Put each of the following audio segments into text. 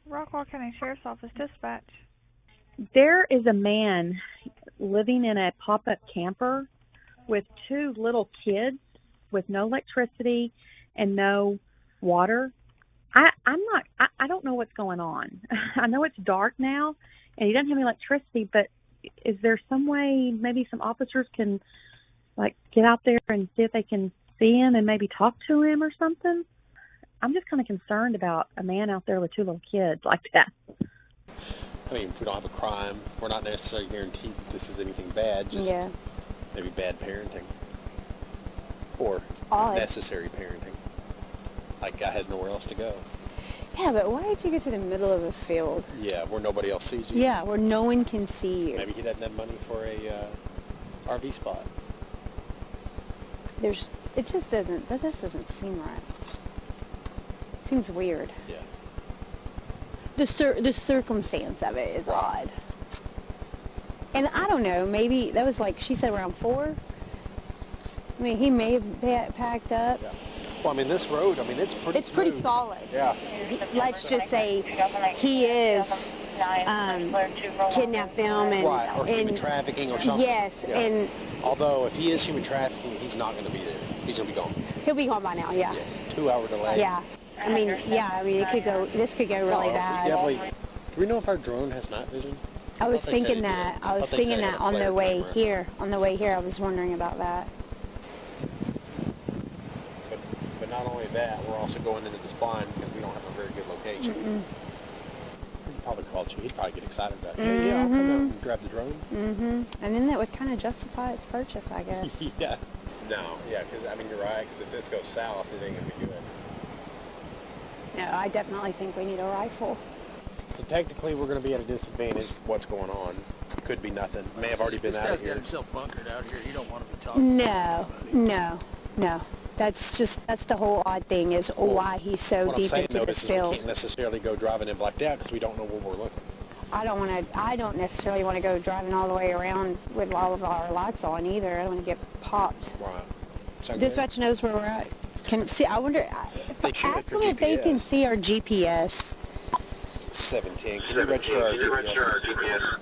Rockwall County Sheriff's Office dispatch. There is a man living in a pop-up camper with two little kids with no electricity and no water. I don't know what's going on. I know it's dark now and he doesn't have any electricity, but is there some way maybe some officers can get out there and see if they can see him and maybe talk to him or something? I'm just kind of concerned about a man out there with two little kids like that. I mean, if we don't have a crime, we're not necessarily guaranteed that this is anything bad, just maybe bad parenting. Or necessary parenting. Like, guy has nowhere else to go. Yeah, but why did you go to the middle of a field? Yeah, where nobody else sees you. Yeah, where no one can see you. Maybe he doesn't have money for a RV spot. That just doesn't seem right. Seems weird. Yeah. The circumstance of it is odd. And I don't know, maybe that was she said around 4? I mean, he may have packed up. Yeah. Well, I mean, this road, it's pretty It's pretty solid. Yeah. Let's just say he is kidnapped them or human trafficking or something. Yes, yeah. and although if he is human trafficking, he's not going to be there. He's going to be gone. He'll be gone by now. Yeah. Yes. 2-hour delay. Yeah. I mean, it could go. This could go really bad. Do we know if our drone has night vision? I was thinking that. I was thinking that on the way here. On the way here, I was wondering about that. But not only that, we're also going into this blind because we don't have a very good location. He'd probably call you. He'd probably get excited about it. Yeah, I'll come out and grab the drone. And then that would kind of justify its purchase, I guess. Yeah. No. Yeah, because you're right. Because if this goes south, it ain't gonna be good. No, I definitely think we need a rifle. So technically, we're going to be at a disadvantage. What's going on? Could be nothing. May have already been out of here. This guy's got himself bunkered out here. You don't want to be talking to No. That's the whole odd thing is why he's so deep into this field. We can't necessarily go driving in blacked out because we don't know where we're looking. I don't necessarily want to go driving all the way around with all of our lights on either. I don't want to get popped. Right. Dispatch knows where we're at. Can see. I wonder. Ask them if they can see our GPS. 17. Can you register our GPS?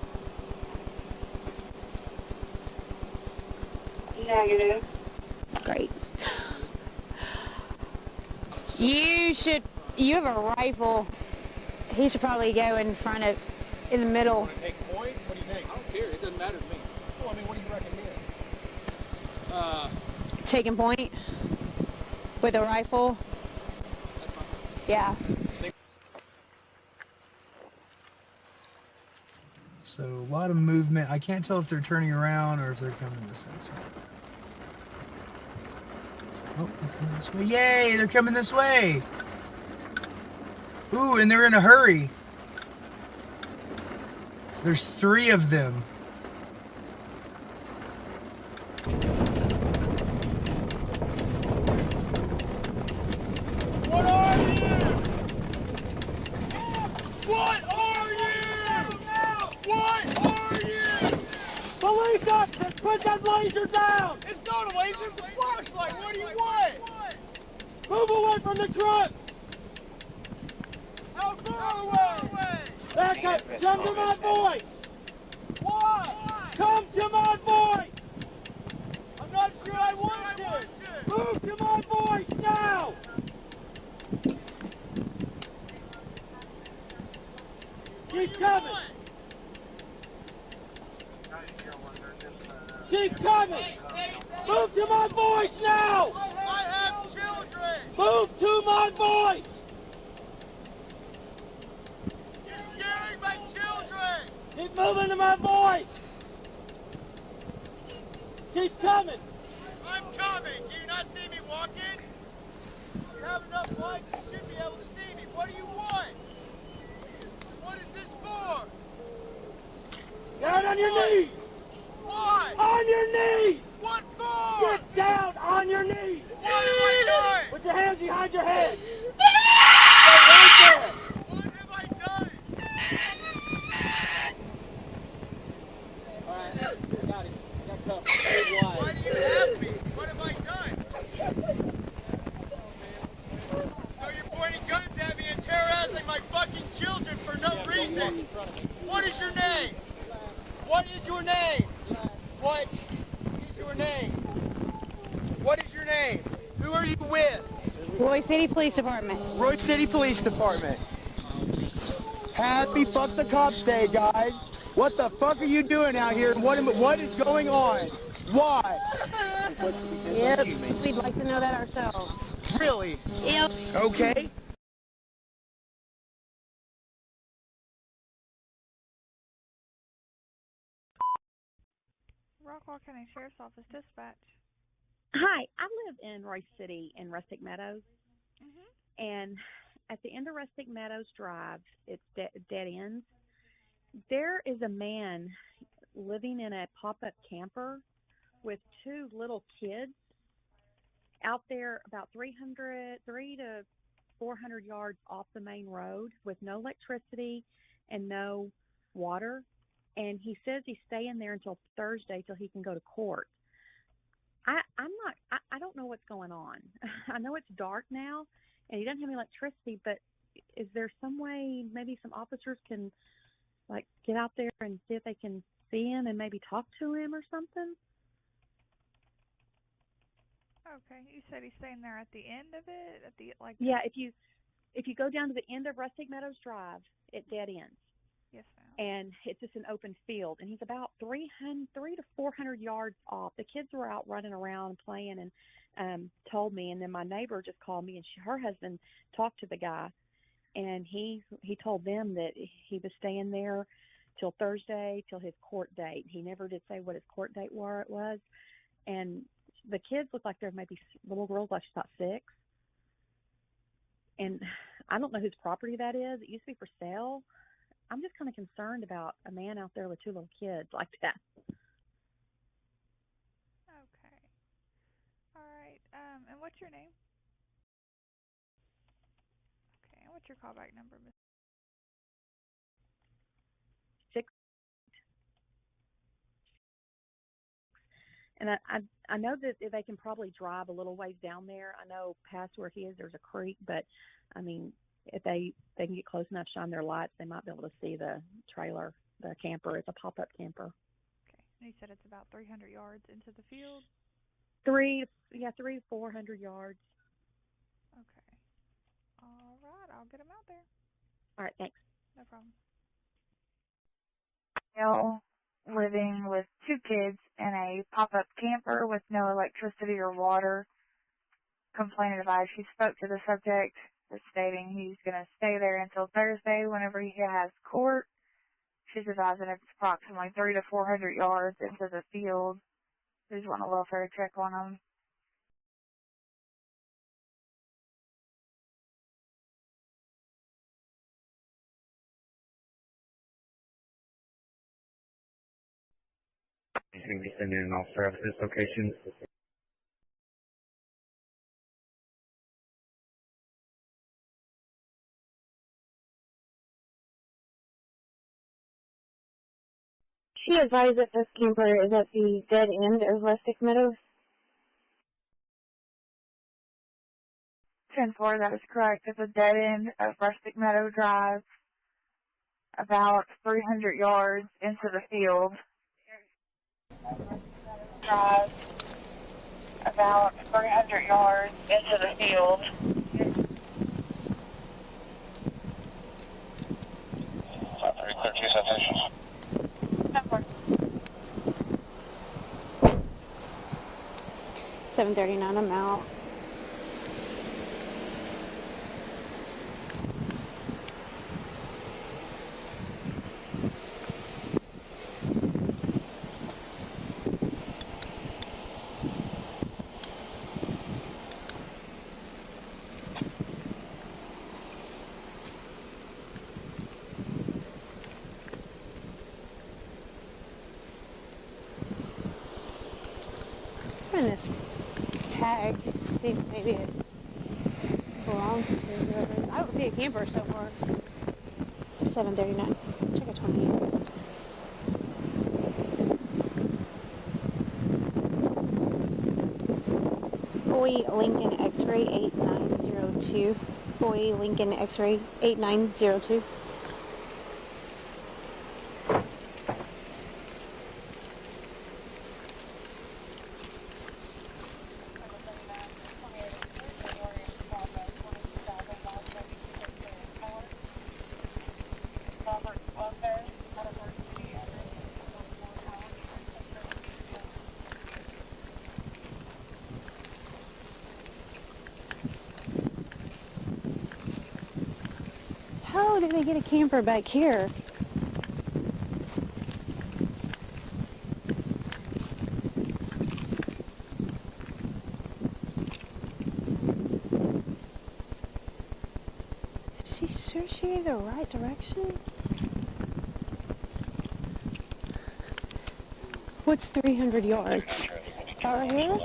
Negative. Great. You have a rifle. He should probably go in the middle. Want to take a point? What do you think? I don't care. It doesn't matter to me. Well, what do you recommend? Taking point with a rifle. Yeah. So a lot of movement. I can't tell if they're turning around or if they're coming this way. Oh, they're coming this way. Yay, they're coming this way. Ooh, and they're in a hurry. There's 3 of them. What are you? What are you? What are you? Police officers, put that laser down! It's not a laser, it's a flashlight. What do you want? Move away from the truck! How far away? Back up! Come to my voice! Why? Come to my voice! I'm not sure I want to! Move to my voice now! Keep coming! Keep coming! Move to my voice now! I have children! Move to my voice! You're scaring my children! Keep moving to my voice! Keep coming! I'm coming! Do you not see me walking? You have enough lights, you should be able to see me. What do you want? What is this for? Down on your knees! Why? On your knees! What for? Get down on your knees! What have I done? Put your hands behind your head! Stay right there! What have I done? Alright, got it. Got covered. Why do you have me? What have I done? So you're pointing guns at me and terrorizing my fucking children Royse City Police Department. Royse City Police Department. Happy Fuck the Cops Day, guys. What the fuck are you doing out here? What is going on? Why? Yep, we'd like to know that ourselves. Really? Yep. Okay. Rockwall County Sheriff's Office dispatch. Hi, I live in Royse City in Rustic Meadows, Mhm. and at the end of Rustic Meadows Drive, it's dead ends. There is a man living in a pop-up camper with two little kids out there about 3 to 400 yards off the main road with no electricity and no water. And he says he's staying there until Thursday till he can go to court. I don't know what's going on. I know it's dark now and he doesn't have any electricity, but is there some way maybe some officers can like get out there and see if they can see him and maybe talk to him or something? Okay, you said he's staying there at the end of it, at the like. Yeah, if you go down to the end of Rustic Meadows Drive, it dead ends. Yes, ma'am. And it's just an open field, and he's about 3 to 400 yards off. The kids were out running around playing and told me, and then my neighbor just called me, and her husband talked to the guy, and he told them that he was staying there till Thursday, till his court date. He never did say what his court date was, and the kids look like they're maybe little girls, like she's about 6, and I don't know whose property that is. It used to be for sale. I'm just kind of concerned about a man out there with 2 little kids like that. Okay. All right. And what's your name? Okay. And what's your callback number, Miss? 6. And I know that they can probably drive a little ways down there. I know past where he is, there's a creek, but I mean, if they can get close enough, shine their lights, they might be able to see the trailer, the camper. It's a pop-up camper. Okay. And you said it's about 300 yards into the field? 3 to 400 yards. Okay. All right. I'll get him out there. All right, thanks. No problem. Living with 2 kids in a pop-up camper with no electricity or water. Complaint advised. She spoke to the subject, stating he's going to stay there until Thursday whenever he has court. She's advising it's approximately 3 to 400 yards into the field. They just want a welfare check on him. He's going to be sending an officer out to this location. She advised that this camper is at the dead end of Rustic Meadows. 10-4, that is correct. It's a dead end of Rustic Meadow Drive, about 300 yards into the field. Drive, about 300 yards into the field. Clear 2 citations. 10-4. 7:39, I'm out. Run this tag, see if maybe it belongs to whoever. I don't see a camper so far. 7:39. Check a 28. Boy Lincoln X-ray 8902. Boy Lincoln X-ray 8902. How did they get a camper back here? Is she sure she in the right direction? What's 300 yards? Right here?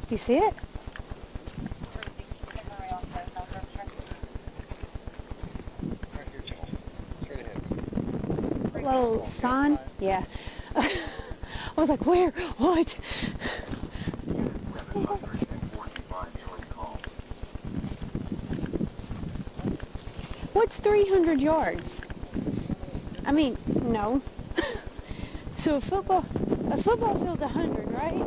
Do you see it? Little sign? Yeah. I was like, where? What? What's 300 yards? I mean, no. So a football field's 100, right?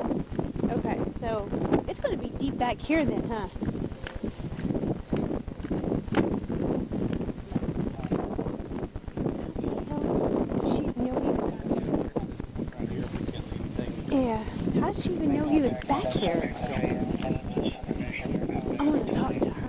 Okay, so it's going to be deep back here then, huh? Yeah, how did she even know he was back here? I want to talk to her.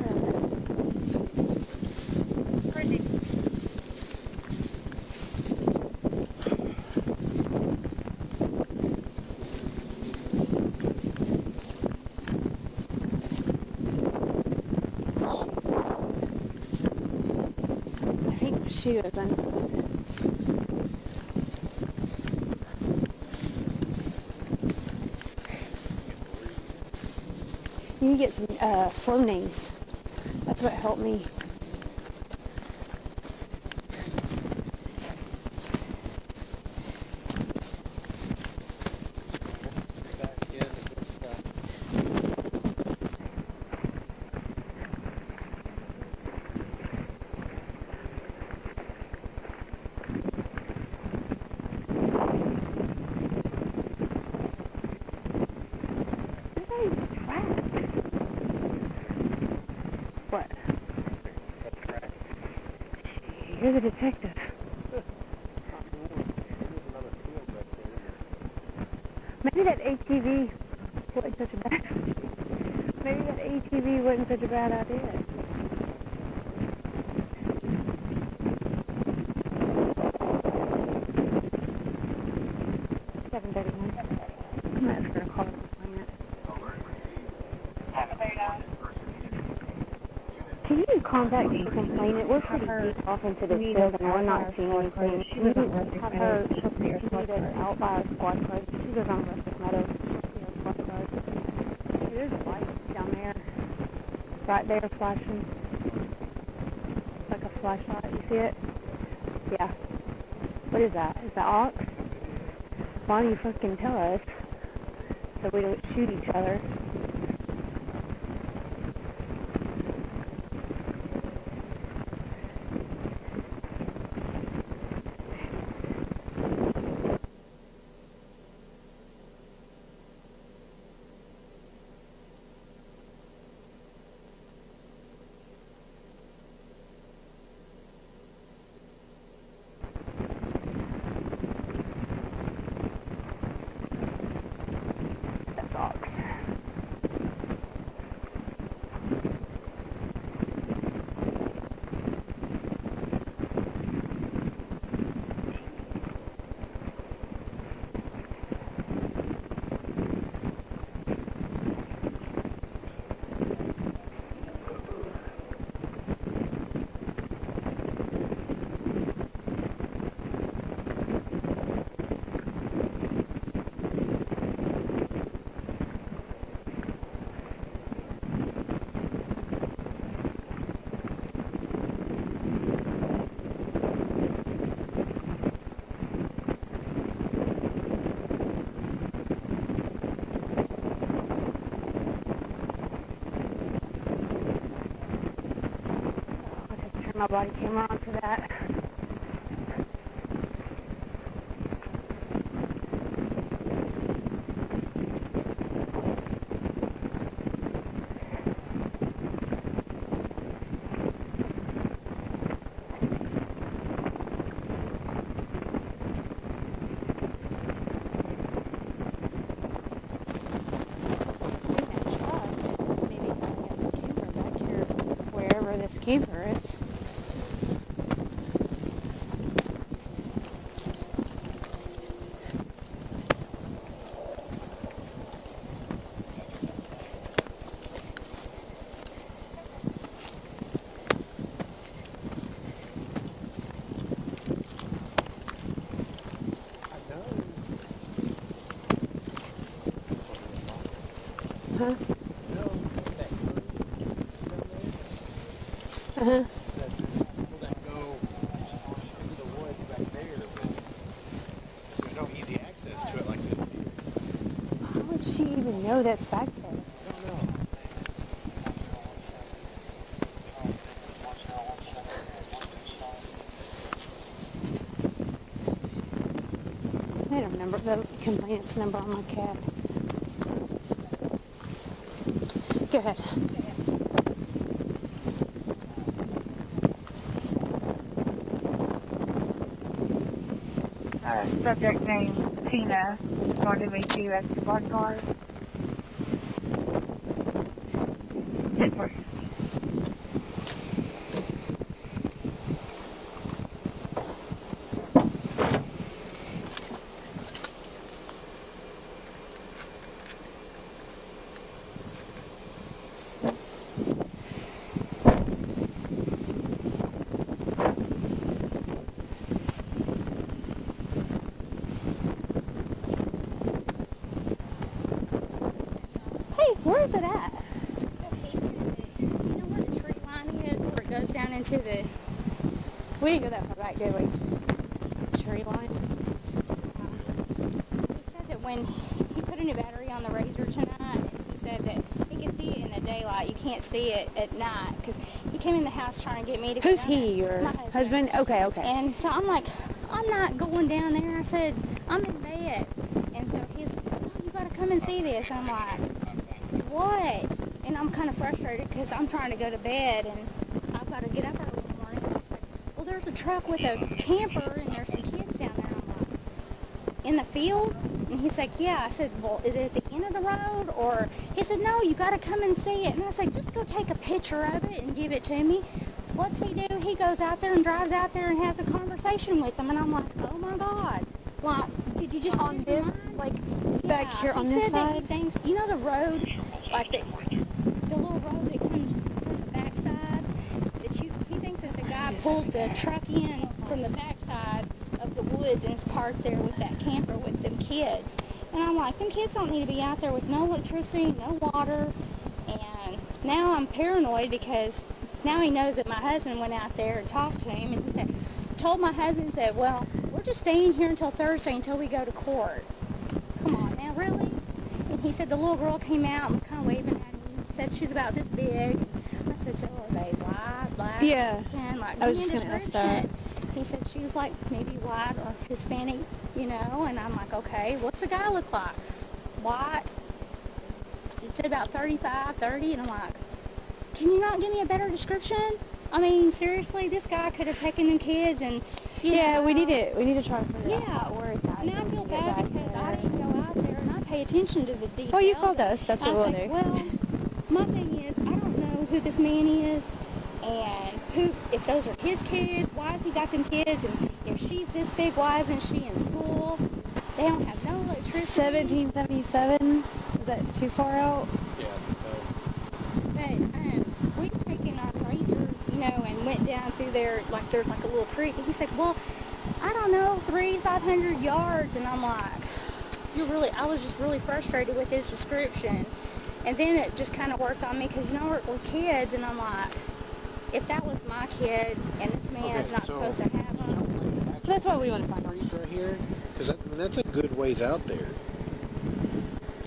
I think my shoe is unclosed. You need to get some flow names. That's what helped me. What? You're the detective. Maybe that ATV wasn't such a bad. Maybe that ATV wasn't such a bad idea. I'm not going to call it a minute. Can you contact the complainant? We're pretty deep off into this building. We're not seeing anything. She doesn't have her meet us out by a squad car. She goes on Rustic Meadows. There's a light down there. Right there flashing. Like a flashlight. You see it? Yeah. What is that? Is that ox? Why don't you fucking tell us so we don't shoot each other? My body camera on for that. Huh? People that go into the woods back there, but there's no easy access to it like this here. How would she even know that's back there? I don't know. I don't remember the complaints number on my cab. Go ahead. Subject name Tina is going to meet you at the squad car. Where is it at? So you know where the tree line is, where it goes down into the... We didn't go that far back, did we? Tree line? He said that when he put a new battery on the Razor tonight, he said that he can see it in the daylight. You can't see it at night, because he came in the house trying to get me to go Who's down he? there. Your My husband? Okay, okay. And so I'm like, I'm not going down there. I said, I'm in bed. And so he's like, oh, you got to come and see this. And I'm like, what? And I'm kind of frustrated because I'm trying to go to bed and I've got to get up early in the morning. And he's like, well, there's a truck with a camper and there's some kids down there. I'm like, in the field? And he's like, yeah. I said, well, is it at the end of the road? Or he said, no, you got to come and see it. And I said, just go take a picture of it and give it to me. What's he do? He goes out there and drives out there and has a conversation with them. And I'm like, oh my God. Like, did you just on this, like, back here on this side? He said that he side? thinks, you know the road, like the little road that comes from the backside, he thinks that the guy pulled the truck in from the backside of the woods and is parked there with that camper with them kids. And I'm like, them kids don't need to be out there with no electricity, no water. And now I'm paranoid because now he knows that my husband went out there and talked to him, and he said, told my husband, said, well, we're just staying here until Thursday until we go to court. Come on now, really? And he said the little girl came out and was kind of waving at him. Said she was about this big. I said, so are they white, black, Yeah. skin? Like, I was just going to ask that. He said she was like maybe white or Hispanic, you know, and I'm like, okay, what's the guy look like? White. He said about 35, 30, and I'm like, can you not give me a better description? I mean, seriously, this guy could have taken them kids and, you know, we need to try to figure Yeah. out where it's at. And I feel bad because I didn't go out there and I pay attention to the details. Well, you called us. That's what I we'll was do. like, well, my thing is, I don't know who this man is and who, if those are his kids, why has he got them kids? And if she's this big, why isn't she in school? They don't have no electricity. 1777? Is that too far out? Yeah, I think so. But we've taken our razors, you know, and went down through there, like there's like a little creek. And he said, well, I don't know, 500 yards. And I'm like, I was just really frustrated with his description. And then it just kind of worked on me because, you know, I work with kids. And I'm like, if that was my kid and this man's not supposed to have them. That's what we want to find out. Right here, because that's a good ways out there.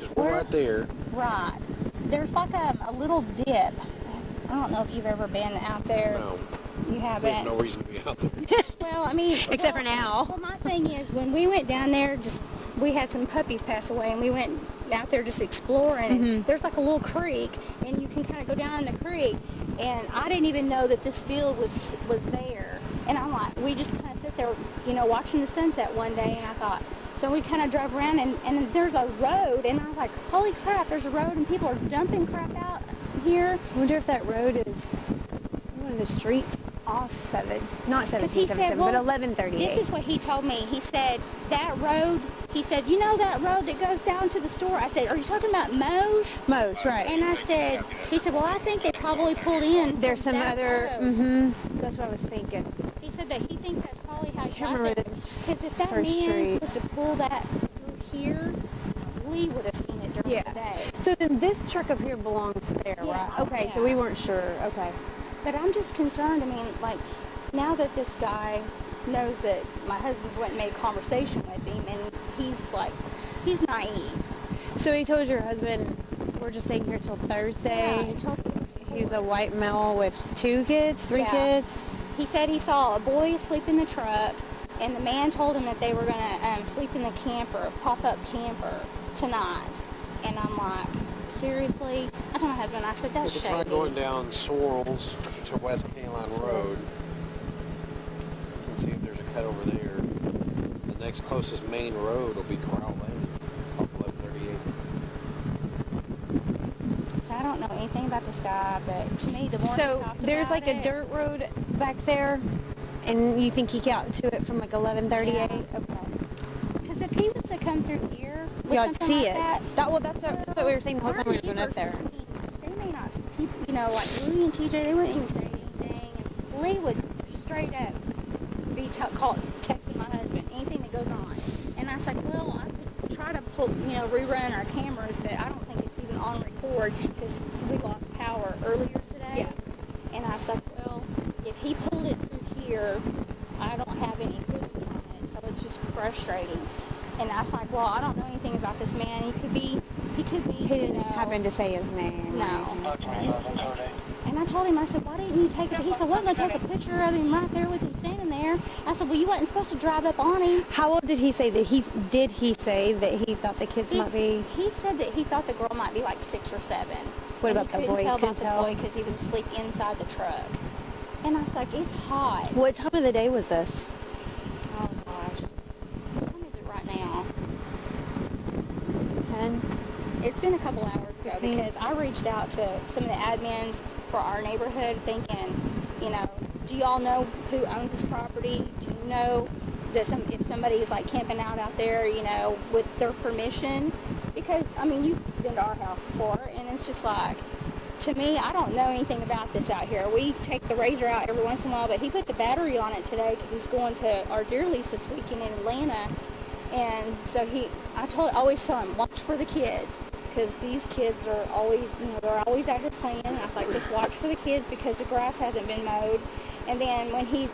Just we're right there. Right. There's like a little dip. I don't know if you've ever been out there. No. You We haven't. have no reason to be out there. Well, I mean, Except for now. Well, my thing is, when we went down there, we had some puppies pass away, and we went out there just exploring. And there's like a little creek, and you can kind of go down in the creek. And I didn't even know that this field was there. And I'm like, we just kind of sit there, you know, watching the sunset one day, and I thought, so we kind of drove around, and there's a road, and I was like, holy crap, there's a road, and people are dumping crap out here. I wonder if that road is one of the streets off not 1777, but 1138. This is what he told me. He said, that road, he said, you know that road that goes down to the store? I said, are you talking about Moe's? Moe's, right. And I said, he said, well, I think they probably pulled in. There's some other, that's what I was thinking. He said that he thinks that's probably how he can't got there. remember Because if that first man street. was to pull that through here, Lee would have seen it during the day. So then this truck up here belongs there, right? Okay, so we weren't sure. Okay. But I'm just concerned. I mean, like, now that this guy knows that my husband's went and made conversation with him, and he's like, he's naive. So he told your husband, we're just staying here till Thursday. Yeah, he told me he's a white male with 2 kids, 3 kids. He said he saw a boy asleep in the truck, and the man told him that they were going to sleep in the camper, pop-up camper, tonight. And I'm like, seriously? I told my husband, I said, that's shady. Try going down Sorrells to West Caline Road and see if there's a cut over there. The next closest main road will be Corral Lane, off 1138. So I don't know anything about this guy, but to me, the more he talked there's about like a dirt road back there, and you think he got to it from like 1138? Yeah. Okay. Because if he was to come through here, y'all see like it. That's what we were saying the whole time we were going up there. They may not, you know, like Lee and TJ, they wouldn't even say anything. And Lee would straight up be texting my husband anything that goes on. And I said, well, I could try to rerun our cameras, but I don't think it's even on record because we lost power earlier today. Yeah. And I said, well, if he pulled it through here, I don't have any footage on it, so it's just frustrating. And I was like, well, I don't know anything about this man. He could be. He didn't happen to say his name. No. And I told him, I said, why didn't you take it? He said, well, I'm going to take a picture of him right there with him standing there. I said, well, you wasn't supposed to drive up on him. How old did he say that he say that he thought the kids might be? He said that he thought the girl might be like 6 or 7. What about the boy? He couldn't tell about the boy because he was asleep inside the truck. And I was like, it's hot. What time of the day was this? Oh, gosh. What time is it right now? 10? It's been a couple hours ago 15. Because I reached out to some of the admins for our neighborhood thinking, do y'all know who owns this property? Do you know that if somebody is like camping out there, with their permission? Because, I mean, you've been to our house before, and it's just like, to me, I don't know anything about this out here. We take the Razor out every once in a while, but he put the battery on it today because he's going to our deer lease this weekend in Atlanta. And so I always tell him, watch for the kids, because these kids are always, they're always out here playing. And I was like, just watch for the kids because the grass hasn't been mowed. And then when he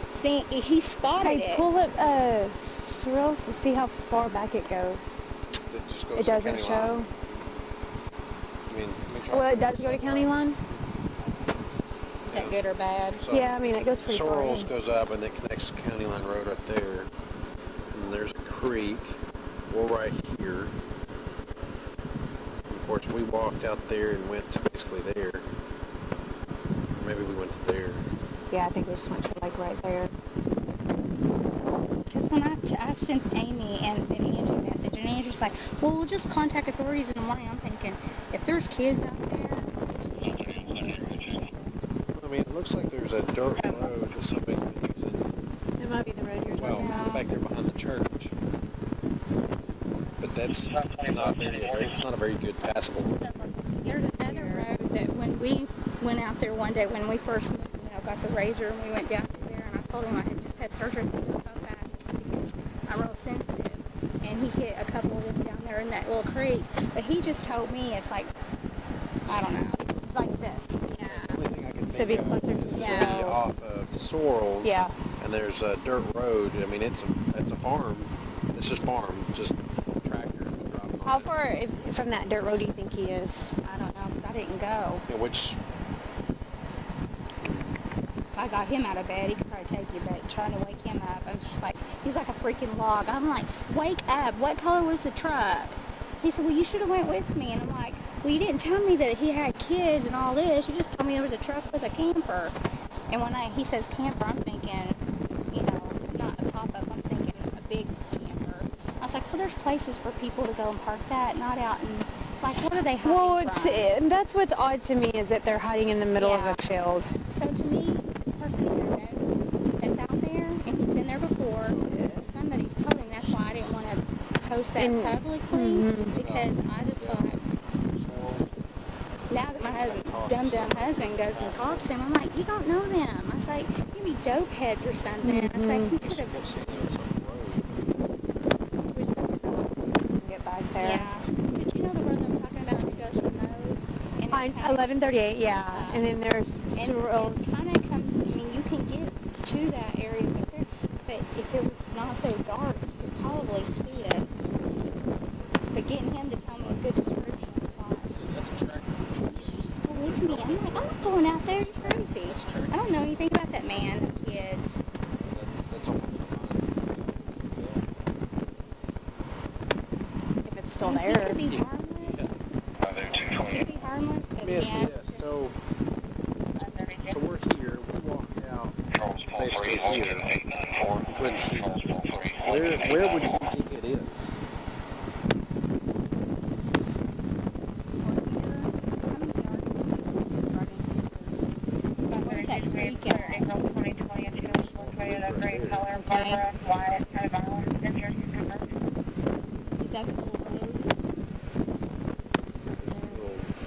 spotted it. Pull up Sorrells to see how far back it goes. It doesn't show. Well, it does go to county line. Is that good or bad? So yeah, I mean, it goes pretty far. Sorrells goes up and it connects to County Line Road right there. And then there's a creek. We're right here. And of course, we walked out there and went to basically there. Maybe we went to there. Yeah, I think we just went to like right there. Because when I sent Amy and Angie a message, and Angie's like, well, we'll just contact authorities in the morning. I'm thinking, if there's kids out there, it just makes it. I mean, it looks like there's a dirt road that somebody's been using. It might be the road you're talking about. Back there behind the church. But that's not it's not a very good passable. There's another road that when we went out there one day, when we first got the Razor and we went down there, and I told him I had just had surgery. I said, don't go fast. I said, because I'm real sensitive. And he hit a couple of them down there in that little creek. But he just told me it's like, I don't know. It's like this. Yeah. The only thing I can So be think closer of to is the off of Sorrells. Yeah. And there's a dirt road. I mean, it's a farm. It's just farm. Just tractor. How far from that dirt road do you think he is? I don't know, because I didn't go. Yeah, which... If I got him out of bed, he could probably take you, but trying to wake him up, I'm just like, he's like a freaking log. I'm like, wake up. What color was the truck? He said, well, you should have went with me. And I'm like, well, you didn't tell me that he had kids and all this. You just told me there was a truck with a camper. And when he says camper, I'm thinking, not a pop-up. I'm thinking a big camper. I was like, well, there's places for people to go and park that, not out in, like, what are they hiding from? That's what's odd to me is that they're hiding in the middle of a field. So to me, this person either knows that's out there and he's been there before, or somebody's told him. That's why I didn't want to post that publicly, because I just thought, now that my dumb husband goes and talks to him, I'm like, you don't know them. I was like, you be dope heads or something. I was like, you could have. Get back there. Yeah. Could 1138, yeah. And then there's and roads. it kind of comes, I mean, you can get to that area, but if it was not so dark, you could probably see it. But getting him to tell me a good description was That's a tractor. you should just go with me. I'm like, I'm not going out there. You're crazy. I don't know anything about that man, the kids. That's all. If it's still He there. could be harmless. He could be harmless, but Yes, again, yes. So we're here. We walked out basically here. Couldn't see it. Where would you think it is? where's that creek at? Is that the little road?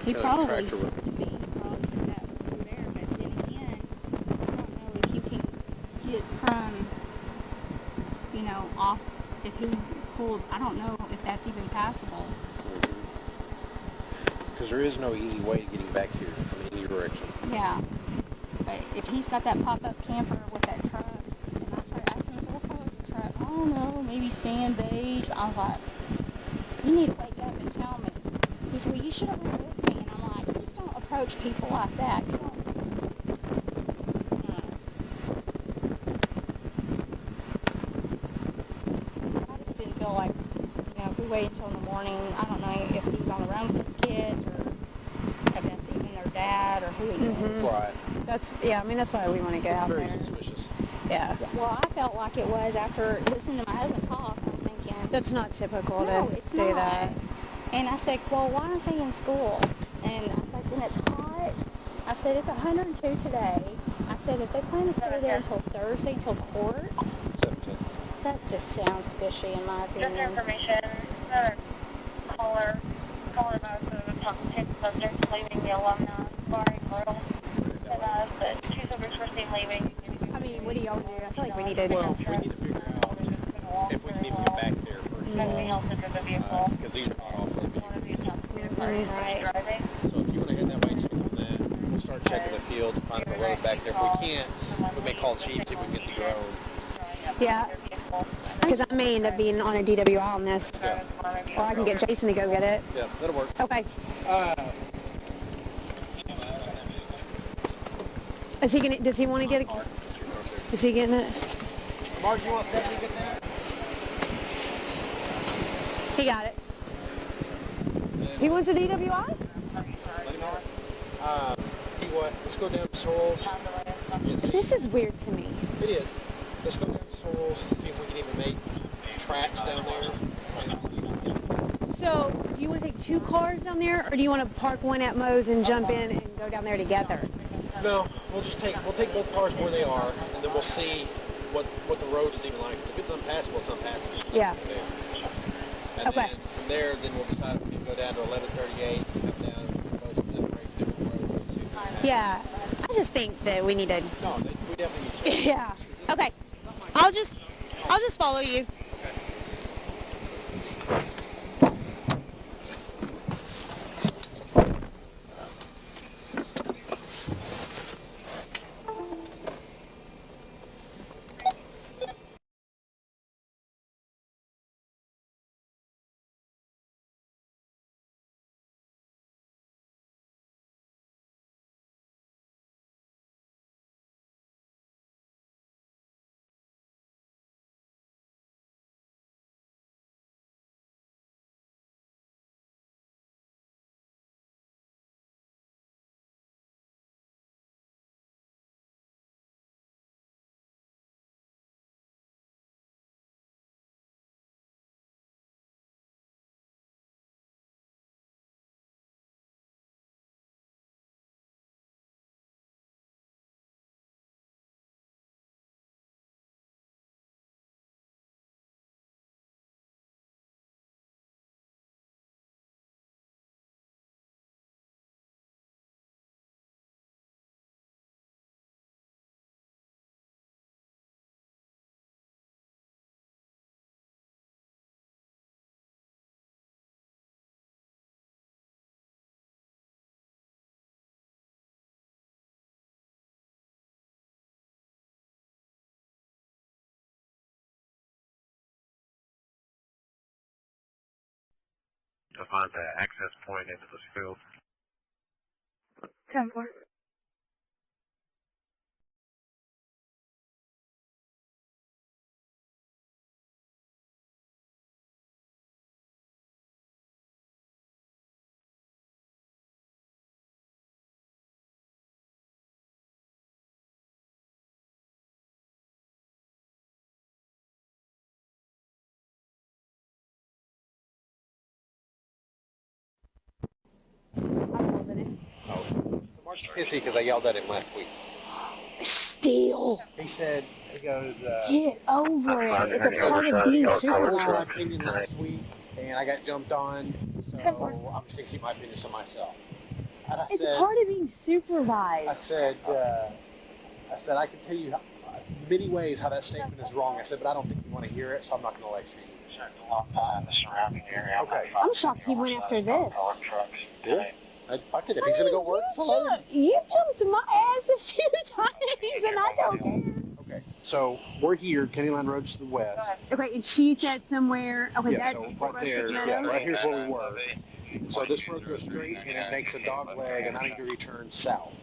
He probably, to me, he probably took that through there, but then again, I don't know if you can get from, you know, off, if he pulled, I don't know if that's even passable. Because there is no easy way to getting back here from any direction. Yeah, but if he's got that pop-up camper with that truck, and I asked him, so what color is the truck? I don't know, maybe sand, beige. I was like, you need to wake up and tell me. He said, well, you should have went with me. And I'm like, you just don't approach people like that. You don't. I just didn't feel like, you know, if we wait until in the morning, I don't know if he's on the run with his kids or if that's even their dad or who he is. Right. I mean, that's why we want to get out there. Very suspicious. Yeah. Well, I felt like it was after listening to my husband talk. I'm thinking, That's not typical no, to it's do not. that. And I said, well, why aren't they in school? And I said, when it's hot, I said, it's 102 today. I said, if they plan to stay there until Thursday, until court, 17. that just sounds fishy in my opinion. Just information, caller about the toxic subject leaving the alumni barring room. And the two subjects were seen leaving. I mean, what do y'all do? I feel like we need to... Well, we need to figure out if we can even get back there first of all. Because these are not off road vehicles. Right. So if you want to head that way, check on that. We'll start checking the field to find a road back there. If we can't, we may call chief, see if we can get the drone. Yeah. Because I may end up being on a DWI on this. Yeah. Or I can get Jason to go get it. Yeah, that'll work. Okay. Is he gonna? Does he want to get it? Is he getting it? Mark, you want Stephanie to get that? He got it. He wants a DWI? Let him know. Tell you what, let's go down to Sorrells. This is weird to me. It is. Let's go down to Sorrells, see if we can even make tracks down there. So, you want to take two cars down there, or do you want to park one at Moe's and jump in and go down there together? No, we'll take both cars where they are, and then we'll see what the road is even like. 'Cause if it's unpassable, it's unpassable. Yeah. And Okay. then from there, then we'll decide if we can go down to 1138, come down, both separate different roads. Yeah. I just think that we need to... No, we definitely need to. Yeah. Okay. I'll just follow you. to find the access point into this field. 10-4. Oh, so Mark's pissy because I yelled at him last week. Still. He said, he goes, Get over it. It's a part of being I voiced my supervised. opinion last week, and I got jumped on, so I'm just going to keep my opinions to myself. And It's a part of being supervised. I said, I can tell you many ways how that statement is wrong. I said, but I don't think you want to hear it, so I'm not going to lecture you. Okay. I'm shocked he went after this. Yeah. Okay, if he's going to go work, You jumped my ass a few times, and I don't care. Okay, so we're here, Kenny Line Road's to the west. Okay, and she said somewhere. Okay, Yeah, that's so right there, right here's where we were. So this road goes straight, and it makes a dog leg, a 90-degree turn south.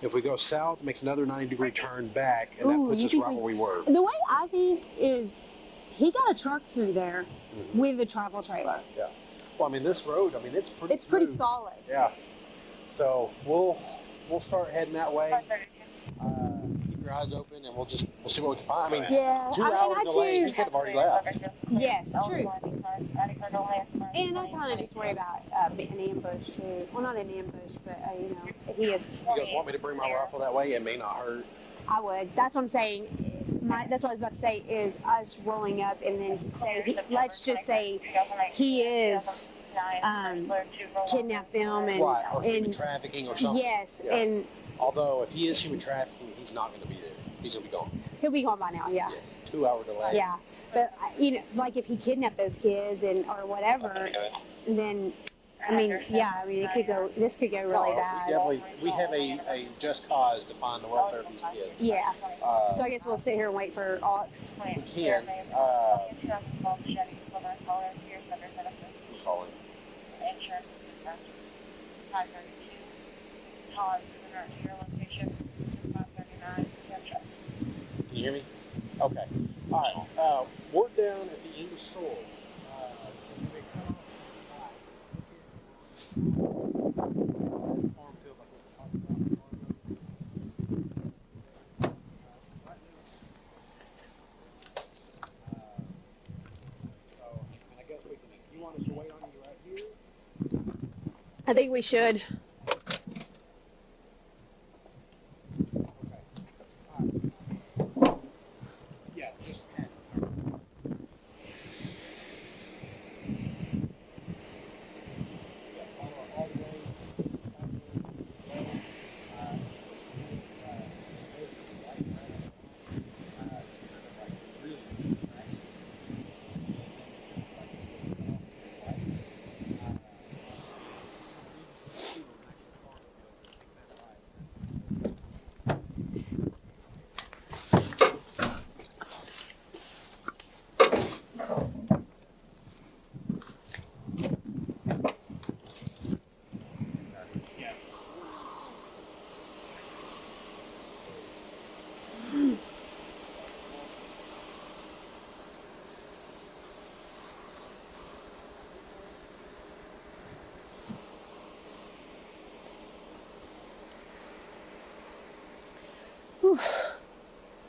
If we go south, it makes another 90-degree turn back, and that puts us right where we were. The way I think is, he got a truck through there with a travel trailer. Yeah. Well, I mean, this road, I mean, it's pretty. It's pretty solid. Yeah. So we'll start heading that way. Keep your eyes open, and we'll see what we can find. I mean, 2 hour delay. He could have already left. Yes, true. And I kind of just worry about an ambush too. Well, not an ambush, but you know, he is. You guys want me to bring my rifle that way? It may not hurt. I would. That's what I'm saying. That's what I was about to say. Is us rolling up and then say, let's just say he is kidnapped them and right, or human trafficking or something. Yes, yeah. and although if he is human trafficking, he's not going to be there. He's going to be gone. He'll be gone by now. Yeah. Yes. 2 hour delay. Yeah, but you know, like if he kidnapped those kids and or whatever, then I mean, yeah, I mean, it could go. This could go really bad. Definitely, we have a just cause to find the welfare of these kids. Yeah. So I guess we'll sit here and wait for Alex. We can. Call him. Can you hear me? Okay. All right. We're down at the end of Souls. I think we should. Yeah, just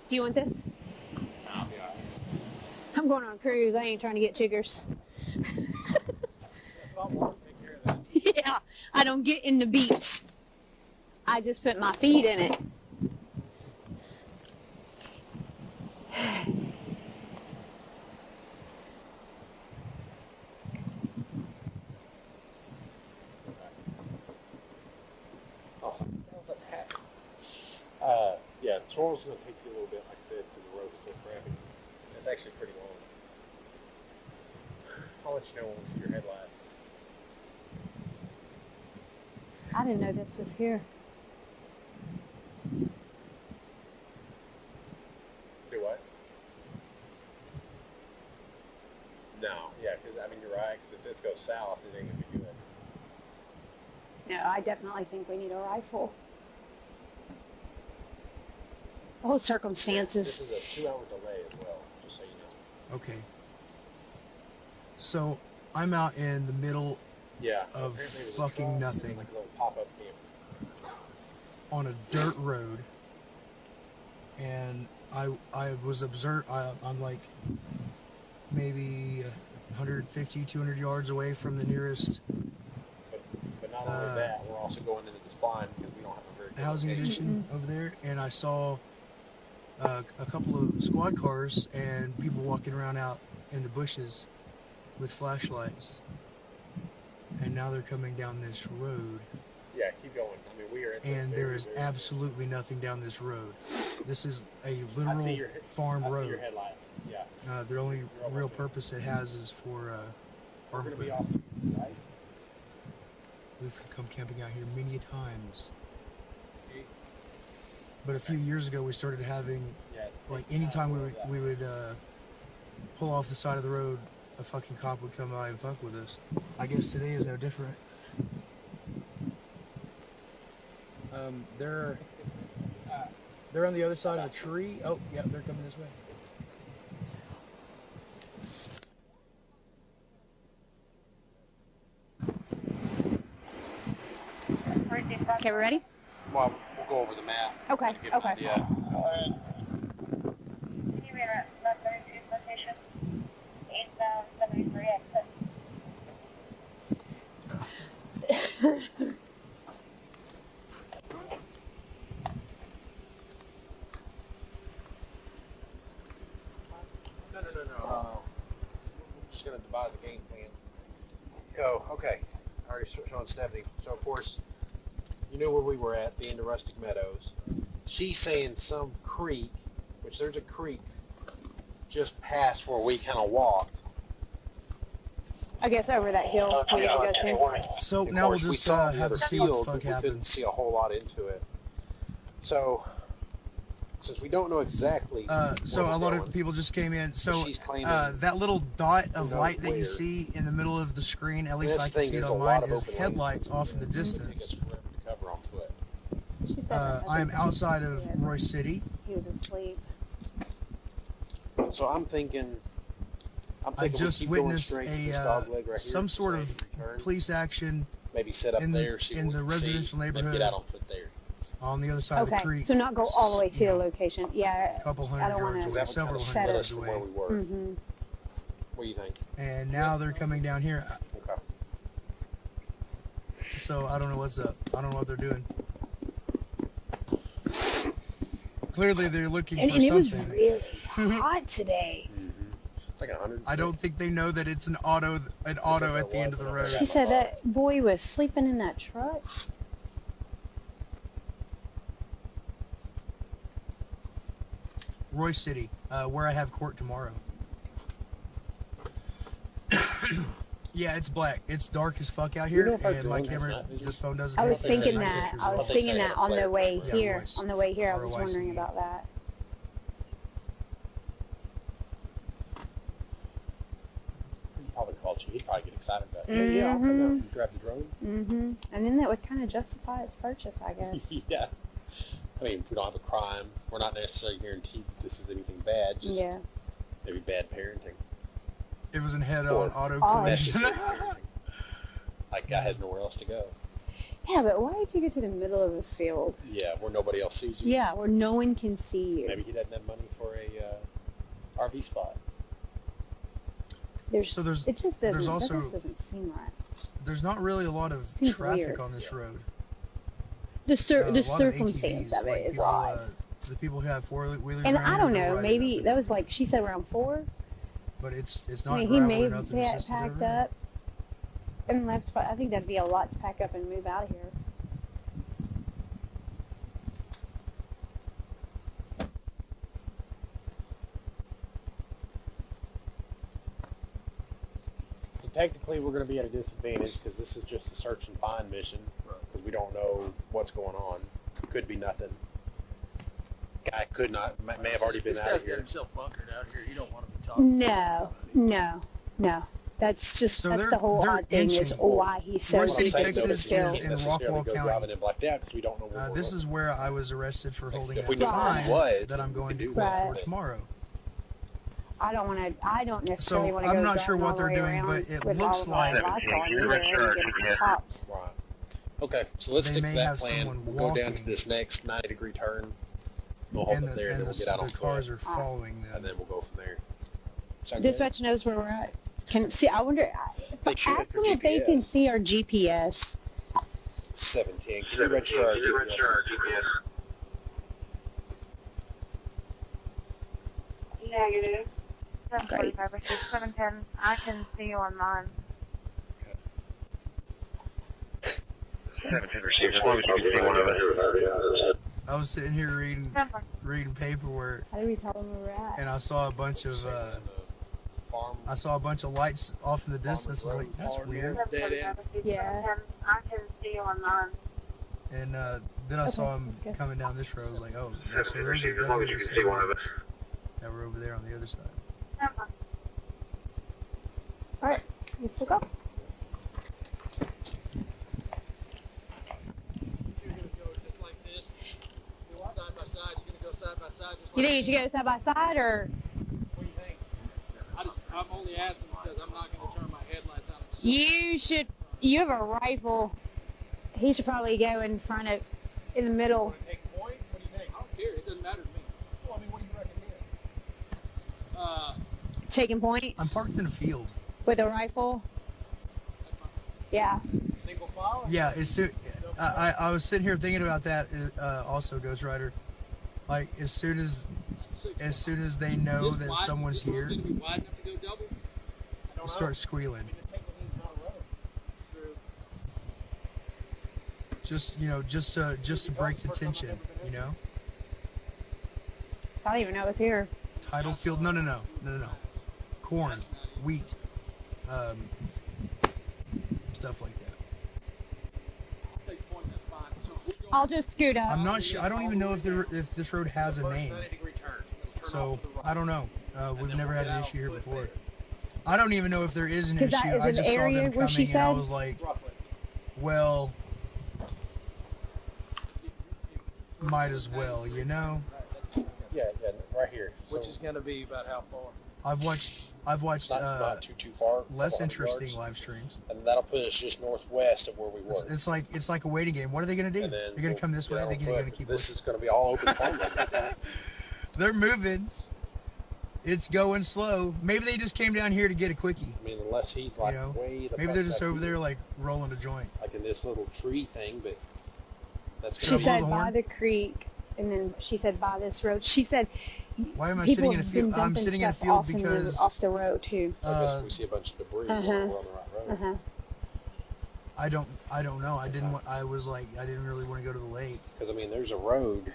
Do you want this? I'm going on a cruise. I ain't trying to get chiggers. Yeah, I don't get in the beach. I just put my feet in it. Yeah, the swirl's going to take you a little bit, like I said, because the road is so crappy. It's actually pretty long. I'll let you know when we see your headlights. I didn't know this was here. Do what? No, yeah, because I mean, you're right, because if this goes south, it ain't going to be good. No, I definitely think we need a rifle. The whole circumstances. This is a 2-hour delay as well, just so you know. Okay. So I'm out in the middle of fucking nothing. Like a little pop-up camp. On a dirt road, and I was I'm like maybe 150, 200 yards away from the nearest. But not only that, we're also going into this blind because we don't have a very good housing addition over there, and I saw a couple of squad cars and people walking around out in the bushes with flashlights, and now they're coming down this road. Yeah, keep going. I mean, we are in and there is absolutely nothing down this road. This is a literal farm road. I see your headlights. Yeah. The only real purpose it has is for farm food. We're going to be off, right? We've come camping out here many times. See? But a few years ago, we started having, like, anytime we would pull off the side of the road, a fucking cop would come by and fuck with us. I guess today is no different. They're on the other side of the tree. Oh, yeah, they're coming this way. Okay, we're ready? Well, we'll go over the map. Okay, okay. Yeah. No. We're just going to devise a game plan. Go. Okay. Already showing Stephanie. So, of course, you knew where we were at, the end of Rustic Meadows. She's saying some creek, which there's a creek just past where we kind of walked. I guess over that hill we go to. So now we'll just have to see what the fuck happens. We couldn't see a whole lot into it. So, since we don't know exactly so a lot of people just came in. So that little dot of light that you see in the middle of the screen, at least I can see it on mine, is headlights off in the distance. I am outside of Royse City. He was asleep. So I'm thinking I just witnessed some sort of police action. Maybe set up there in the residential neighborhood. Get out on foot there. On the other side of the creek. So not go all the way to the location. Yeah. A couple hundred yards away, several hundred yards away. Where we were. Mm-hmm. What do you think? And now they're coming down here. Okay. So I don't know what's up. I don't know what they're doing. Clearly they're looking for something. It was really hot today. It's like 100. I don't think they know that it's an auto at the end of the road. She said that boy was sleeping in that truck. Royse City, where I have court tomorrow. Yeah, it's black. It's dark as fuck out here, and my camera, this phone doesn't. I was thinking that. I was thinking that on the way here. Royse. On the way here, I was wondering about that. He probably called you. He'd probably get excited about it. Yeah, I'll come out and grab the drone. Mm-hmm. And then that would kind of justify its purchase, I guess. Yeah. I mean, we don't have a crime. We're not necessarily guaranteed this is anything bad. Just maybe bad parenting. It was in head-on auto collision. Like, guy has nowhere else to go. Yeah, but why did you get to the middle of the field? Yeah, where nobody else sees you. Yeah, where no one can see you. Maybe he doesn't have money for a RV spot. It just doesn't, that just doesn't seem right. There's not really a lot of traffic on this road. The circumstance of it is odd. The people who have four-wheelers. And I don't know, maybe that was like she said around 4. But it's not. I mean, he may have packed up and left. I think that'd be a lot to pack up and move out of here. So technically, we're going to be at a disadvantage because this is just a search and find mission. Because we don't know what's going on. Could be nothing. Guy may have already been out of here. This guy's got himself bunkered out here. You don't want to be talking. No. No. That's just, So that's the whole they're odd thing is inching. why he's so Royse City, ridiculous Texas still. is in Rockwall go County. driving in blacked out because we don't know where This is where I was arrested for holding if that we knew sign who it was, that I'm going to do court that. for tomorrow. I don't necessarily So want to go I'm not sure driving all what the they're way doing, around but it with all looks of my like lights on either and get popped. Right. Okay, so let's They stick to may that have plan. someone We'll go down to walking. this next 90-degree turn. We'll hold and up there, and then we'll get out on the cars foot, are following them. and then we'll go from there. Sound good? Dispatch knows where we're at. Can see. I wonder. They should Ask for them if they can GPS. see our GPS. 17. Can you register our GPS? Negative. 745 versus 710. I can see you on mine. 17 received. As long as you can see one of us. I was sitting here reading paperwork, How do we tell them where we're at? and I saw a bunch of lights off in the distance. I was like, that's weird. Yeah. I can see you on mine. And then I saw him coming down this road. I was like, oh, so 17 those received. are As long as definitely you the can see same one of lights us. that were over there on the other side. All right, let's go. You think you should go side by side, or? What do you think? I'm only asking because I'm not going to turn my headlights on. You should. You have a rifle. He should probably go in front of, in the middle. Take point? What do you think? I don't care. It doesn't matter to me. Well, I mean, what do you reckon here? Taking point I'm parked in a field. with a rifle. Yeah. Single file? Yeah, I was sitting here thinking about that. Also, Ghost Rider, like as soon as they know that someone's here, start squealing. Just to break the tension, you know. I don't even know it's here. Tidal field? No. Corn, wheat, stuff like that. I'll just scoot up. I'm not sure. I don't even know if this road has a name. So I don't know. We've never had an issue here before. I don't even know if there is an issue. I just saw them coming and I was like, well, might as well, you know. Yeah, right here. Which is going to be about how far? I've watched not too far. less interesting live streams. And that'll put us just northwest of where we were. It's like a waiting game. What are they gonna do? They're gonna come this way. They're gonna keep. This is gonna be all open farmland. They're moving. It's going slow. Maybe they just came down here to get a quickie. I mean, unless he's like way the. Maybe they're just over there like rolling a joint. Like in this little tree thing, but that's. She said by the creek, and then she said by this road. She said. Why am I sitting in a field? I'm sitting in a field because off the road too. I guess we see a bunch of debris. We're on the right road. I don't know. I didn't really want to go to the lake. Because I mean, there's a road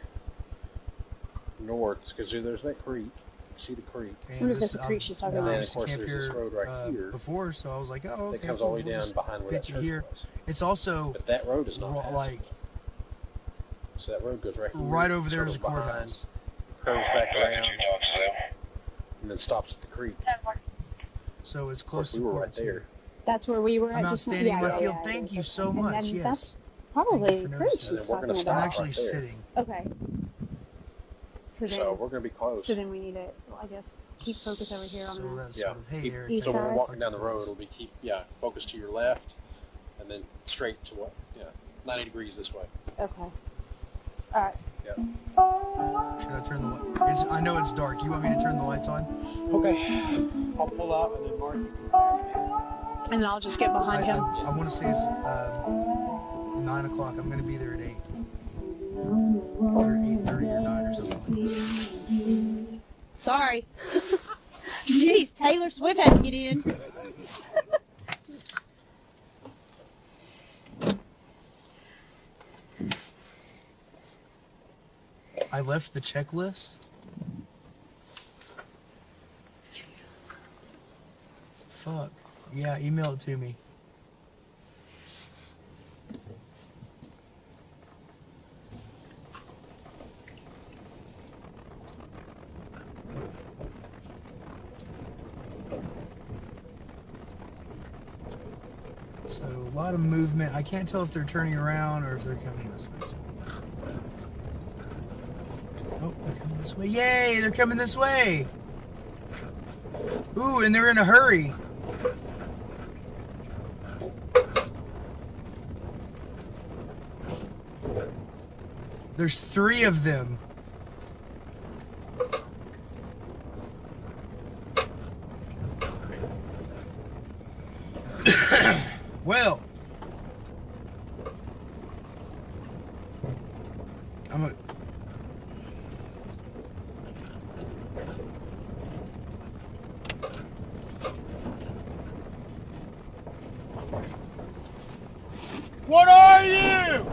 north. Because there's that creek. You see the creek. And this the creek she's talking and about. then of course there's this road right here. Before, so I was like, oh, okay. It comes all the way down behind where that church was. It's also. But that road is not like. So that road goes right here. Right over there is a courthouse. Curves back around. And then stops at the creek. So it's close to we were right there. That's where we were at. I'm not standing in my field. Thank you so much. Yes. That's probably the creek she's talking about. I'm actually sitting. Okay. So we're going to be close. So then we need to, I guess, keep focus over here on that. Sort of, hey, Eric. So when we're walking down the road, it'll be focus to your left, and then straight to 90 degrees this way. Okay. All right. Yeah. Should I turn the lights? I know it's dark. You want me to turn the lights on? Okay. I'll pull out and then mark. And I'll just get behind him. I want to say it's 9 o'clock. I'm going to be there at 8. Or 8:30 or 9 or something. Sorry. Jeez, Taylor Swift had to get in. I left the checklist. Fuck. Yeah, email it to me. a lot of movement. I can't tell if they're turning around or if they're coming this way. Oh, they're coming this way. Yay, they're coming this way. Ooh, and they're in a hurry. There's 3 of them. Well, What are you?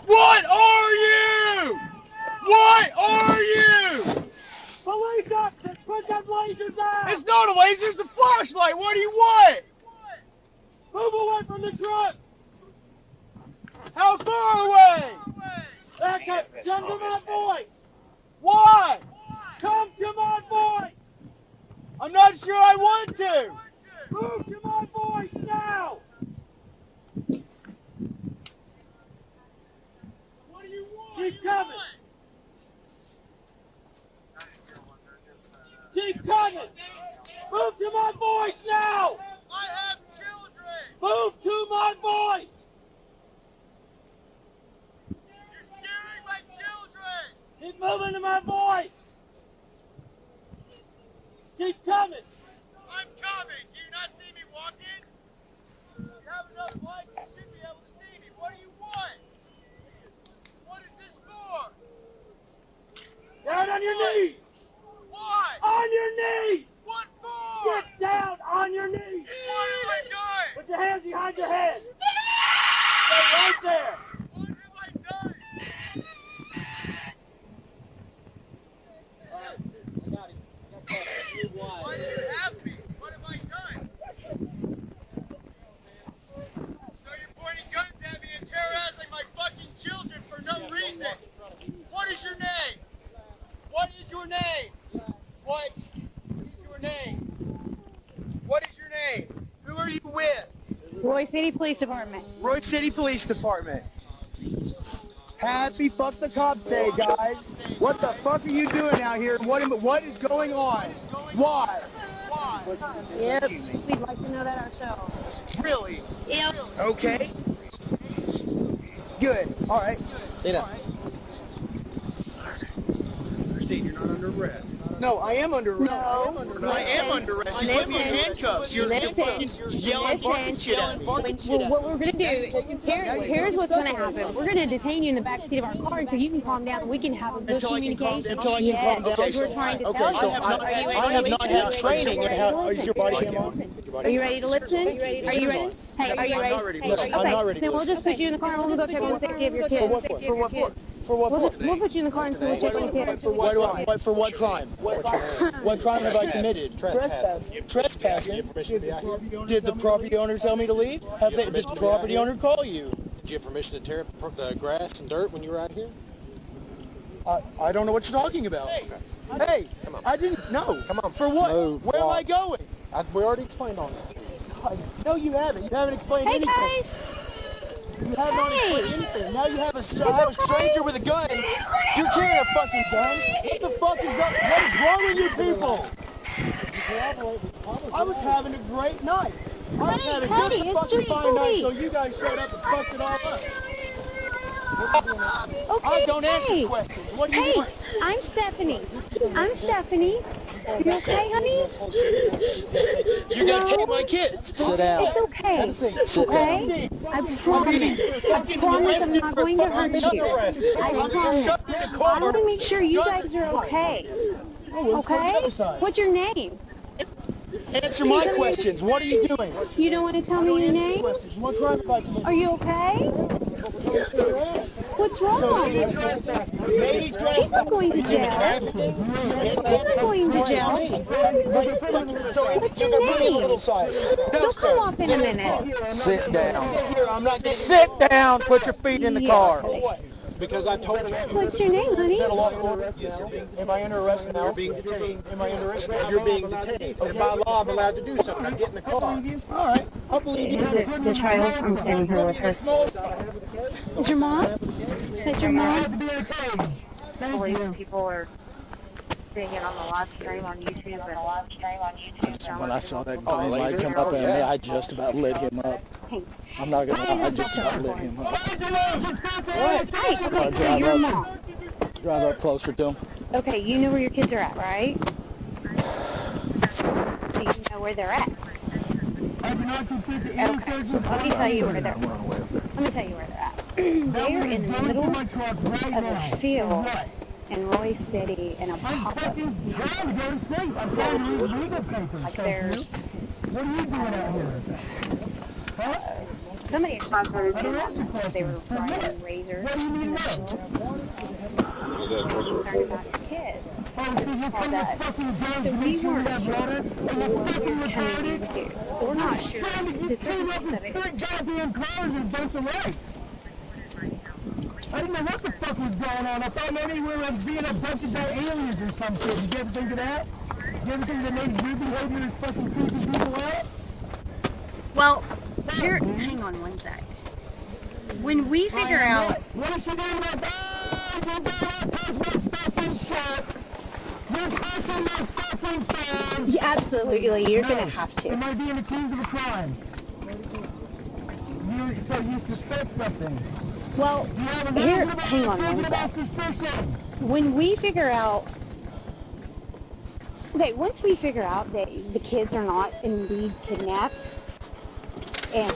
What are you? What are you? Police officers, put that laser down! It's not a laser, it's a flashlight. What do you want? Move away from the truck! How far away? Okay, come to my voice! Why? Come to my voice! I'm not sure I want to. Move to my voice now! What do you want? Keep coming! Keep coming! Move to my voice now! I have children. Move to my voice! You're scaring my children. Keep moving to my voice! Keep coming! I'm coming. Do you not see me walking? You have enough light, you should be able to see me. What do you want? What is this for? Down on your knees! Why? On your knees! What for? Get down on your knees! What have I done? Put your hands behind your head! Stay right there! What have I done? Why do you have me? What have I done? So you're pointing guns at me and terrorizing my fucking children for no reason. What is your name? What is your name? What is your name? What is your name? Who are you with? Royse City Police Department. Royse City Police Department. Happy fuck the cops day, guys. What the fuck are you doing out here? What is going on? Why? Yep, we'd like to know that ourselves. Really? Yep. Okay. Good. All right. Stay down. You're not under arrest. No, I am under arrest. No. I am under arrest. You put me in handcuffs. You're yelling, barking shit at me. What we're going to do, here's what's going to happen. We're going to detain you in the back seat of our car until you can calm down and we can have a good communication. Until I can calm down. Okay, so we're trying to tell you. I have not had training in how. Is your body cam on? Are you ready to listen? Are you ready? Hey, are you ready? I'm not ready. Listen, Okay, I'm not ready. then we'll just put you in the car and we'll go check on the safety of your kids. For what for? For what for? We'll put you in the car and we'll check on the kids. For what crime? What crime have I committed? Trespassing. Did the property owner tell me to leave? Did the property owner call you? Did you have permission to tear up the grass and dirt when you were out here? I don't know what you're talking about. Hey, come on. I didn't know. Come on. For what? Move, Where am I going? We already explained all this. No, you haven't. You haven't explained anything. Hey guys! You have not explained anything. Now you have a stranger with a gun. You're carrying a fucking gun. What the fuck is up? What is wrong with you people? I was having a great night. I was having a good fucking fine night, so you guys showed up and fucked it all up. Okay, I don't answer questions. What are you doing? I'm Stephanie. You okay, honey? You're gonna take my kids. Sit down. It's okay. Okay? I promise I'm not going to hurt you. I promise. I want to make sure you guys are okay. Okay? What's your name? Answer my questions. What are you doing? You don't want to tell me your name? What crime have I committed? Are you okay? What's wrong? People going to jail. People going to jail. What's your name? They'll come off in a minute. Sit down. Sit down. Put your feet in the car. Because I told you. What's your name, honey? Am I under arrest now? You're being detained. Am I under arrest now? You're being detained. And by law, I'm allowed to do something. I get in the car. All right. Is it the child? I'm standing here with her. Is your mom? Is your mom? People are seeing it on the live stream on YouTube. When I saw that green light come up at me, I just about lit him up. I'm not gonna lie, I just about lit him up. What? Okay, so your mom. Drive up closer to him. Okay, you know where your kids are at, right? So you know where they're at. Okay, so let me tell you where they're at. Let me tell you where they're at. They're in the middle of a field in Royse City in a pop-up. Like there's... What are you doing out here? Somebody had contacted them because they were riding razors in the field. Concerned about the kids. So we weren't sure what we were coming into. We're not sure the specifics of it. I didn't know what the fuck was going on. I thought maybe we were being abducted by aliens or some shit. Did you ever think of that? Did you ever think that maybe your behavior is fucking creeping people out? Well, here, hang on one sec. When we figure out... What is she doing about that? You're going to touch my fucking shirt. You're touching my fucking phone. Yeah, absolutely, you're going to have to. Am I being accused of a crime? So you suspect something? Well, here, hang on one sec. When we figure out... Okay, once we figure out that the kids are not indeed kidnapped, and...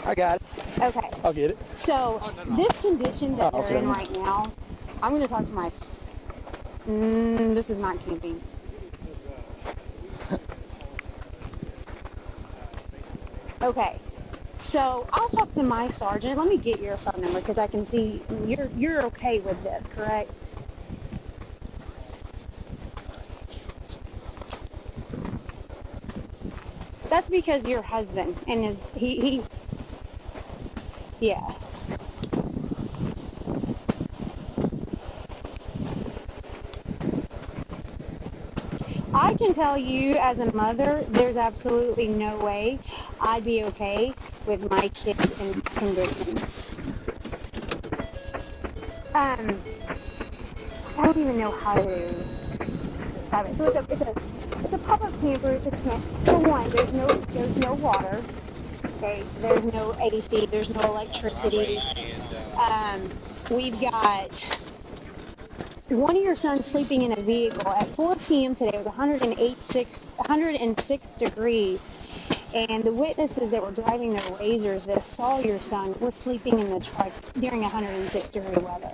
I got it. Okay. I'll get it. So, this condition that they're in right now, I'm going to talk to my... this is not camping. Okay. So, I'll talk to my sergeant. Let me get your phone number because I can see you're okay with this, correct? That's because your husband and he yeah. I can tell you as a mother, there's absolutely no way I'd be okay with my kids in condition. I don't even know how to describe it. So it's a pop-up camper. It's a tent. For one, there's no water. Okay, there's no AC. There's no electricity. We've got one of your sons sleeping in a vehicle at 4 p.m. today. It was 106 degrees. And the witnesses that were driving their razors that saw your son was sleeping in the truck during 106 degree weather.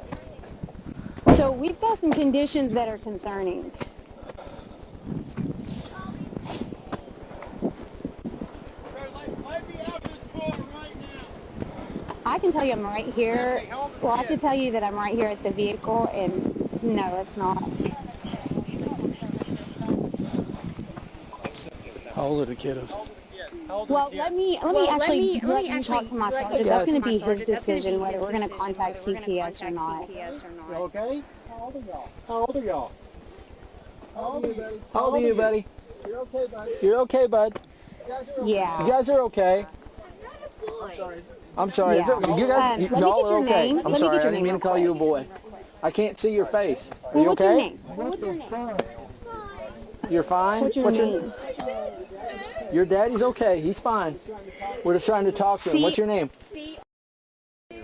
So we've got some conditions that are concerning. I can tell you I'm right here. Well, I can tell you that I'm right here at the vehicle, and no, it's not. How old are the kiddos? Well, let me actually talk to my sergeant. That's going to be his decision whether we're going to contact CPS or not. You okay? How old are y'all? How old are y'all? How old are you, buddy? You're okay, buddy. You're okay, bud. Yeah. You guys are okay. I'm sorry. Yeah. It's okay. You guys, y'all are okay. I'm sorry. I didn't mean to call you a boy. I can't see your face. Are you okay? What's your name? You're fine? What's your name? Your daddy's okay. He's fine. We're just trying to talk to him. What's your name?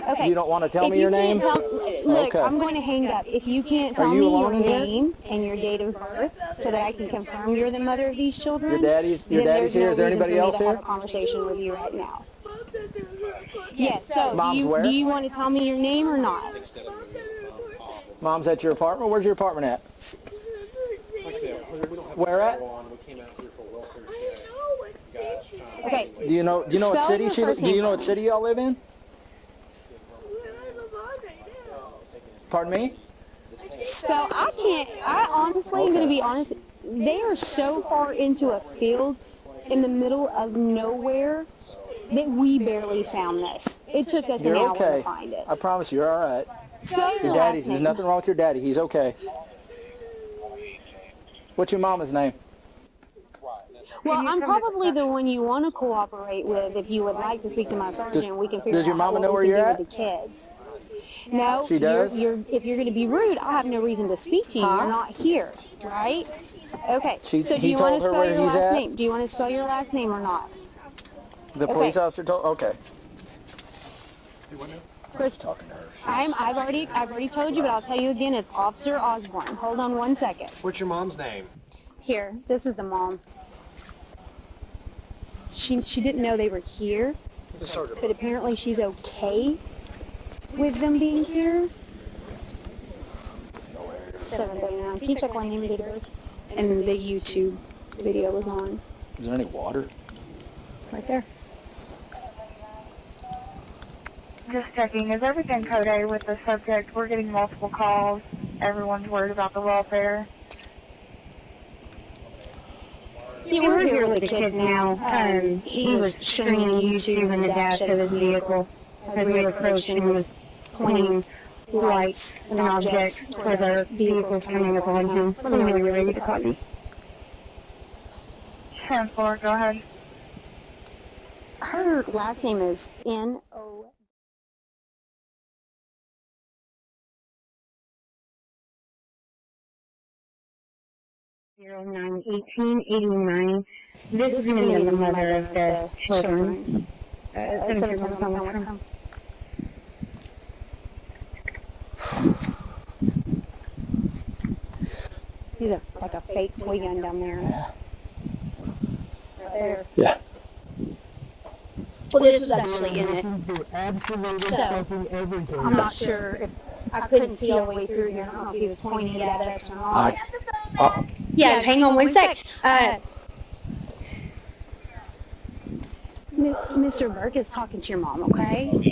Okay. You don't want to tell me your name? Look, okay. I'm going to hang up. If you can't tell me your name and your date of birth so that I can confirm you're the mother of these children, your daddy's here. Is there anybody else here? Have a conversation with you right now. Yes, so Mom's do you want to tell me your name or not? Mom's at your apartment? Where's your apartment at? Where at? Okay. Do you know what city what city y'all live in? Pardon me? So I honestly am going to be honest, they are so far into a field in the middle of nowhere that we barely found this. It took us an hour to find it. I promise you're all right. Your daddy's, there's nothing wrong with your daddy. He's okay. What's your mama's name? Well, you I'm come to probably the one you want to cooperate with. If you would like to speak to my sergeant, we can figure Does your out mama what know we where can you're do at? with the kids. No, She does? if you're going to be rude, I have no reason to speak to you. You're not here, right? Okay. So do you want to spell your last name? Do you want to spell your last name or not? The police officer told. Okay. Chris, talking to her. I've already told you, but I'll tell you again. It's Officer Osborne. Hold on 1 second. What's your mom's name? Here, this is the mom. She didn't know they were here, but apparently she's okay with them being here. 7:39. Can you check my name and date of birth? And the YouTube video was on. Is there any water? Right there. Just checking. Is everything code A with the subject? We're getting multiple calls. Everyone's worried about the welfare. Yeah, we're here with the kids now. He was streaming YouTube in the dash of his vehicle as we approached, and he was pointing lights and objects towards our vehicles coming up on him. Let me know when you're ready to call me. 10-4, go ahead. Her last name is N-O. 09-18-89. This is going to be the mother of the children. 710. He's like a fake toy gun down there. Right there. Yeah. Well, this was actually in it. So, I'm not sure if I couldn't see all the way through here. I don't know if he was pointing it at us or not. Yeah, hang on 1 sec. Mr. Burke is talking to your mom, okay? Did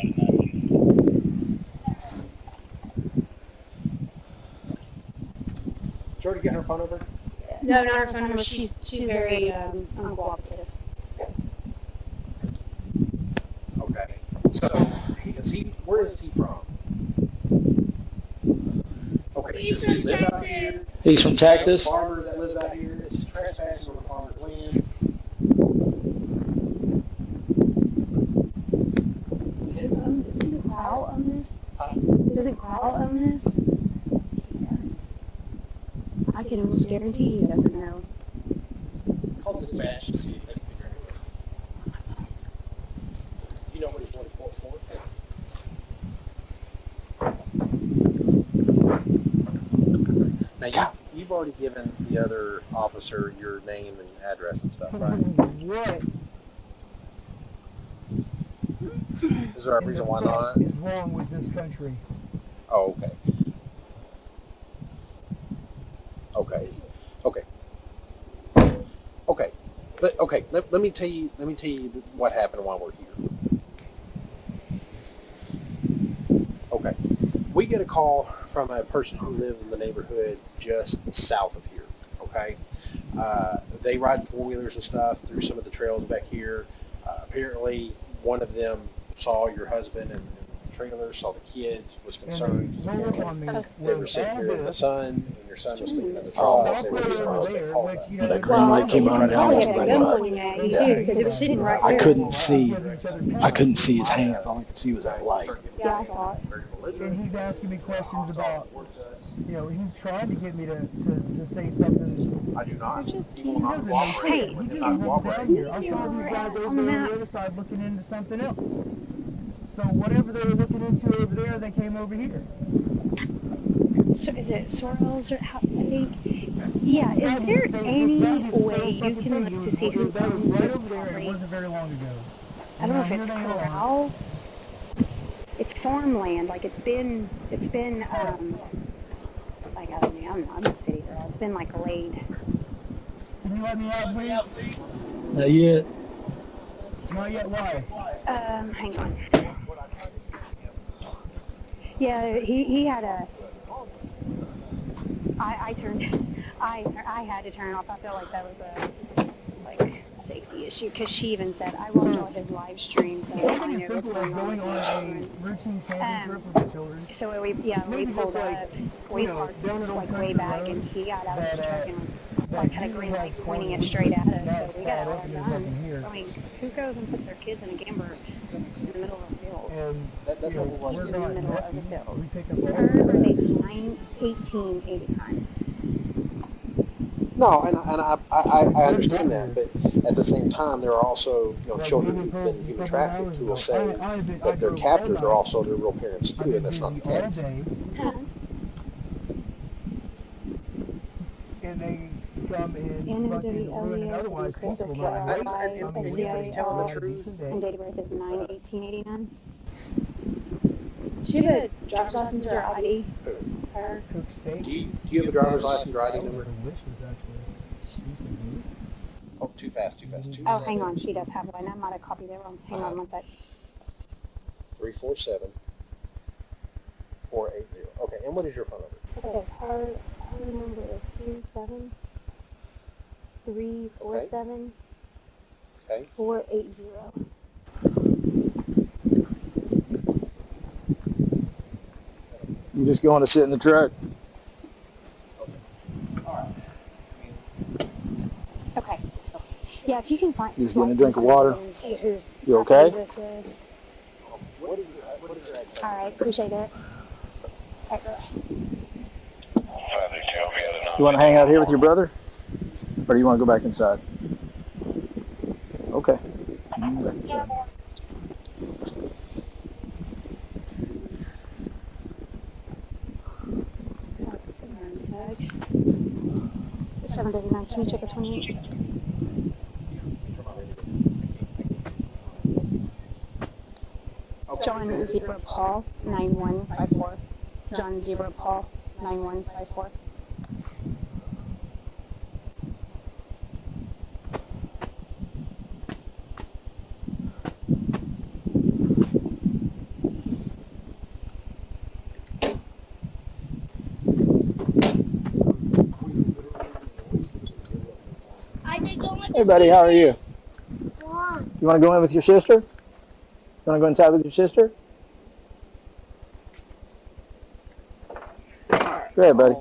you already get her phone number? No, not her phone number. She's very uncooperative. Okay. So, where is he from? Okay, does he live out here? He's from Texas. A farmer that lives out here is trespassing on the farmer's land. Does it Kyle own this? Does it Kyle own this? He does. I can almost guarantee he doesn't know. Call dispatch and see if they can figure out who it is. Do you know what he's going to court for? Now, you've already given the other officer your name and address and stuff, right? What Is there a reason why not? is wrong with this country? Oh, okay. Okay. Okay. Okay. Let me tell you what happened while we're here. Okay. We get a call from a person who lives in the neighborhood just south of here. Okay. They ride four-wheelers and stuff through some of the trails back here. Apparently, one of them saw your husband and the trailer, saw the kids, was concerned. They were sitting here in the sun, and your son was sleeping in the truck. They were concerned. They called us. That green light came on and I was like, I couldn't see his hand. All I could see was that light. Yeah, I saw it. And he's asking me questions about, he's trying to get me to say something. I do not. He doesn't know. Hey, He just moved down here. I saw these guys over there on the other side looking into something else. So whatever they were looking into over there, they came over here. So is it Sorrels or how, I think? Yeah, is there any way you can look to see who owns this property? It wasn't very long ago. I don't know if it's corral. It's farmland. Like it's been like I don't know. I'm a city girl. It's been like laid. Can you let me out, please? Not yet. Not yet. Why? Hang on. Yeah, he had a. I had to turn off. I felt like that was a safety issue because she even said I watch all his live streams and I know what's going on with the children. So we pulled up, we parked like way back, and he got out of his truck and was like had a green light pointing it straight at us, so we got it all done. I mean, who goes and puts their kids in a camper in the middle of a field? That's what we want to In do. the middle of the field. Her birthday's 1889. No, and I understand that, but at the same time, there are also children who've been human trafficked who will say that their captors are also their real parents too, and that's not the case. And they come in fucking ruin an otherwise peaceful life. And we tell them the truth. And date of birth is 9/1889. She had a driver's license or ID. Her. Do you have a driver's license or ID number? Oh, too fast. Oh, hang on. She does have one. I might have copied it wrong. Hang on one sec. 347-480. Okay, and what is your phone number? Okay, her number is 27347 Okay. 480. You just going to sit in the truck? Okay. Yeah, if you can find. Just getting a drink of water. See who's You okay? This is. What is your accent? All right, appreciate it. All right, You want to hang out here with your brother? Or do you want to go back inside? Okay. Back inside. 7:39. Can you check the 28? John Zebra Paul 9154. John Zebra Paul 9154. Hey buddy, how are you? You want to go in with your sister? You want to go inside with your sister? Go ahead, buddy.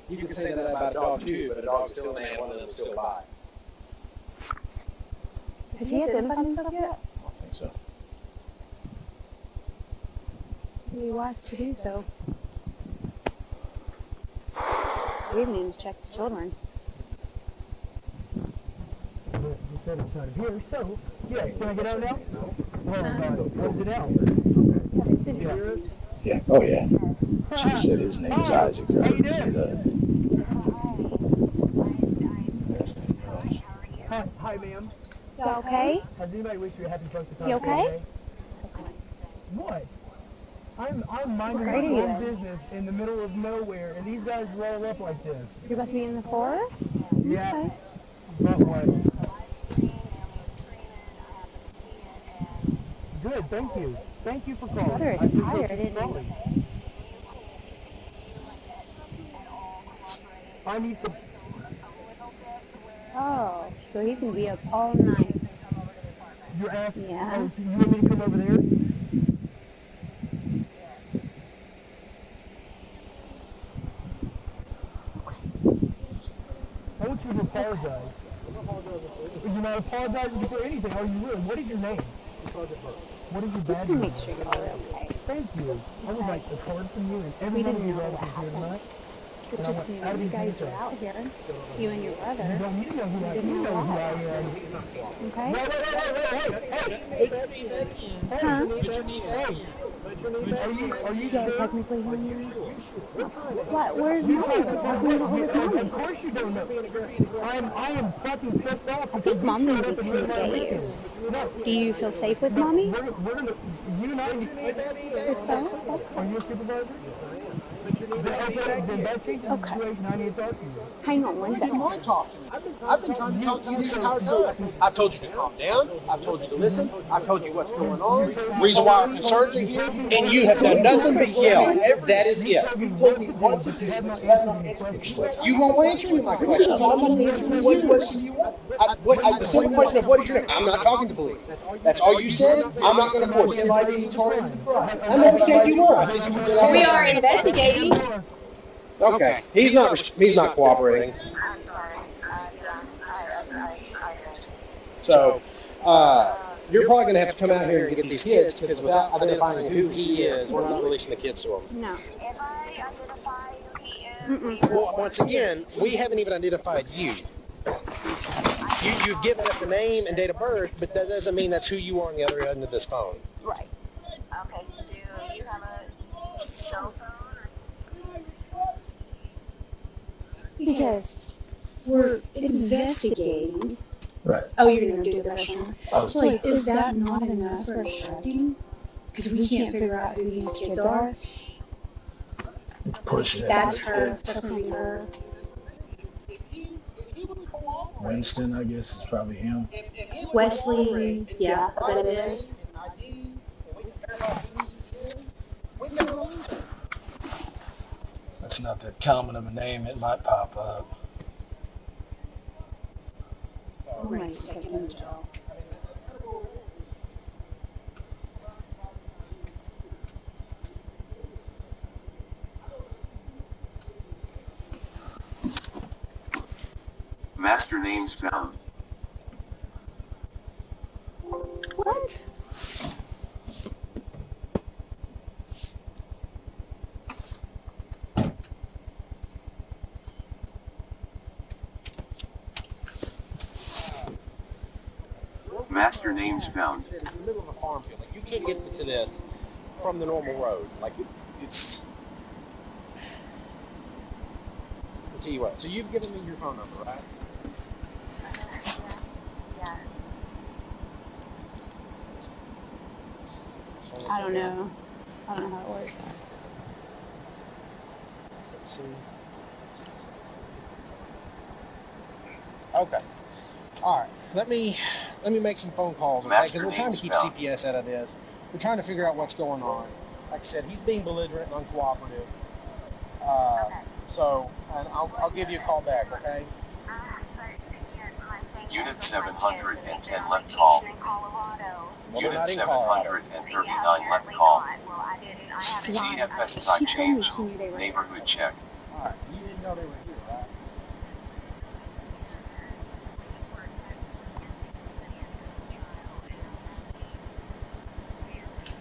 You can say that about a dog too, but a dog is still an animal and it'll still bite. Has he identified himself yet? I don't think so. Be wise to do so. We haven't even checked the children. You said it's not here, so yes. Can I get out now? No. Oh, what is it out? Yeah. Oh yeah. She said his name's Isaac. How you doing? Hi, ma'am. You okay? Does anybody wish you a happy birthday? You okay? What? I'm minding my own business in the middle of nowhere, and these guys roll up like this. You're about to be in the forest? Yeah. Okay. But what? Good, thank you. Thank you for calling. Brother is tired, isn't he? I need some. Oh, so he's going to be up all night. You're asking? Yeah. Oh, you want me to come over there? I want you to apologize. You're not apologizing for anything, are you really? What is your name? What is your badge? Just to make sure you're okay. Thank you. I would like a card from you and everybody in your relatives here tonight. But just knew you guys are out here. You and your brother. You know who I am. Okay? Hey! Huh? Are you Yeah, sure? technically home now. What? Where's Mommy? Where's Mommy? Of course you don't know. I am fucking pissed off. I think Mommy would be coming to get you. Do you feel safe with Mommy? We're gonna, you and I. Oh, Are you a supervisor? Hang on one You didn't second. want to talk to me. I've been trying to talk to you this entire time. I've told you to calm down. I've told you to listen. I've told you what's going on, reason why our concerns are here, and you have done nothing but yell. That is it. You've told me what to do, but you have not answered me. You won't answer any of my questions. I'm not answering what question you want. The simple question of what is your name? I'm not talking to police. That's all you said. I'm not going to force anybody to charge you. I never said you were. I said you were good. We are investigating. Okay. He's not cooperating. I'm sorry. So, you're probably going to have to come out here and get these kids, because without identifying who he is, we're not releasing the kids to him. No. If I identify who he is, Well, once again, we haven't even identified you. You've given us a name and date of birth, but that doesn't mean that's who you are on the other end of this phone. Right. Okay. Do you have a cell phone? Because we're investigating. Right. Oh, you're going to do the restaurant. So, like, is that not enough for obstructing? Because we can't figure out who these kids are. It's pushing it. That's her. That's going to be her. Winston, I guess, is probably him. Wesley, yeah, that is. That's not that common of a name. It might pop up. Right, I can tell. Master names found. What? Master names found. It's in the middle of a farm field. Like, you can't get to this from the normal road. Like, it's... I'll tell you what. So you've given me your phone number, right? Yeah. I don't know. I don't know how it works. Let's see. Okay. All right. Let me make some phone calls, okay? Because we're trying to keep CPS out of this. We're trying to figure out what's going on. Like I said, he's being belligerent and uncooperative. So, and I'll give you a call back, okay? Unit 710 left call. Unit 739 left call. CFS type change. Neighborhood check. All right. You didn't know they were here, right?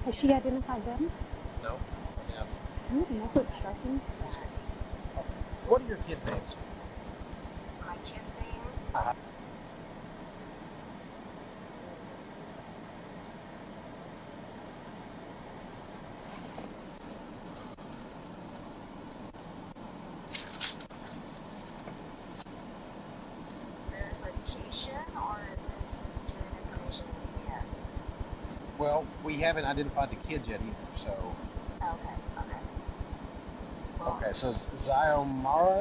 Has she identified them? No. Yes. No obstructions. What are your kids' names? My kids' names? Verification, or is this doing information CPS? Well, we haven't identified the kids yet either, so... Okay. Okay, so Zyomara?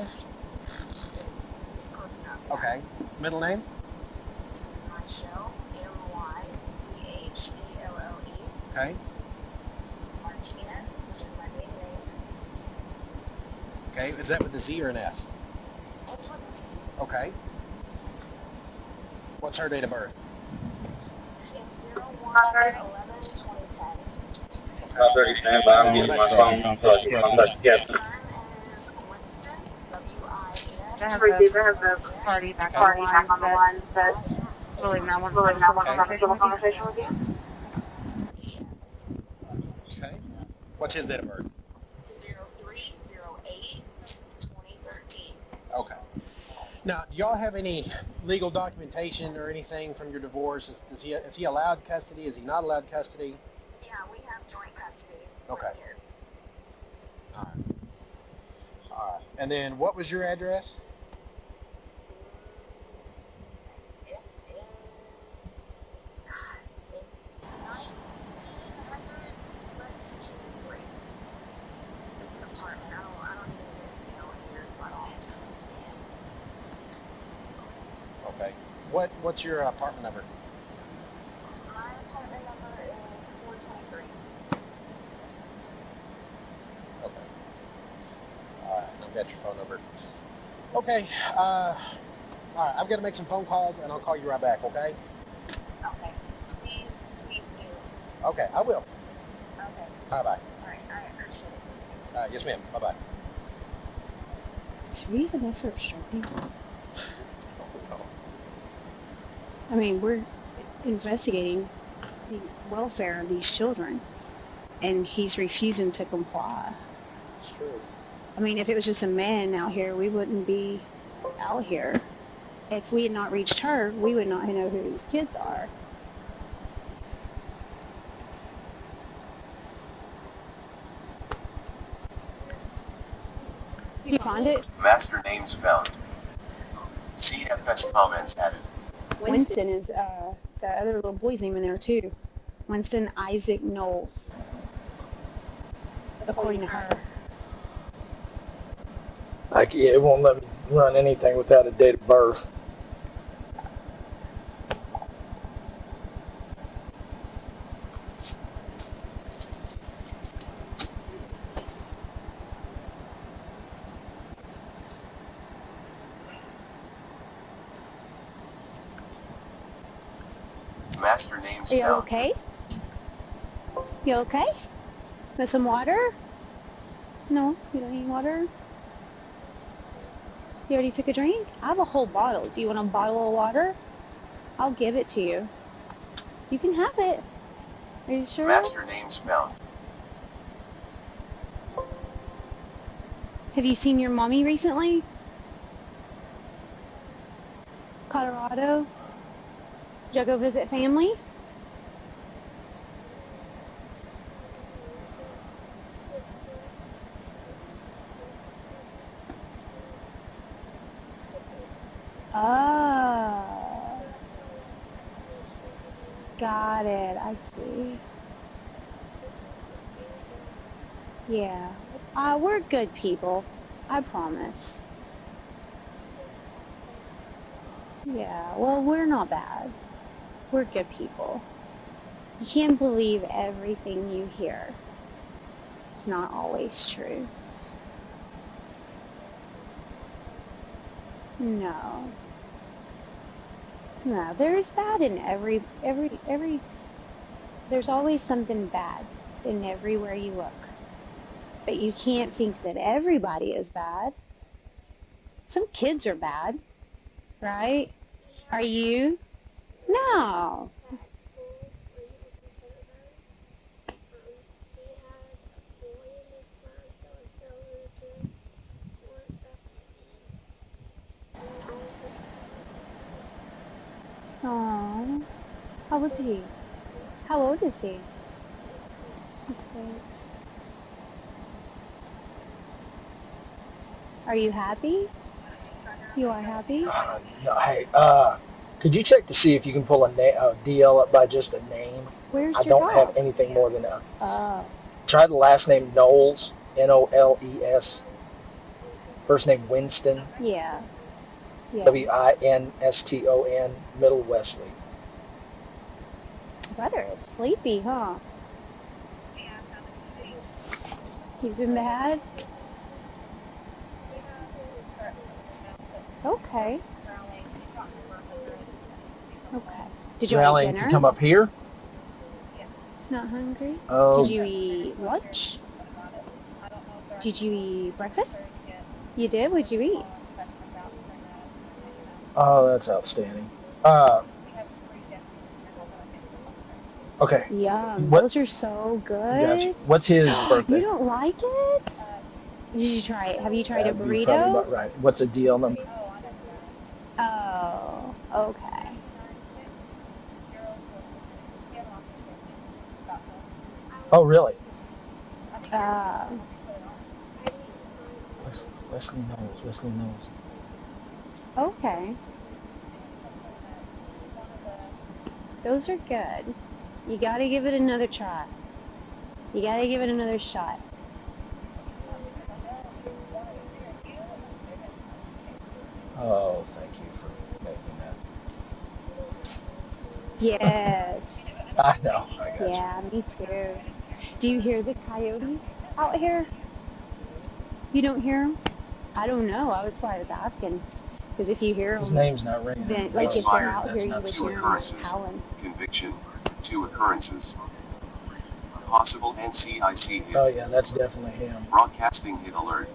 Close enough. Okay. Middle name? Michelle, M-Y-C-H-E-L-L-E. Okay. Martinez, which is my maiden name. Okay, is that with a Z or an S? It's with a Z. Okay. What's her date of birth? It's 01/11/2010. Stand by. I'm using my phone. Yes. Son is Winston, W-I-N. I have the party back on the line. But really now want to have a conversation with you. Okay. What's his date of birth? 03/08/2013. Okay. Now, do y'all have any legal documentation or anything from your divorce? Is he allowed custody? Is he not allowed custody? Yeah, we have joint custody. Okay. All right. And then what was your address? It is 1900 West Kinsley. It's an apartment. I don't Okay. What's your apartment number? My apartment number is 423. Okay. All right. I've got your phone number. Okay. All right. I've got to make some phone calls, and I'll call you right back. Okay. Okay. Please do. Okay. I will. Okay. Bye bye. All right. I appreciate it. Yes, ma'am. Bye bye. Is we even there for obstructing? I mean, we're investigating the welfare of these children, and he's refusing to comply. It's true. I mean, if it was just a man out here, we wouldn't be out here. If we had not reached her, we would not know who these kids are. You find it? Master names found. CFS comments added. Winston is the other little boy's name in there too. Winston Isaac Knowles, according to her. Yeah, it won't let me run anything without a date of birth. Master names Are you found. okay? You okay? With some water? No, you don't need water? You already took a drink? I have a whole bottle. Do you want a bottle of water? I'll give it to you. You can have it. Are you sure? Master names found. Have you seen your mommy recently? Colorado? Did you go visit family? Oh. Got it. I see. Yeah. We're good people. I promise. Yeah, well, we're not bad. We're good people. You can't believe everything you hear. It's not always true. No. No, there's bad in every, there's always something bad in everywhere you look. But you can't think that everybody is bad. Some kids are bad, right? Are you? No. Aww. How old is he? How old is he? Okay. Are you happy? You are happy? No, hey, could you check to see if you can pull a DL up by just a name? Where's I your don't dog? have anything more than a. Oh. Try the last name Knowles, N-O-L-E-S. First name Winston. Yeah. Yeah. W-I-N-S-T-O-N, Middle Wesley. Brother is sleepy, huh? He's been bad? Okay. Okay. Did you Rallying eat dinner? to come up here? Not hungry? Oh. Did you eat lunch? Did you eat breakfast? You did? What'd you eat? Oh, that's outstanding. Okay. Yum. Those are so good. Gotcha. What's his birthday? You don't like it? Did you try it? Have you tried a You're probably burrito? about right. What's a DL number? Oh, okay. Oh, really? Wesley Knowles. Okay. Those are good. You gotta give it another try. You gotta give it another shot. Oh, thank you for making that. Yes. I know. I got Yeah, me too. Do you hear the coyotes out here? You don't hear them? I don't know. That's why I was asking. Because if you hear His them, name's not ringing. then like if they're out here, you would Two hear them occurrences. howling. Conviction. 2 occurrences. Possible NCIC hit. Oh yeah, that's definitely him. Broadcasting hit alert.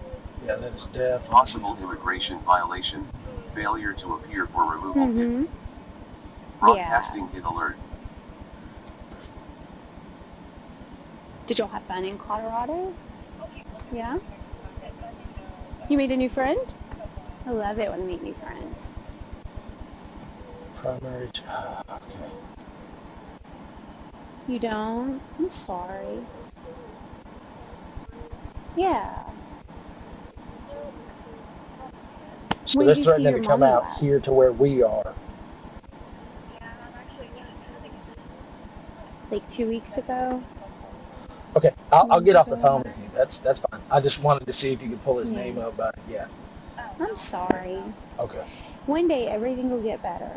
Yeah, that is definitely Possible immigration violation. Failure to appear for removal hit. Broadcasting hit alert. Did y'all have fun in Colorado? Yeah? You made a new friend? I love it when I meet new friends. primary job. Okay. You don't? I'm sorry. Yeah. So they're threatening to come out here to where we are. Like 2 weeks ago? Okay, I'll get off the phone with you. That's fine. I just wanted to see if you could pull his name up, but yeah. I'm sorry. Okay. One day everything will get better.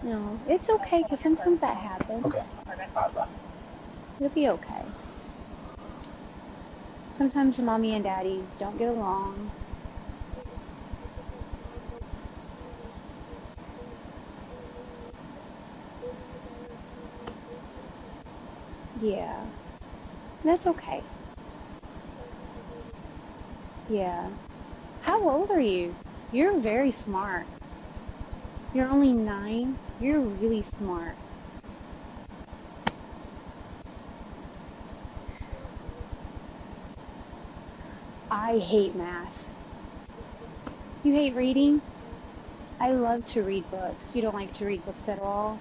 No, it's okay because sometimes that happens. Okay. All right, bye. It'll be okay. Sometimes mommy and daddies don't get along. Yeah, that's okay. Yeah. How old are you? You're very smart. You're only 9. You're really smart. I hate math. You hate reading? I love to read books. You don't like to read books at all?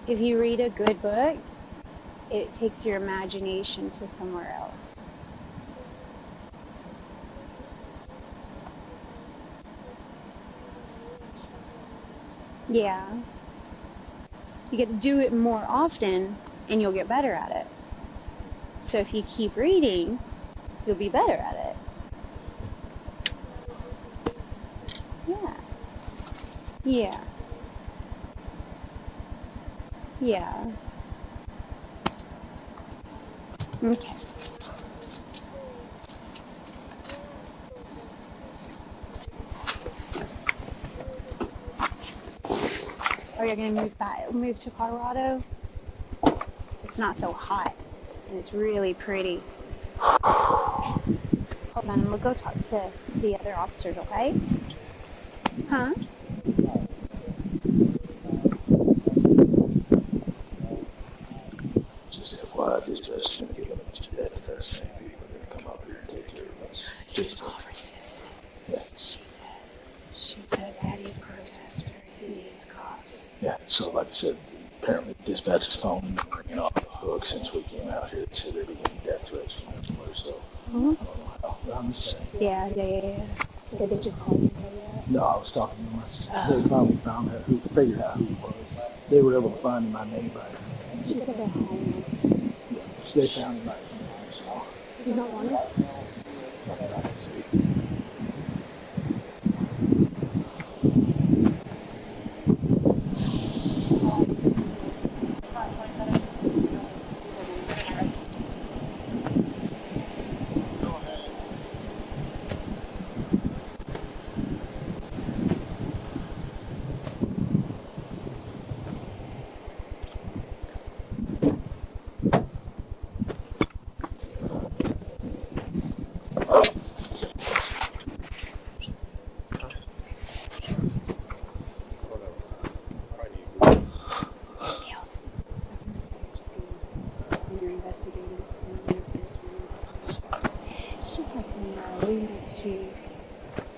If you read a good book, it takes your imagination to somewhere else. Yeah. You get to do it more often and you'll get better at it. So if you keep reading, you'll be better at it. Yeah. Yeah. Yeah. Okay. Are you going to move to Colorado? It's not so hot, and it's really pretty. Hold on, I'm going to go talk to the other officers, okay? Huh? Just FYI, this is going to give us to death. That's same people are going to come up here and take care of us. She's not resistant. Yeah. She said Daddy's a protester. He needs cops. Yeah, so like I said, apparently dispatch's phone has been ringing off the hook since we came out here. They said they've been getting death threats from everywhere, so I don't know how, but I'm just saying. Yeah. Did they just call you to tell you that? No, I was talking to them. They finally found out figured out who it was. They were able to find my name by his name. She said they're homeless. Yeah, so they found him by his name, so. You don't want it? Nothing I can see.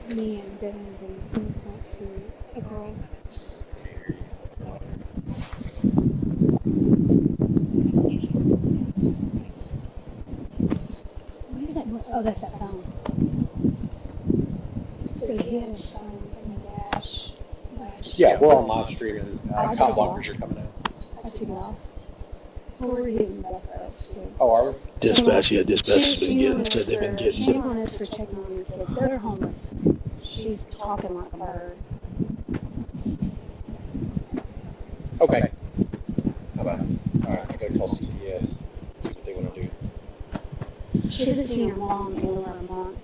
Me and Bivens and went to a girl. What is that? Oh, that's that phone. So he had his phone in the dash. Yeah, we're on my street and cop blockers are coming out. I took it off. Well, we're getting breakfast too. Oh, are we? Dispatch has been getting, said they've been getting. Shame on us for checking on these kids. They're homeless. she's talking like a bird. Okay. How about it? Alright, I gotta call CPS. See what they want to do. She hasn't seen her mom in over a month.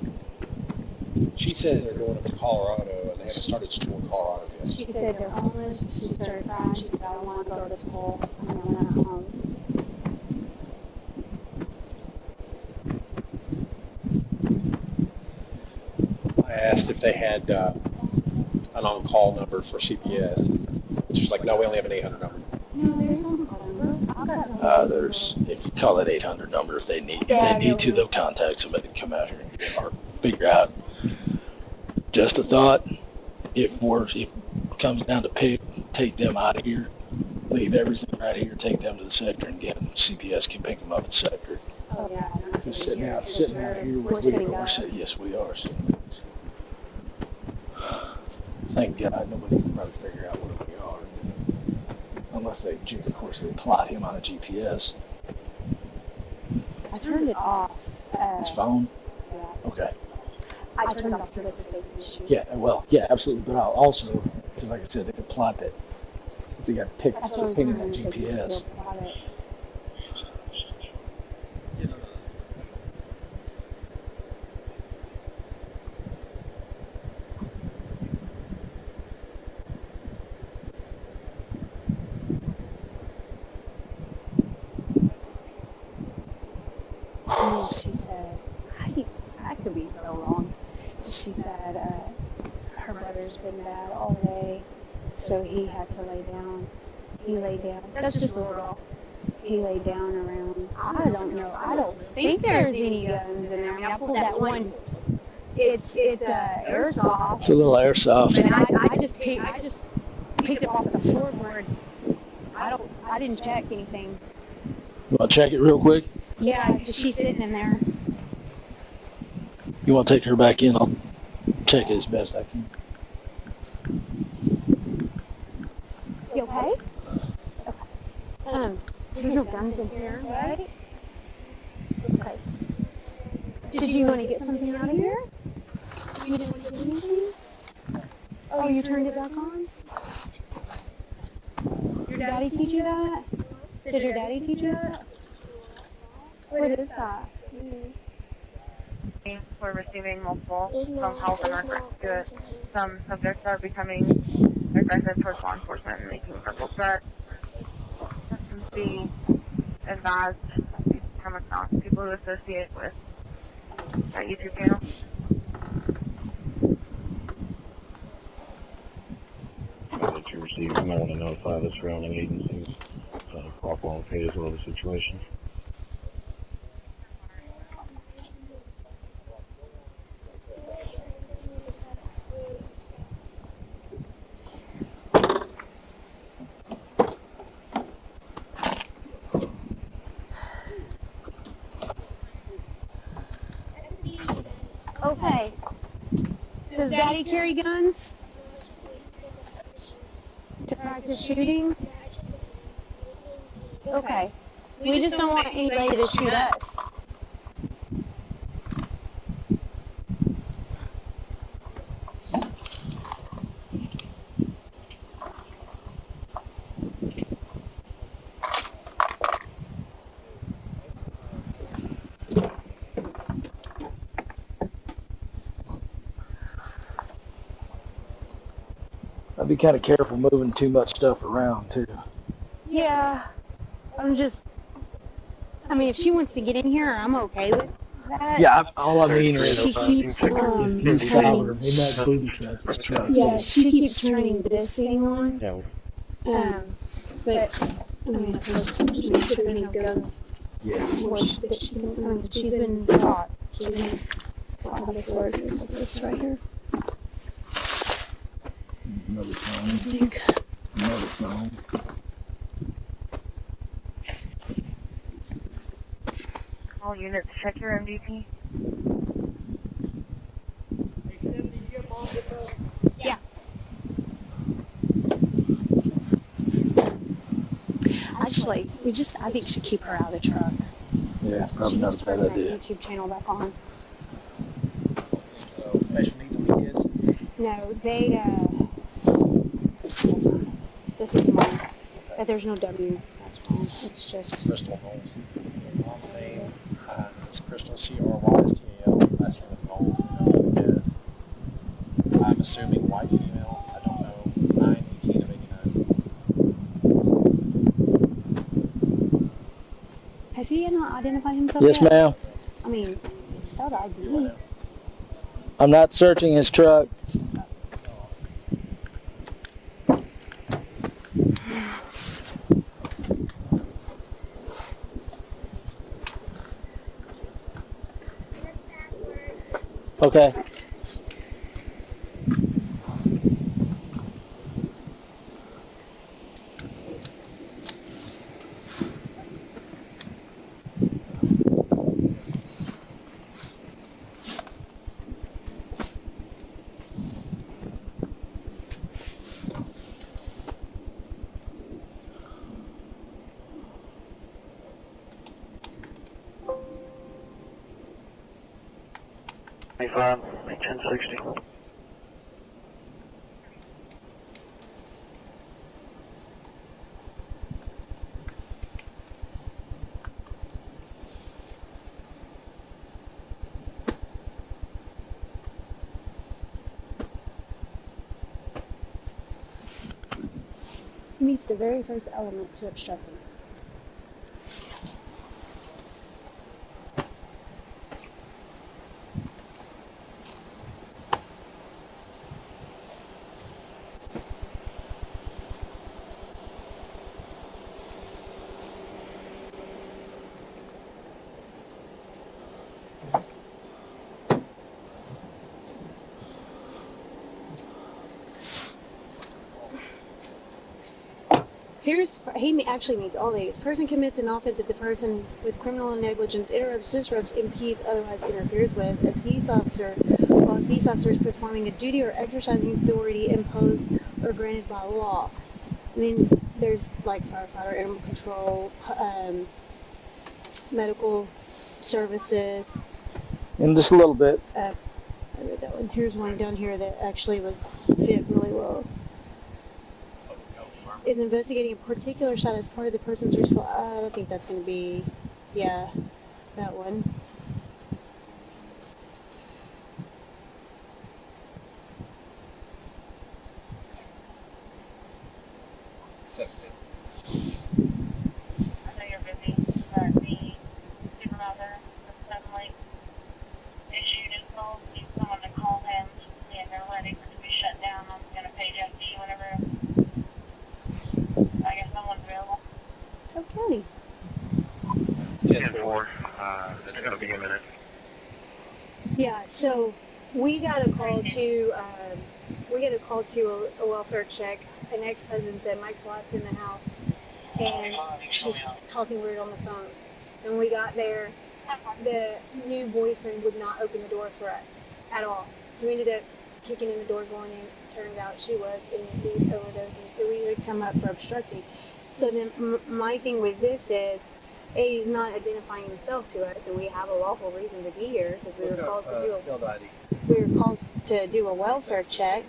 She says they're going up to Colorado and they haven't started school in Colorado yet. She said they're homeless. She started crying. She said, I don't want to go to school. I want to go home. I asked if they had an on-call number for CPS. She's like, no, we only have an 800 number. No, there's no on-call number. There's, if you call that 800 number, if they need to, they'll contact somebody to come out here or figure out. Just a thought, if it comes down to take them out of here, leave everything right here, take them to the sector, and get them. CPS can pick them up at the sector. Oh, yeah. Just sitting out here, we're sitting, yes, we are sitting. Thank God nobody can probably figure out where we are. Unless they, of course, they plot him on a GPS. I turned it off. His phone? Yeah. Okay. I turned it off to the safety issue. Yeah, well, yeah, absolutely. But I'll also, because like I said, they could plot that. If they got picked with him in that GPS. And she said, I could be so wrong. She said her brother's been bad all day, so he had to lay down. He laid down. That's just a little girl. He laid down around, I don't know. I don't think there's any guns in there. I mean, I pulled that one. It's airsoft. It's a little airsoft. And I just picked it off the floorboard. I didn't check anything. You want to check it real quick? Yeah, she's sitting in there. You want to take her back in? I'll check it as best I can. You okay? Okay. There's no guns in here, right? Okay. Did you want to get something out of here? You didn't want to get anything? Oh, you turned it back on? Your daddy teach you that? Did your daddy teach you that? What is that? We're receiving multiple phone calls in regards to it. Some subjects are becoming aggressive towards law enforcement and making verbal threats. Be advised if you come across people who associate with that YouTube channel. That you receive, you might want to notify the surrounding agencies, Rockwall and Pay as well the situation. Okay. Does Daddy carry guns? To practice shooting? Okay. We just don't want anybody to shoot us. I'd be kind of careful moving too much stuff around too. Yeah. I mean, if she wants to get in here, I'm okay with that. Yeah, all I mean is she keeps turning. Yeah, she keeps turning this thing on. Yeah. But I mean, there should be no guns. Yeah. She's been taught. She's been taught how this works. It's like this right here. Another phone. I think. Another phone. All units, check your MVP. Yeah. Actually, I think should keep her out of the truck. Yeah, probably not a bad idea. YouTube channel back on. So, special needs on the kids. No, they, this is mine. There's no W. That's wrong. It's just... Crystal Knowles. Mom's name is Crystal, C-R-Y-S-T-A-L. Last name is Knowles, N-O-W-S. I'm assuming white female. I don't know. 9/18 of 89. Has he not identified himself Yes, yet? ma'am. I mean, it's spelled ID. I'm not searching his truck. Okay. Make 1060. Meets the very first element to obstructing. He actually meets all these. Person commits an offense if the person with criminal negligence interrupts, disrupts, impedes, otherwise interferes with a peace officer while a peace officer is performing a duty or exercising authority imposed or granted by law. I mean, there's like firefighter, animal control, medical services. In just a little bit. I read that one. Here's one down here that actually was fit really well. Is investigating a particular shot as part of the person's response. I think that's going to be, yeah, that one. I know you're busy, but the supervisor suddenly issued his call, needs someone to call him, and they're ready for it to be shut down. I'm going to page FD whenever I guess someone's available. Okay. 10-4. It's going to be a minute. Yeah, so we got a call to a welfare check. An ex-husband said Mike's wife's in the house and she's talking weird on the phone. And we got there, the new boyfriend would not open the door for us at all. So we ended up kicking in the door, going in. Turned out she was indeed overdosing. So we hooked him up for obstructing. So then my thing with this is, A, he's not identifying himself to us, and we have a lawful reason to be here because we were called to do a welfare check.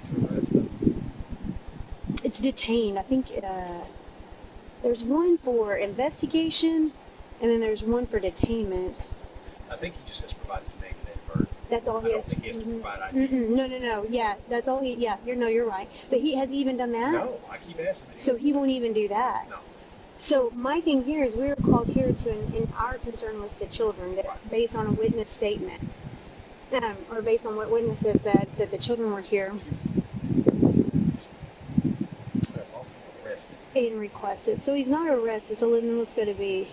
It's detained. I think there's one for investigation, and then there's one for detainment. I think he just has to provide his name and date of birth. That's all he has. I don't think he has to provide ID. No. Yeah, that's all he. Yeah, you're right. But he has even done that. No, I keep asking him. So he won't even do that. No. So my thing here is we were called here to, and our concern was the children, that based on a witness statement, or based on what witnesses said that the children were here and requested. So he's not arrested. So then what's going to be?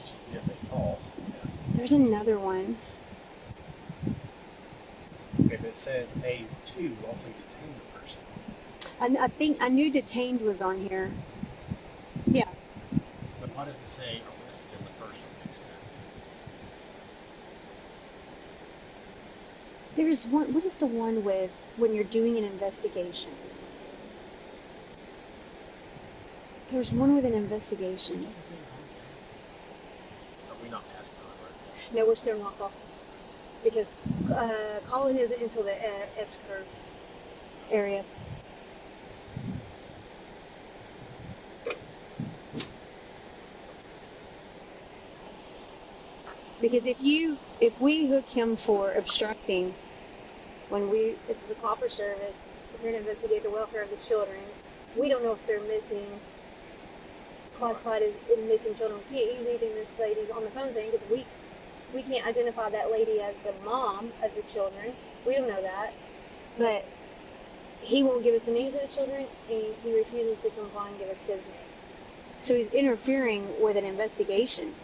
There's another one. Okay, but it says A2 lawfully detained the person. I think I knew detained was on here. Yeah. But why does it say arrested in the first instance? There's one. What is the one with when you're doing an investigation? There's one with an investigation. Are we not passing on, right? No, we're still in Rockwall. Because Colin isn't until the S curve. area. Because if we hook him for obstructing, this is a call for service, we're going to investigate the welfare of the children. We don't know if they're classified as missing children. We can't use anything this lady's on the phone saying, because we can't identify that lady as the mom of the children. We don't know that. But he won't give us the names of the children, and he refuses to comply and give us his name. So he's interfering with an investigation.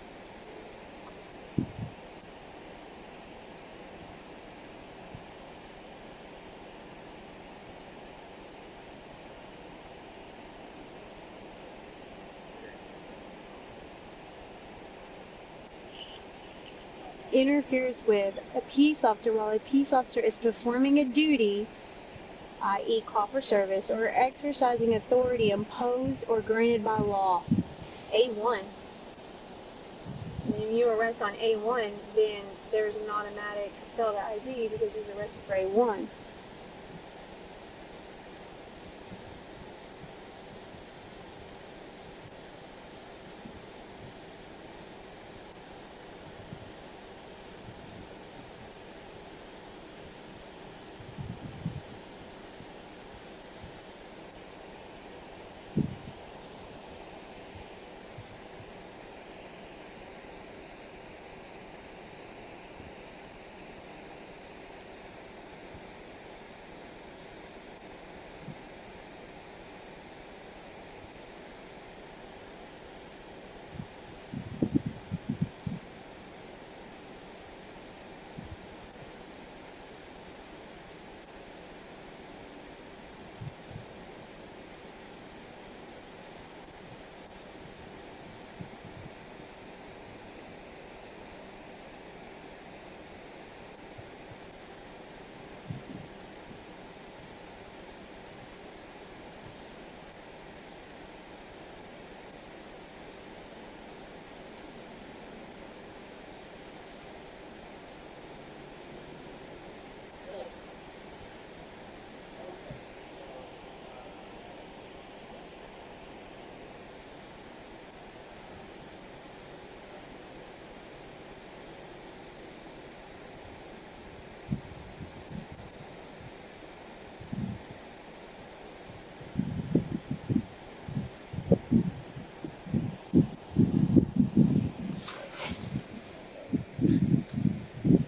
Interferes with a peace officer while a peace officer is performing a duty, i.e. call for service, or exercising authority imposed or granted by law. A1. When you arrest on A1, then there's an automatic fail to ID because he's arrested for A1.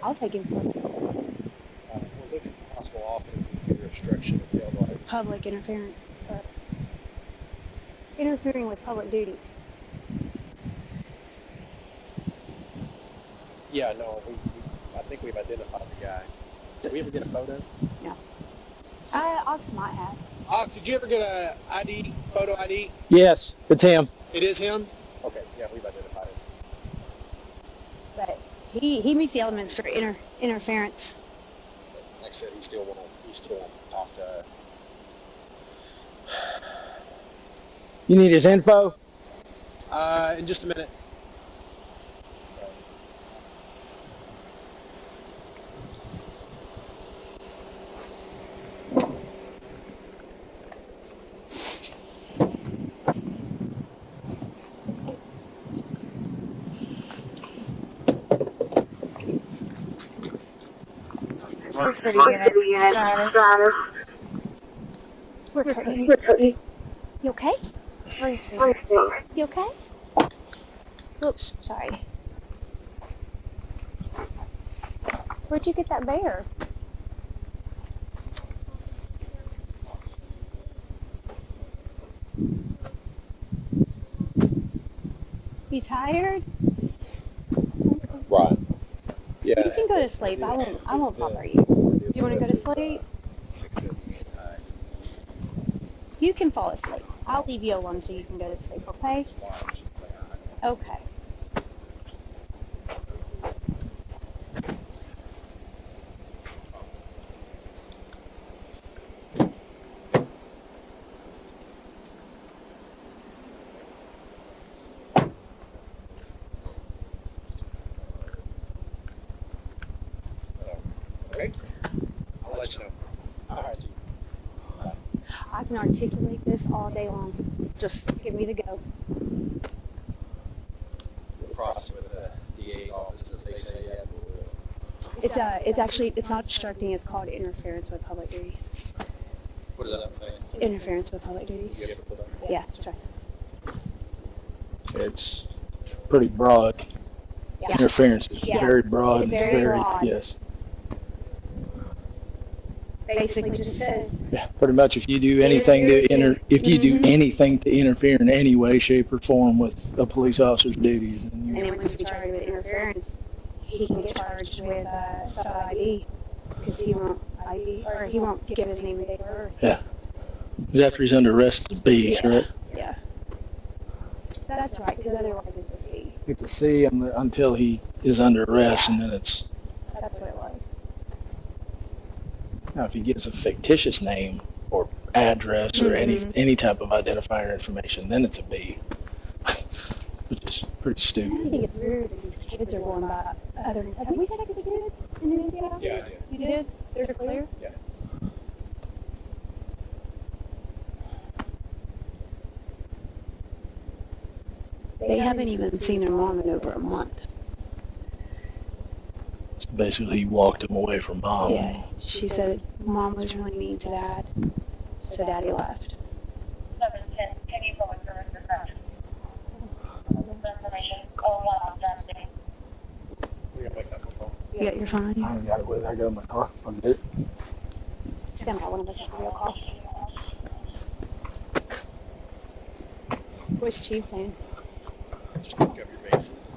I'll take him for We're looking for possible offenses, either obstruction or failed to ID. public interference. Interfering with public duties. Yeah, no, I think we've identified the guy. Did we ever get a photo? No. Ox might have. Ox, did you ever get a ID, photo ID? Yes, it's him. It is him? Okay, yeah, we've identified him. But he meets the elements for interference. Like I said, he still won't talk to us. You need his info? In just a minute. We're pretty unit status. We're pretty. You okay? You okay? Oops, sorry. Where'd you get that bear? You tired? Right. Yeah. You can go to sleep. I won't bother you. Do you want to go to sleep? You can fall asleep. I'll leave you alone so you can go to sleep, okay? Okay. Okay. I'll let you know. All right, Chief. I can articulate this all day long. Just give me the go. The process with the DA's office, did they say yet? It's actually, it's not obstructing, it's called interference with public duties. What does that say? Interference with public duties. Yeah, that's right. It's pretty broad. Yeah. Interference is very broad. It's very broad. Yes. Basically just says. Yeah, pretty much. If you do anything to do anything to interfere in any way, shape, or form with a police officer's duties, And then once we charge with interference, he can get charged with sub ID because he won't ID or he won't give his name and date of birth. Yeah. Because after he's under arrest, it's B, correct? Yeah. That's right, because otherwise it's a C. It's a C until he is under arrest, and then it's. That's what it was. Now, if he gives a fictitious name or address or any type of identifier information, then it's a B, which is pretty I stupid. think it's weird that these kids are going by other. Have we checked the kids in the Indiana? Yeah, I did. You did? They're clear? Yeah. They haven't even seen their mom in over a month. So basically, he walked him away from mom. Yeah. She said mom was really mean to dad, so daddy left. Can you go into this discussion? Information, call 1 on Destiny. Yeah, you're fine. I got it with. I got it in my car. I'll get it. It's gonna have one of us have a real call. What's Chief saying? Just pick up your bases.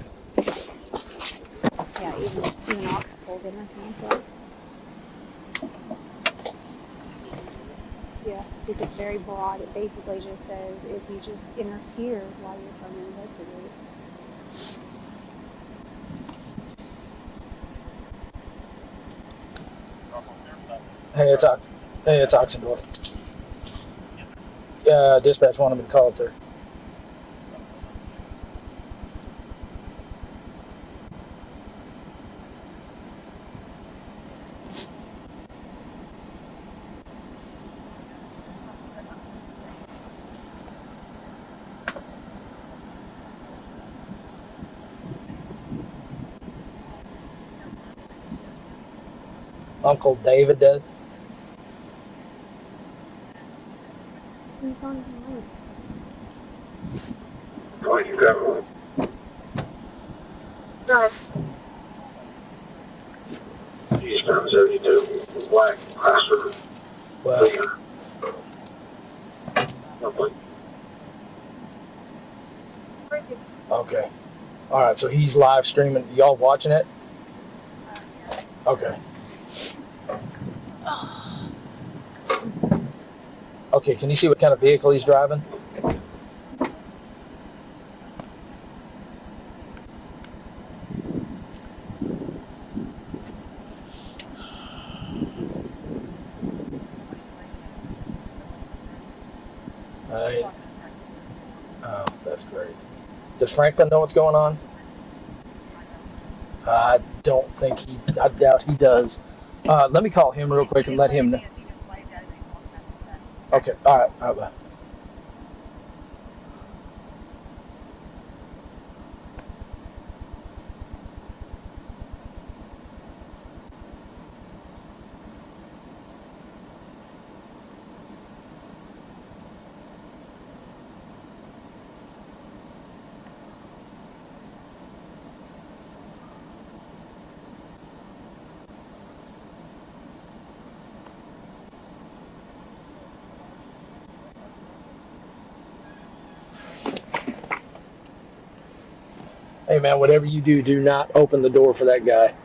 Yeah, even Ox pulls in, I think. So. Yeah, it's very broad. It basically just says if you just interfere while you're trying to investigate. Hey, it's Ox. Hey, it's Oxendorf. Dispatch wanted me to call up there. Uncle David does. Oh, you got one. No. Eastbound 72, black, Chrysler, Well, okay. All right, so he's live streaming. Y'all watching it? Okay. Okay, can you see what kind of vehicle he's driving? Oh, that's great. Does Franklin know what's going on? I don't think I doubt he does. Let me call him real quick and let him know. Okay, all right, bye. Hey man, whatever you do, do not open the door for that guy.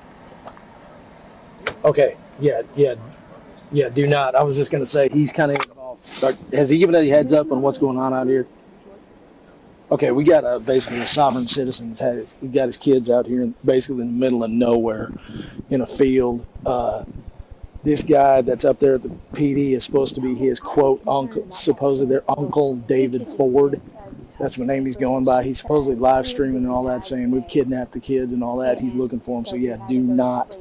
Okay, yeah, do not. I was just gonna say he's kind of involved. Has he given any heads up on what's going on out here? Okay, we got basically a sovereign citizen. He got his kids out here, basically in the middle of nowhere, in a field. This guy that's up there at the PD is supposed to be his quote uncle, supposedly their Uncle David Ford. That's what name he's going by. He's supposedly live streaming and all that, saying we've kidnapped the kids and all that. He's looking for them. So yeah, do not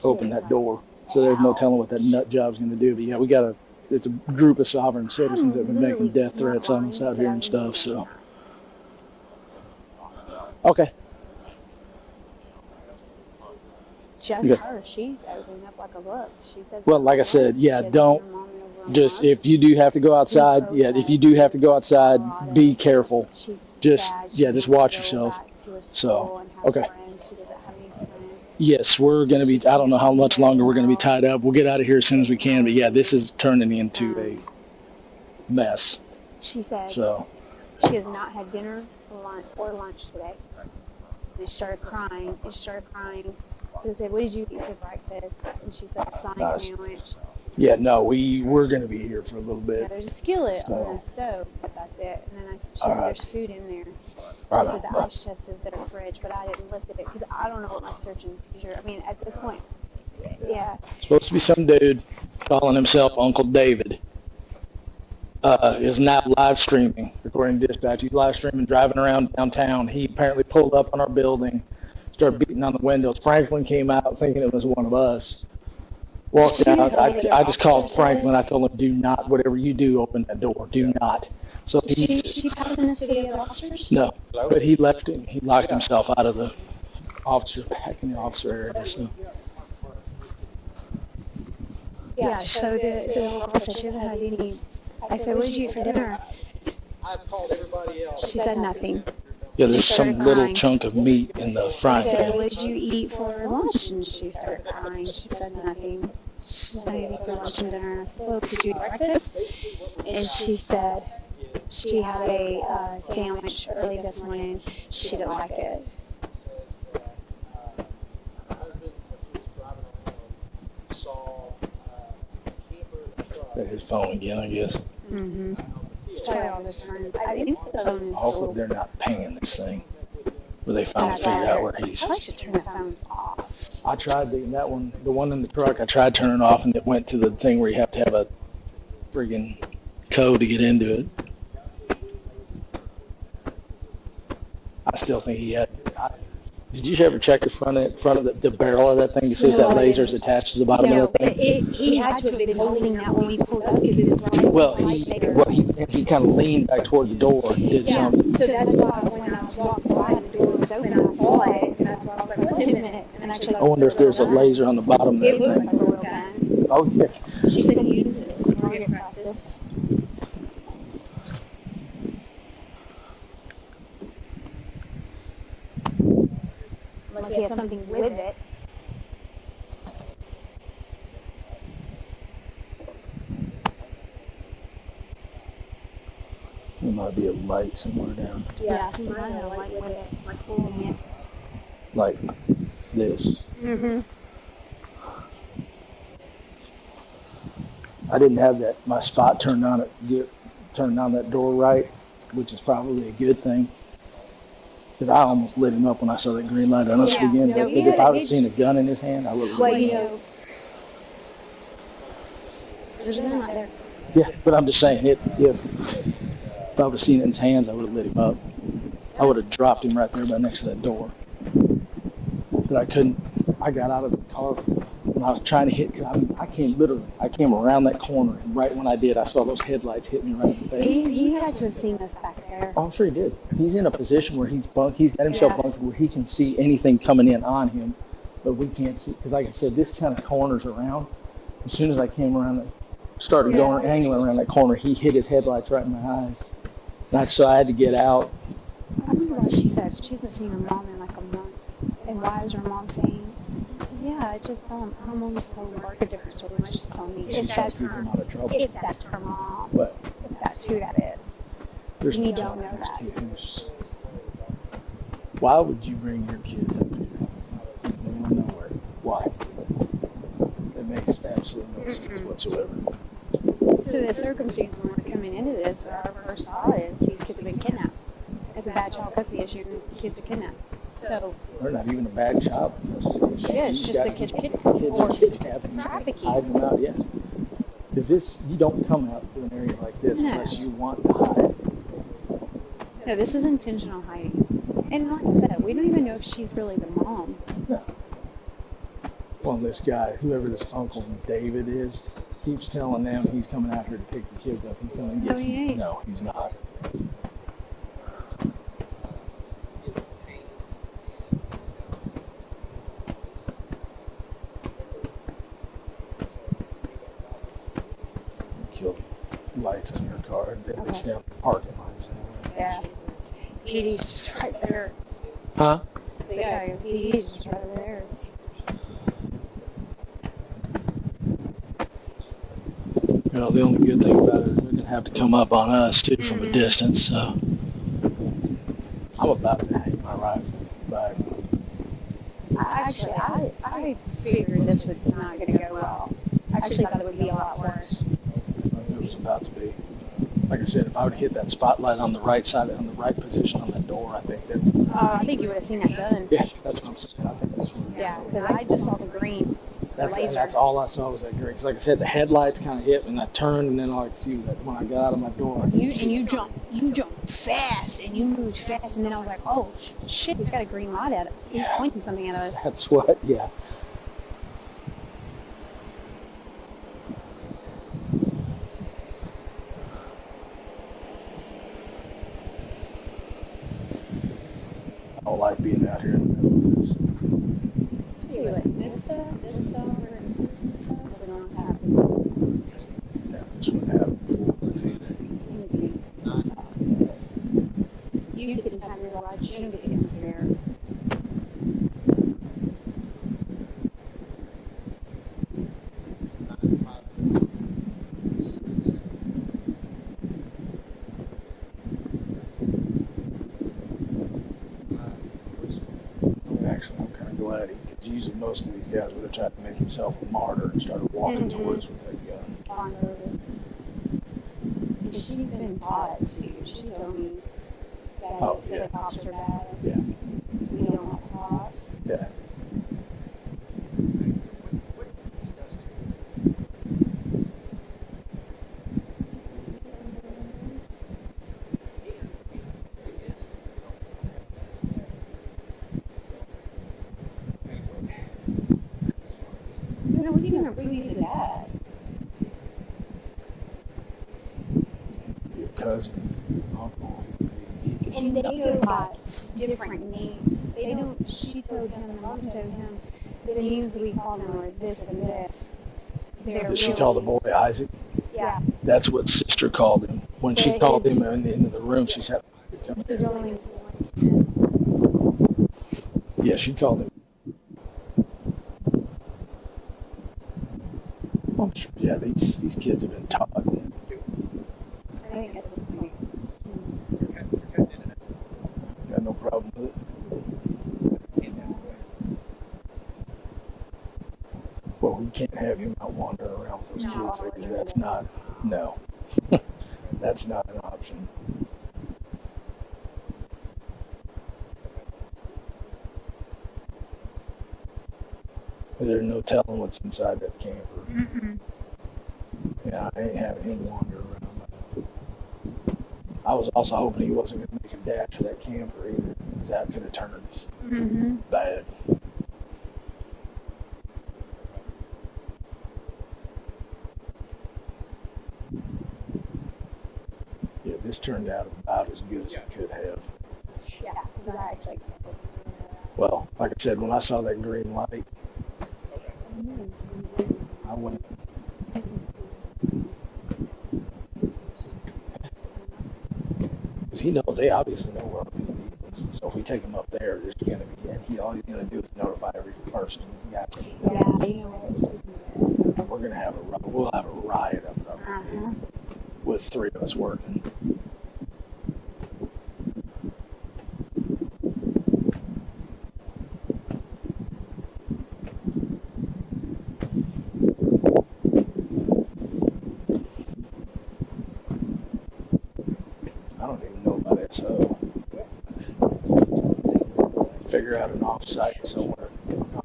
open that door. So there's no telling what that nut job's going to do. But yeah, we got it's a group of sovereign citizens that have been making death threats on us out here and stuff. So, okay. Just her. She's opening up like a book. She says. Well, like I said, yeah, don't just if you do have to go outside. Yeah, if you do have to go outside, be careful. Just just watch yourself. So, okay. Yes, we're going to be, I don't know how much longer we're going to be tied up. We'll get out of here as soon as we can. But yeah, this is turning into a mess. She said so she has not had dinner or lunch today. And she started crying. I said, what did you eat for breakfast? And she said a Sonic sandwich. Yeah, no, we're going to be here for a little bit. Yeah, there's a skillet on the stove, but that's it. And then she said there's food in there. She said the ice chest is their fridge, but I didn't lift it because I don't know what my search and seizure. I mean, at this point, yeah. Supposed to be some dude calling himself Uncle David. Is now live streaming, according to dispatch. He's live streaming, driving around downtown. He apparently pulled up on our building, started beating on the windows. Franklin came out thinking it was one of us. Walked out. I just called Franklin. I told him, do not, whatever you do, open that door. Do not. So she passing us to the other officers? No, but he left him. He locked himself out of the officer, back in the officer area. So. Yeah, so the little girl said she hasn't had any. I said, what did you eat for dinner? She said nothing. Yeah, there's some little chunk of meat in the frying pan. I said, what did you eat for lunch? And she started crying. She said nothing. She said, I didn't eat for lunch and dinner. And I said, well, did you eat breakfast? And she said she had a sandwich early this morning. She didn't like it. His phone again, I guess. Mm-hmm. Try all this phone. I think the phone is hopefully they're not pinging this thing. Where they finally figured out where he's. I should turn the phones off. I tried that one, the one in the truck. I tried turning off, and it went to the thing where you have to have a friggin' code to get into it. I still think he had. Did you ever check the front of the barrel of that thing to see if that laser is attached to the bottom of that thing? He had to have been holding that when we pulled up. Well, he kind of leaned back toward the door and did something. So that's why when I was walking by, the door was open. I saw it, and that's why I was like, wait a minute. And actually, I wonder if there's a laser on the bottom of that thing. It looks like a real gun. Oh, yeah. She said he uses it in target practice. Unless he has something with it. There might be a light somewhere down. Yeah, he might have a light with it, like holding it. Like this. Mm-hmm. I didn't have my spot turned on that door right, which is probably a good thing. Because I almost lit him up when I saw that green light on us again. But if I would have seen a gun in his hand, I would have. Well, there's a gun right there. Yeah, but I'm just saying, if I would have seen it in his hands, I would have lit him up. I would have dropped him right there by next to that door. But I couldn't. I got out of the car when I was trying to hit. I came around that corner, and right when I did, I saw those headlights hit me right in the face. He had to have seen us back there. Oh, I'm sure he did. He's in a position where he's got himself bunkered where he can see anything coming in on him, but we can't see. Because like I said, this kind of corners around. As soon as I came around, started angling around that corner, he hit his headlights right in my eyes. So I had to get out. I remember what she said. She hasn't seen her mom in like a month. And why is her mom saying? Yeah, I just saw her mom just told me a different story. She just told me if that's her mom, if that's who that is. You don't know that. Why would you bring your kids up here? Nowhere. Why? It makes absolutely no sense whatsoever. So the circumstance when we're coming into this, what our first thought is these kids have been kidnapped. It's a bad child custody issue and kids are kidnapped. So they're not even a bad child custody issue. Yeah, it's just a kid's kidnapped. Kids are kidnapped. Trafficking. Hide them out, yeah. Because you don't come out to an area like this unless you want to hide. No, this is intentional hiding. And like I said, we don't even know if she's really the mom. No. Well, this guy, whoever this Uncle David is, keeps telling them he's coming out here to pick the kids up. He's going to get you. No, he's not. Killed lights on your car. At least down the parking lights. Yeah. PD's just right there. Huh? Yeah, PD's just right there. You know, the only good thing about it is they're going to have to come up on us, too, from a distance, so. I'm about to hang my rifle back. Actually, I figured this was not going to go well. I actually thought it would be a lot worse. It was about to be. Like I said, if I would hit that spotlight on the right side, on the right position on that door, I think that. I think you would have seen that gun. Yeah, that's what I'm saying. I think that's what. Yeah, because I just saw the green. That's all I saw was that green. Because like I said, the headlights kind of hit, and I turned, and then all I could see was that when I got out of my door. You jumped fast, and you moved fast, and then I was like, oh shit, he's got a green light at it. He's pointing something at us. That's what. Yeah. I don't like being out here in the middle of this. Tell you what, this stuff, where it is and stuff, would not happen. Yeah, this would happen before. You can have your watch, you don't get in here. Actually, I'm kind of glad because usually most of these guys would have tried to make himself a martyr and started walking towards with that gun. And she's been taught too. She told me that the cops are bad. Yeah. We don't want cops. Yeah. No, we didn't really see that. Your cousin, uncle. And they go by different names. They don't, she told him and mom told him, the names we call them are this and this. Did she call the boy Isaac? Yeah. That's what sister called him. When she called him into the room, she said, His real name's Winston. yeah, she called him. I'm sure, yeah, these kids have been taught. I think at this point. Got no problem with it. Well, we can't have him out wandering around with those kids. Because that's not, no. That's not an option. There's no telling what's inside that camper. Yeah, I ain't having him wander around. I was also hoping he wasn't going to make a dash for that camper either, because that could have turned bad. Yeah, this turned out about as good as it could have. Yeah, because I actually. Well, like I said, when I saw that green light, I went. Because he knows, they obviously know where our PD is. So if we take him up there, there's going to be, and all he's going to do is notify every person he's got. Yeah, you know what? We're going to have we'll have a riot up there with three of us working. I don't even know about SO. Figure out an off-site somewhere,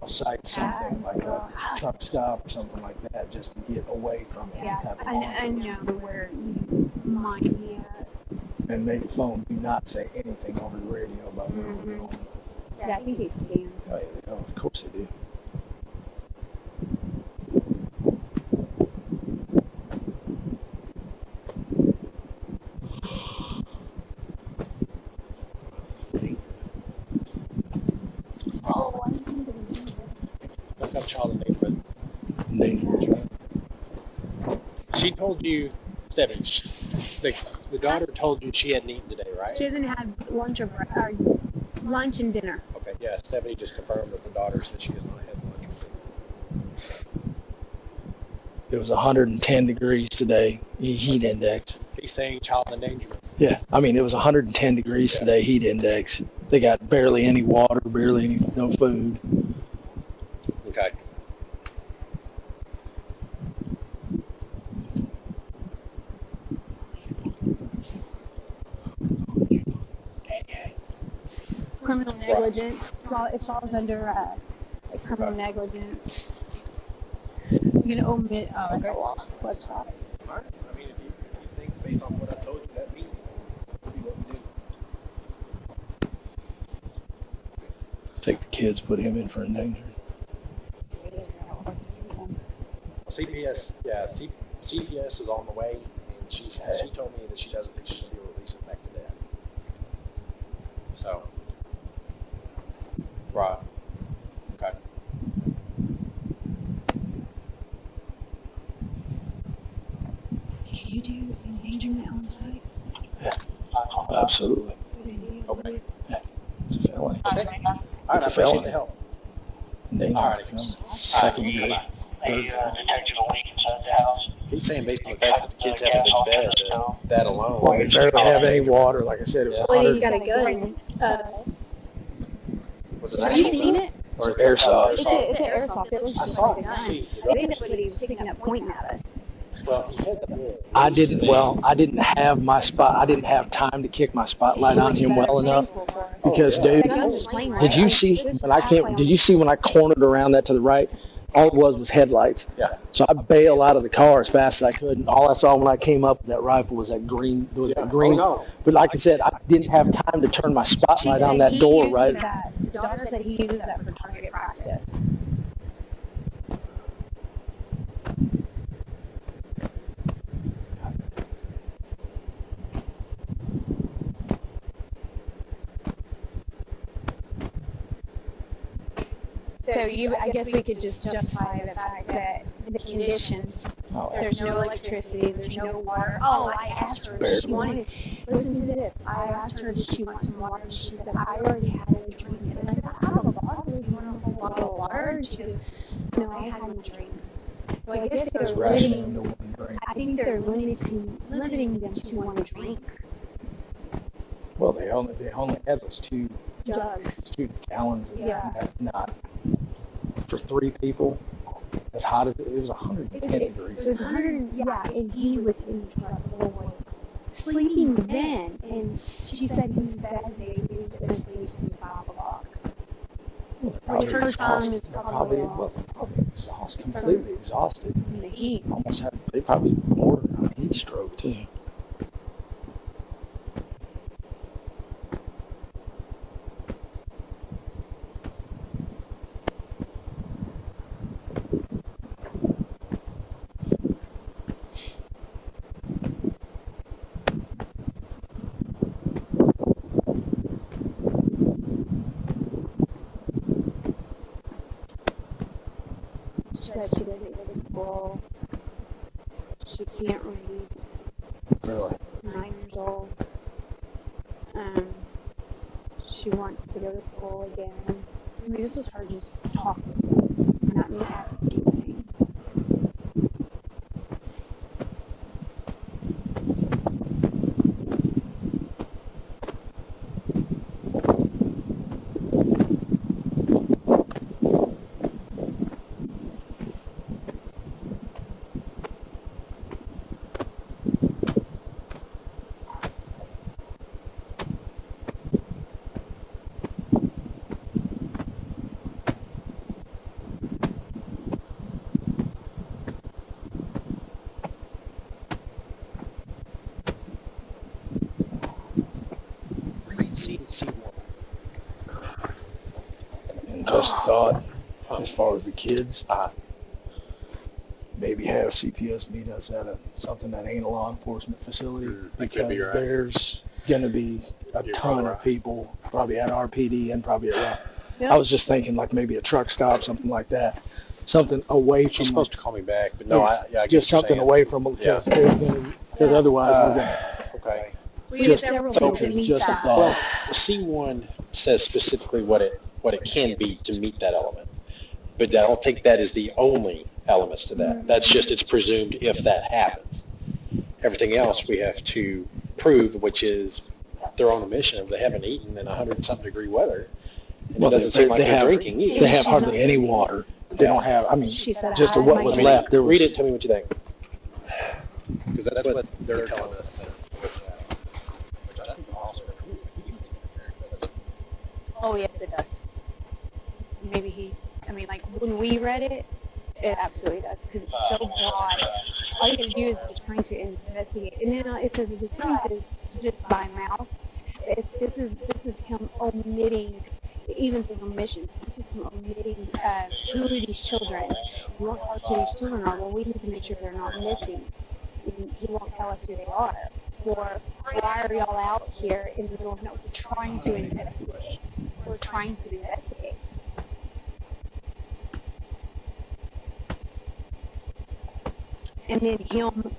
off-site something like a truck stop or something like that, just to get away from any type of I know where you might be at. And make the phone do not say anything over the radio about where we're going. Yeah, I think he's scammed. Oh, yeah, of course they do. endangered. She told you, Stephanie, the daughter told you she hadn't eaten today, right? She hasn't had lunch or lunch and dinner. Okay, yeah, Stephanie just confirmed that the daughter said she has not had lunch or dinner. It was 110 degrees today, heat index. He's saying child endangerment. Yeah, I mean, it was 110 degrees today, heat index. They got barely any water, no food. Okay. Criminal negligence. Well, it falls under criminal negligence. You can omit it's a law website. All right. I mean, if you think based on what I told you that means, then what we do. Take the kids, put him in for endangered. CPS, yeah, CPS is on the way, and she told me that she doesn't think she'll be able to release us back to dad. So, right, okay. Can you do endangerment on site? Yeah, absolutely. Okay. Yeah, it's a felony. Okay. All right, I appreciate the help. Endangered. All right. Second degree. Detected a leak inside the house. He's saying based on the fact that the kids haven't been fed, that alone. Well, they barely have any water. Like I said, it was Well, he's 100. got a gun. Was it Have you seen it? Or airsoft. It's an airsoft. It looks I just saw like a it. gun. See, I think that's what he was picking up, pointing at us. Well, he had the bull. I didn't have my spot. I didn't have time to kick my spotlight on him well enough. Because, dude, did you see when I cornered around that to the right? All it was headlights. Yeah. So I bailed out of the car as fast as I could, and all I saw when I came up with that rifle was that green. There was that green. Oh, no. But like I said, I didn't have time to turn my spotlight on that door, right? The daughter said he uses that for target practice. So I guess we could just justify the fact that the conditions, there's no electricity, there's no water. Oh, I asked her if she wanted, listen to this, I asked her if she wants some water, and she said, I already had a drink. And I said, I have a bottle, you want a whole bottle of water? And she goes, no, I had a drink. So I guess they're limiting, I think they're limiting them to one drink. Well, they only had those two Jugs. 2 gallons. Yeah. That's not for 3 people. As hot as it was 110 degrees. It was 100, yeah, and he was in trouble. Sleeping then, and she said he was best days because he was sleeping 5 o'clock. Which her time is probably completely exhausted. in the heat. They probably more heat stroke too. Said she doesn't go to school. She can't read. Really? 9 years old. She wants to go to school again. I mean, this was her just talking, not me having to do anything. And just thought, as far as the kids, maybe have CPS meet us at something that ain't a law enforcement facility, because there's going to be a ton of people, probably at RPD and probably at I was just thinking like maybe a truck stop, something like that. something away from. She's supposed to call me back, but no, I get just something away from them because otherwise we're gonna. Okay. We have several things that meet that. Well, C1 says specifically what it can be to meet that element, but I don't think that is the only elements to that. That's just it's presumed if that happens. Everything else we have to prove, which is their own emission. If they haven't eaten in 100-something degree weather, and it doesn't seem like they're drinking either. They have hardly any water. They don't have. I mean, just what was left. Read it. Tell me what you think. Because that's what they're telling us. Oh, yes, it does. Maybe like when we read it, it absolutely does, because it's so broad. All you can do is just trying to investigate. And then it says the truth is just by mouth. This is him omitting, even through omissions, this is him omitting who these children. He won't tell us who these children are. Well, we need to make sure they're not missing. And he won't tell us who they are. Or why are y'all out here in the middle of nowhere trying to investigate? We're trying to investigate. And then him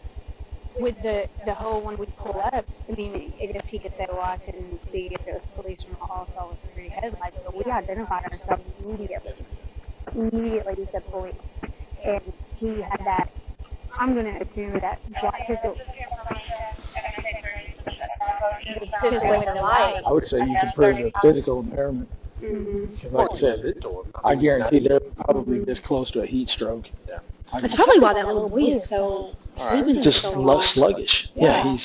with the whole when we pull up, I mean, I guess he could say, well, I couldn't see if there was police from Ottos or three headlights, but we identified ourselves immediately. Immediately we said police. And he had that, I'm going to assume that black pistol. I would say you can prove a physical impairment. Because like I said, I guarantee they're probably this close to a heat stroke. Yeah. That's probably why that little boy is so just sluggish. Yeah,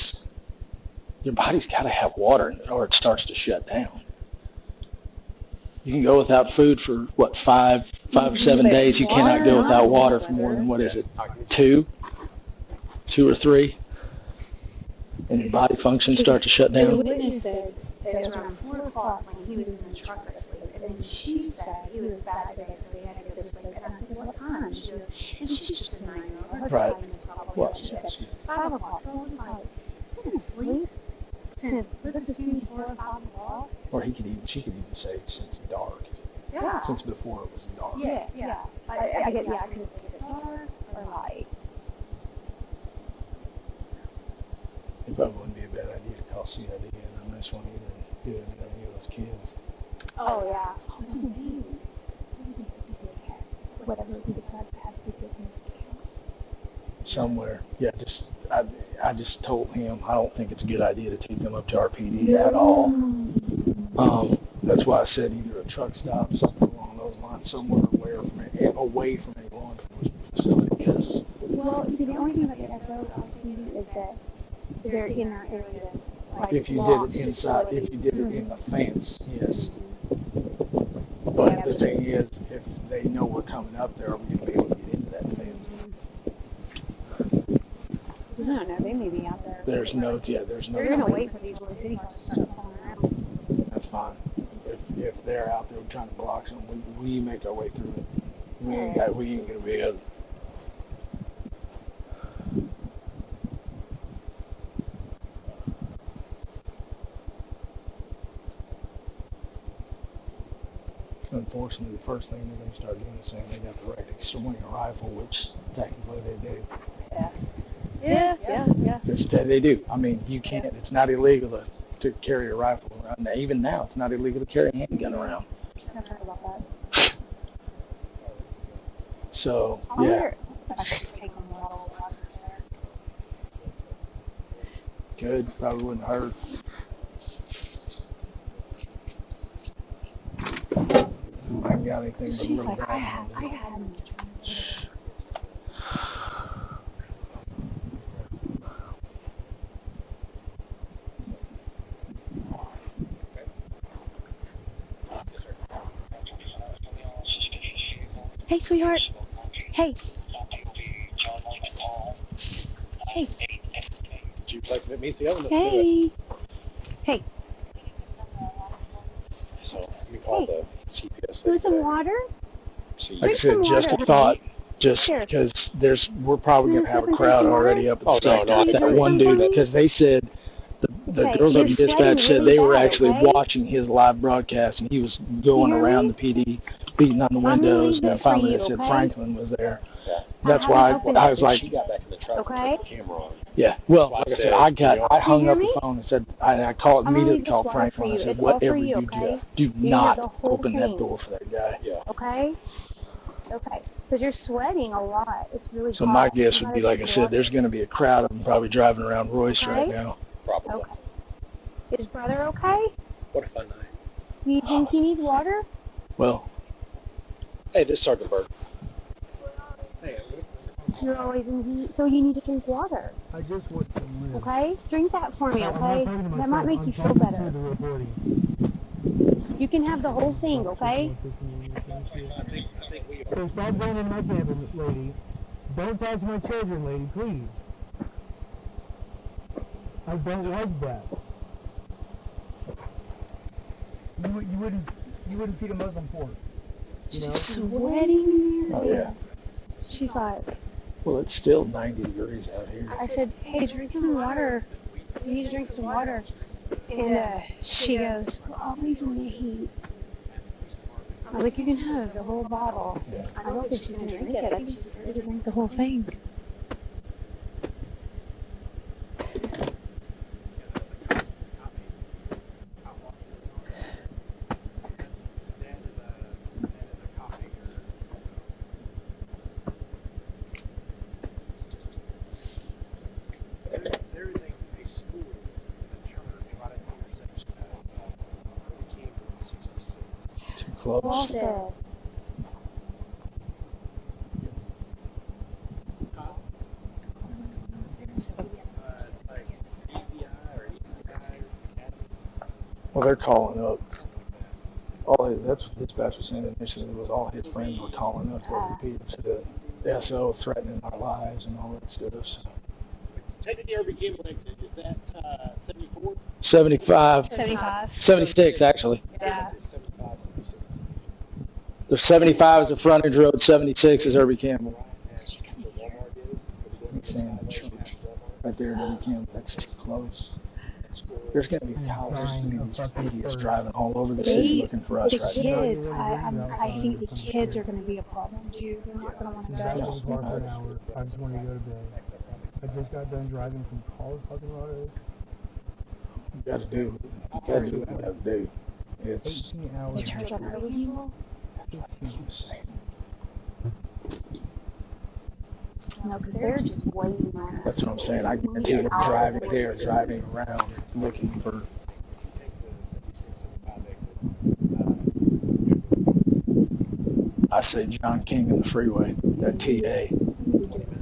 your body's got to have water in it or it starts to shut down. You can go without food for, 5 or 7 days. You cannot go without water for more than, 2 or 3? And your body functions start to shut down. The witness said it was around 4 o'clock when he was in the truck asleep. And then she said he was back there, so he had to go to sleep. And I said, what time? She goes, and she's just a 9-year-old. Right. Well, she said, 5 o'clock. So I was like, you're going to sleep? Since, let's assume 4 or 5 o'clock. Or she could even say since it's dark. Yeah. Since before it was dark. Yeah. I get, I can say it's dark or light. It probably wouldn't be a bad idea to call CID on this one either and get any of those kids. Oh, yeah. That's what we do. Whatever we decide to have CPS in somewhere. Yeah, I just told him I don't think it's a good idea to take them up to our PD at all. That's why I said either a truck stop, something along those lines, somewhere away from a law enforcement facility. Because well, see, the only thing about the SO is that they're in our areas. Like if you did it inside, if you did it in the fence, yes. But the thing is, if they know we're coming up there, are we going to be able to get into that fence? I don't know, they may be out there. There's no. They're going to wait for these Royse City cars to start falling around. That's fine. If they're out there trying to block something, we make our way through it. We ain't going to be able. Unfortunately, the first thing they're going to start doing is saying they got the right to swing a rifle, which technically they do. Yeah. They do. I mean, you can't. It's not illegal to carry a rifle around. Now, even now, it's not illegal to carry a handgun around. I've heard about that. So, I wonder if I should just take them all. Good. Probably wouldn't hurt. I ain't got anything. So she's like, I had him. Hey, sweetheart. Hey. Hey. Do you like that means the other? Hey. Hey. So let me call the CPS. Want some water? Like I said, just a thought. Just because we're probably going to have a crowd already up at the that one dude, because they said the girls up in dispatch said they were actually watching his live broadcast, and he was going around the PD beating on the windows, and then this for finally you, they said okay? Franklin was there. Yeah. That's haven't why opened I it. was like, She got back in the truck Okay. and turned the camera on. yeah. Well, like I said, I hung hear up me? the phone and said, I called I'm gonna immediately leave this called water for Franklin. I you. said, It's all for whatever you, you okay? do You can have not the whole open that thing. door for that guy. Yeah. Okay? Okay. Because you're sweating a lot. It's really So hot. my guess You would be, gotta like I drink said, water. there's going to be a crowd of them probably driving around Royse right Okay. now. Probably. Okay. Is brother okay? What a fun night. You think he needs water? Well, hey, this is Sergeant Burke. You're always in heat, so you need to drink water. I just want to live. Okay? Drink that for me, I'm not okay? talking to That myself, might make I'm you feel talking better. to the recording. You can have the whole thing, okay? So stop going into my camper, lady. Don't talk to my children, lady, please. I don't like that. You wouldn't feed a Muslim pork. You know? Sweating. oh yeah. She's like, Well, it's still 90 degrees out here. I said, hey, drink some water. You need to drink some water. And she goes, we're always in the heat. I was like, you can have the whole bottle. I don't think she's going to drink it. I think she's ready to drink the whole thing. There is a school, a church right at the intersection of Campbell and 66. Too close. Well said. It's like CTI or ECI Academy. Well, they're calling up. That's what dispatch was saying initially, was all his friends were calling up to the SO threatening our lives and all that stuff. So. Taking the Urban Campbell exit, is that 74? 75. 75. 76, actually. Yeah. 75, 76. The 75 is the frontage road, 76 is Irby Campbell. He's saying the church right there at Irby Campbell, that's too close. There's going to be these idiots driving all over the city looking for us right now. Kids, I think the kids are going to be a problem too. They're not going to want to That go. was hard for an hour. I just wanted to go to bed. I just got done driving from Colorado. You got to do what you got to do. It's 18 hours. The church on Irby Campbell? No, because they're just waiting on us. That's what I'm saying. I guarantee they're driving there, driving around, looking for. I say John King in the freeway, that TA,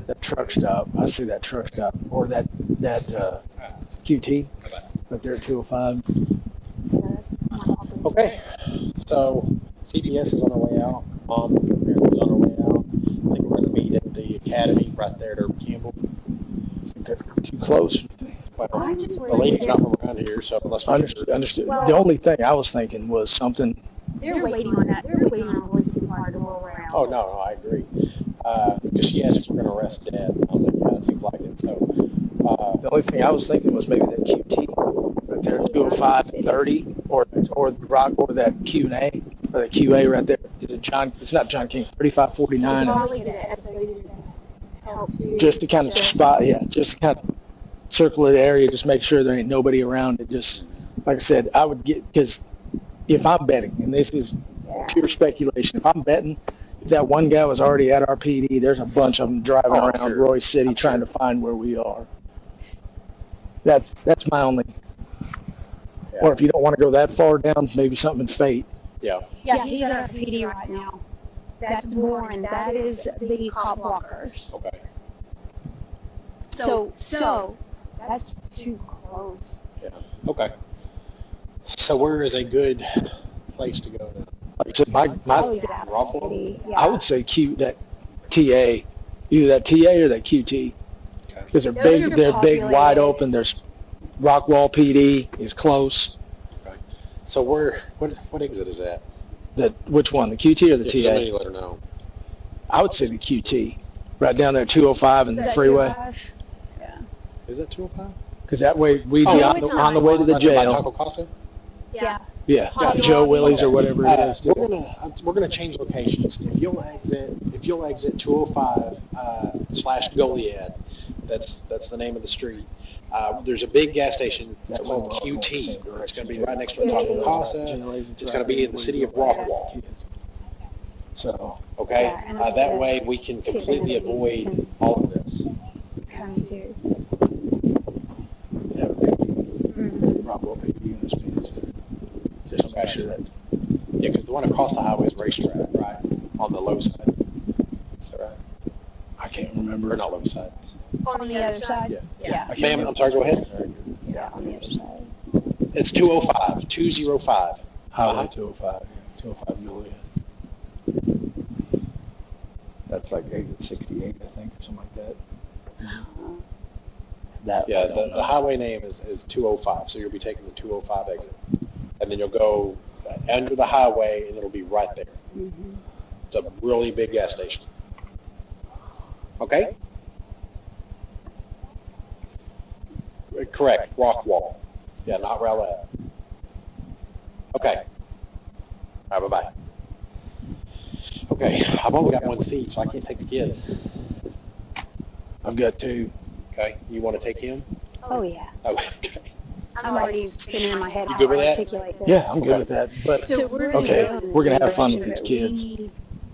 that truck stop. I see that truck stop, or that QT, but they're at 205. Okay, so CBS is on our way out. Apparently is on our way out. I think we're going to meet at the academy right there at Irby Campbell. I think that's too close. Well, the lady's not from around here, so unless we Understood. The only thing I was thinking was something. They're waiting on that. They're waiting on Royse car to roll around. Oh, no, I agree. Because she asked if we're going to arrest Dad. I was like, yeah, it seems like it. So, The only thing I was thinking was maybe that QT right there, 205 and 30, or the Rock, or that Q&A, or the QA right there. Is it John? It's not John King. 3549. Just to kind of spot, just to kind of circle the area, just make sure there ain't nobody around it. Just like I said, I would get, because if I'm betting, and this is pure speculation, if I'm betting, if that one guy was already at our PD, there's a bunch of them driving around Royse City trying to find where we are. That's my only. Yeah. Or if you don't want to go that far down, maybe something in fate. Yeah. Yeah, he's at our PD right now. That's Bourne. That is the cop blockers. Okay. So that's too close. Yeah. Okay. So where is a good place to go then? Like I said, my Rockwall? Yeah. I would say that TA, either that TA or that QT, because they're big, wide open. There's Rockwall PD is close. Okay. So what exit is that? Which one, the QT or the TA? Somebody let her know. I would say the QT, right down there, 205 and the freeway. Yeah. Is that 205? Because that way we'd be on the way to the jail. Taco Casa? Yeah. Yeah, Joe Willie's or whatever it is. We're gonna change locations. If you'll exit 205 / Goliad, that's the name of the street. There's a big gas station. It's called QT. It's going to be right next to Taco Casa. It's going to be in the city of Rockwall. So okay, that way we can completely avoid all of this. Come to. Rockwall PD units means just to make sure that. Yeah, because the one across the highway is racetrack, right? On the low side. Is that right? I can't remember. Or not low side. On the other side? Yeah. Ma'am, I'm sorry, go ahead. Yeah, on the other side. It's 205. 205. Highway 205. 205 Julia. That's like exit 68, I think, or something like that. Yeah, the highway name is 205, so you'll be taking the 205 exit. And then you'll go under the highway, and it'll be right there. It's a really big gas station. Okay? Correct, Rockwall. Yeah, not Rowlett. Okay. All right, bye-bye. Okay, I've only got one seat, so I can't take the kids. I've got two. Okay, you want to take him? Oh, yeah. Okay. I'm already spinning in my head You how good with to that? articulate this. Yeah, I'm good with that. But So we're gonna have fun with these kids.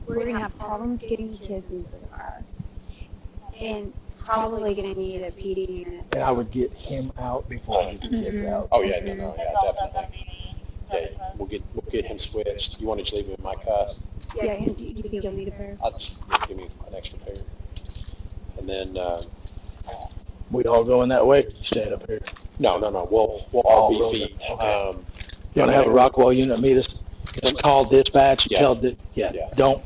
We're going to have problems getting the kids into the car. And probably going to need a PD unit. And I would get him out before I get the kids out. Oh, yeah, no, definitely. Yeah, we'll get him switched. You want to just leave him in my cuffs? Yeah, and do you think you'll need a pair? I'll just give me an extra pair. And then, we all going that way? You staying up here? No. We'll all be feet. Okay. You want to have a Rockwall unit meet us? Call dispatch. Tell that. Don't.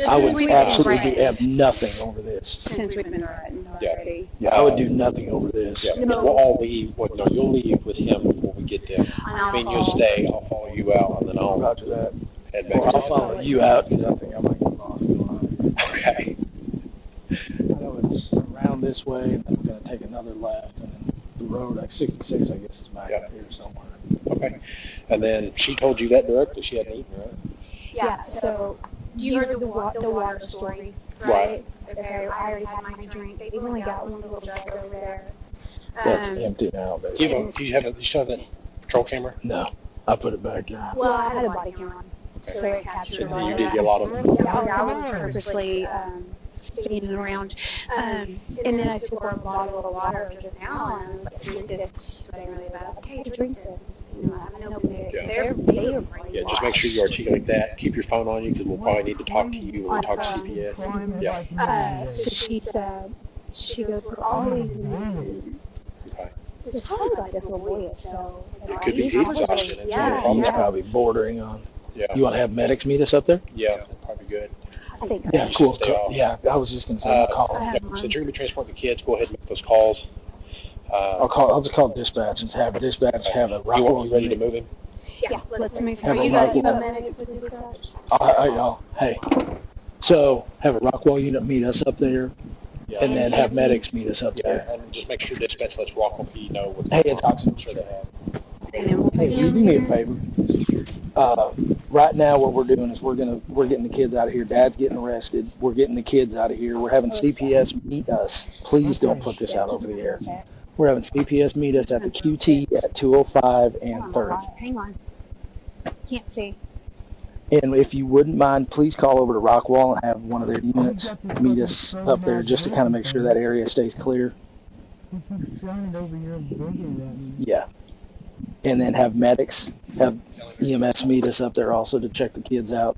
I would absolutely have nothing over this. Since we've been riding already. Yeah, I would do nothing over this. Yeah, we'll all leave. Well, no, you'll leave with him before we get there. I mean, you'll stay. I'll follow you out, and then I'll Roger that. head back. Or I'll follow you out because I think I might get lost. Okay. I know it's around this way, and then we're going to take another left, and then the road, like 66, I guess, is back up here somewhere. Okay. And then she told you that directly. She hadn't eaten, right? Yeah, so you heard the water story, right? Okay, I already had my drink. They've only got one little jug over there. That's empty now, Do you still have that patrol camera? No, I put it back in. Well, I had a body camera on, so it captured all You of did that. get a lot of them? Yeah, I was purposely feeding around. And then I took a bottle of water just now, and I was like, drink this. She's saying really bad. Okay, drink this. You know, I haven't opened it. They are Yeah, just make sure you articulate that. Keep your phone on you because we'll probably need to talk to you when we talk to CPS. Yeah. So she said, she goes, we're always in the mood. Okay. It's hard about this little boy is so. It could be heat exhaustion. He's probably bordering on. Yeah. You want to have medics meet us up there? Yeah, that'd probably good. I think so. Yeah, cool. Yeah, I was just going to say, call. Since you're going to be transporting the kids, go ahead and make those calls. I'll just call dispatch and have dispatch have a Rockwall. You ready to move him? Yeah, let's move Have him. a You got Rockwall. medics with dispatch? Hey, so have a Rockwall unit meet us up there, and then have medics meet us up there. And just make sure dispatch lets Rockwall PD know what's Hey, going it's on. Oxen. I'm sure they have. Hey, you do me a favor. Right now, what we're doing is we're getting the kids out of here. Dad's getting arrested. We're getting the kids out of here. We're having CPS meet us. Please don't put this out over the air. We're having CPS meet us at the QT at 205 and 3rd. Hang on. Can't see. And if you wouldn't mind, please call over to Rockwall and have one of their units meet us up there just to kind of make sure that area stays clear. Yeah. And then have medics, have EMS meet us up there also to check the kids out.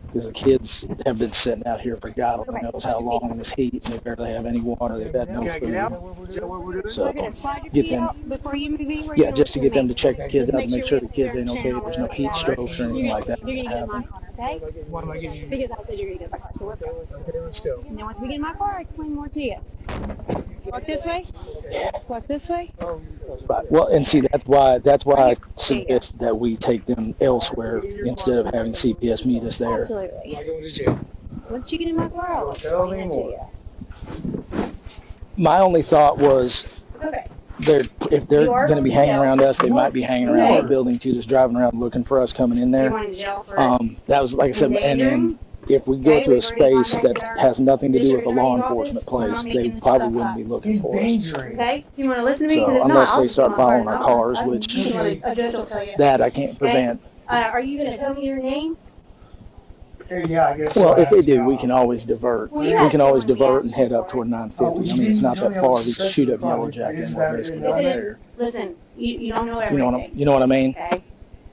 Because the kids have been sitting out here for God only knows how long in this heat, and they barely have any water. They've had no food. So get them, Before you move anywhere, yeah, just to get them to check the kids out to make sure the kids ain't okay. There's no heat strokes or anything like that. You're going to get in my car, okay? Why am I getting you? Because I said you're going to get in my car, so let's go. Okay, let's go. And then once we get in my car, I'll explain more to you. Walk this way? Walk this way? Right. Well, and see, that's why I suggest that we take them elsewhere instead of having CPS meet us there. Absolutely. Once you get in my car, I'll explain it to you. My only thought was, Okay. if they're going to be hanging around us, they might be hanging around the building too, just driving around looking for us coming in there. That was, like I said, and then if we go to a space that has nothing to do with a law enforcement place, they probably wouldn't be looking for us. Okay? Do you want to listen to me? So unless they start following our cars, which A judge will tell you. that I can't prevent. Are you going to tell me your name? Yeah, I guess. Well, if they do, we can always divert. Well, We can always divert and head up toward 950. I mean, it's not that far. We can shoot up Yellow Jack and we're basically right there. Listen, you don't know everything. You know what I mean? Okay.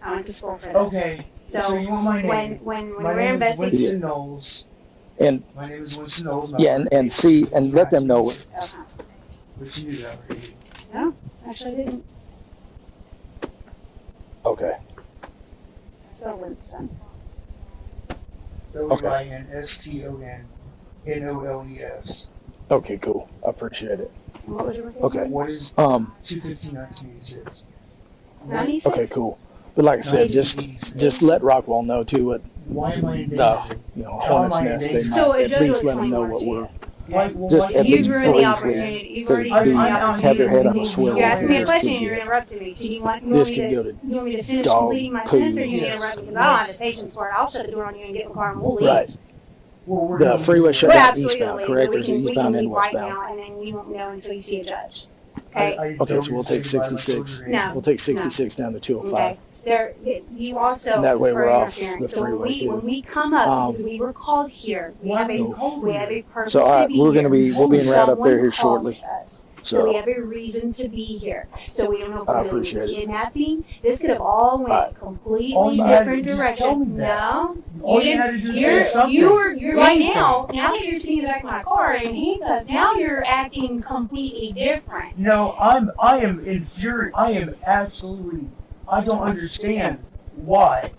I went to school for this. Okay. So you want my name? When my we're name is investigating. Winston Knowles. And My name is Winston Knowles. yeah, and see and let them know. Which you knew that already. No, actually I didn't. Okay. Spell Winston. WINSTONNOLES. Okay, cool. I appreciate it. And what was your birthday? Okay. What is 2/15/1986? 96? Okay, cool. But like I said, just let Rockwall know too what Why am I the hornet's nest. They might So at least let them know what we're. Just at least You've ruined the opportunity. You've already to ruined the opportunity. have their head on a swivel. You're asking me a This question could and you're get- interrupting me. So do you want me This to, could go to you want me to finish dog completing my poo. sentence, or you interrupt me because I don't have the patience for it? I'll shut the door on you and get in the car and we'll leave. Right. The freeway shut We're down absolutely eastbound, illegal. correct? We Or is it can eastbound and leave right westbound? now, and then you won't know until you see a judge. Okay? Okay, so we'll take 66. No. We'll take 66 down to 205. Okay. There, you also And that way we're are off interfering. the So freeway, too. when we come up, because we were called here, we have a purpose So to be we're here. going to be we'll be in route up there here Someone shortly. called us. So we So have a reason to be here. So we don't know if I we're going to appreciate be it. kidnapping. This could have all went All you completely had to different do is tell me direction. that. No, All you had to do is say something. you're right now that you're sitting in the back of my car in handcuffs, now you're acting completely different. No, I am infuriated. I am absolutely. I don't understand why.